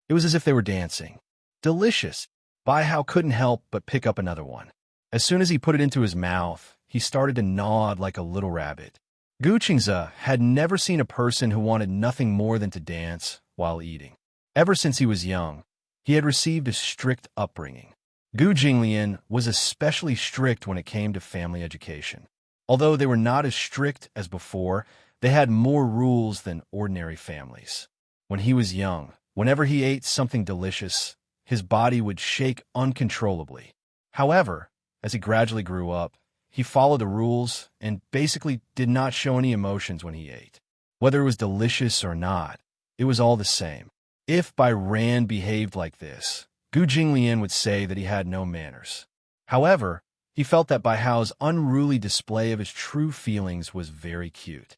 It was as if they were dancing. Delicious. Bai Hao couldn't help but pick up another one. As soon as he put it into his mouth, he started to nod like a little rabbit. Gu Qingze had never seen a person who wanted nothing more than to dance while eating. Ever since he was young, he had received a strict upbringing. Gu Jinglian was especially strict when it came to family education. Although they were not as strict as before, they had more rules than ordinary families. When he was young, whenever he ate something delicious, his body would shake uncontrollably. However, as he gradually grew up, he followed the rules and basically did not show any emotions when he ate. Whether it was delicious or not, it was all the same. If Bai Ran behaved like this, Gu Jinglian would say that he had no manners. However, he felt that Bai Hao's unruly display of his true feelings was very cute.